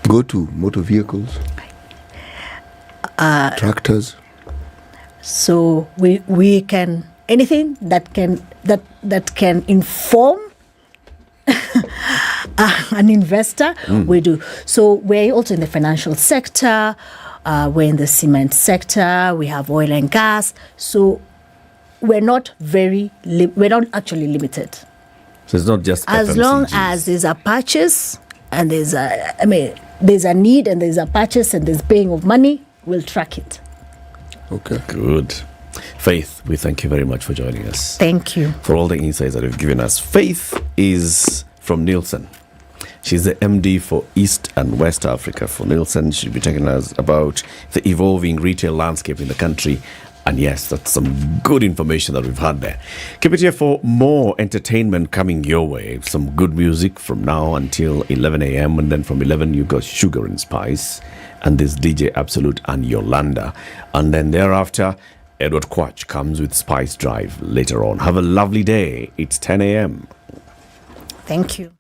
S9: go to motor vehicles, tractors?
S11: So we can anything that can inform an investor, we do. So we're also in the financial sector, we're in the cement sector, we have oil and gas. So we're not actually limited.
S14: So it's not just
S11: as
S14: FMCGs.
S11: Long as there's a purchase and there's a need and there's a purchase and there's paying of money, we'll track it.
S9: Okay.
S14: Good. Faith, we thank you very much for joining us.
S11: Thank you.
S14: For all the insights that you've given us. Faith is from Nielsen. She's the MD for East and West Africa for Nielsen. She'll be telling us about the evolving retail landscape in the country And yes, that's some good information that we've had there. Keep it here for more entertainment coming your way. Some good music from now until 11 a.m. And then from 11, you got Sugar and Spice. And this DJ Absolute and Yolanda. And then thereafter, Edward Quach comes with Spice Drive later on. Have a lovely day. It's 10 a.m.
S11: Thank you.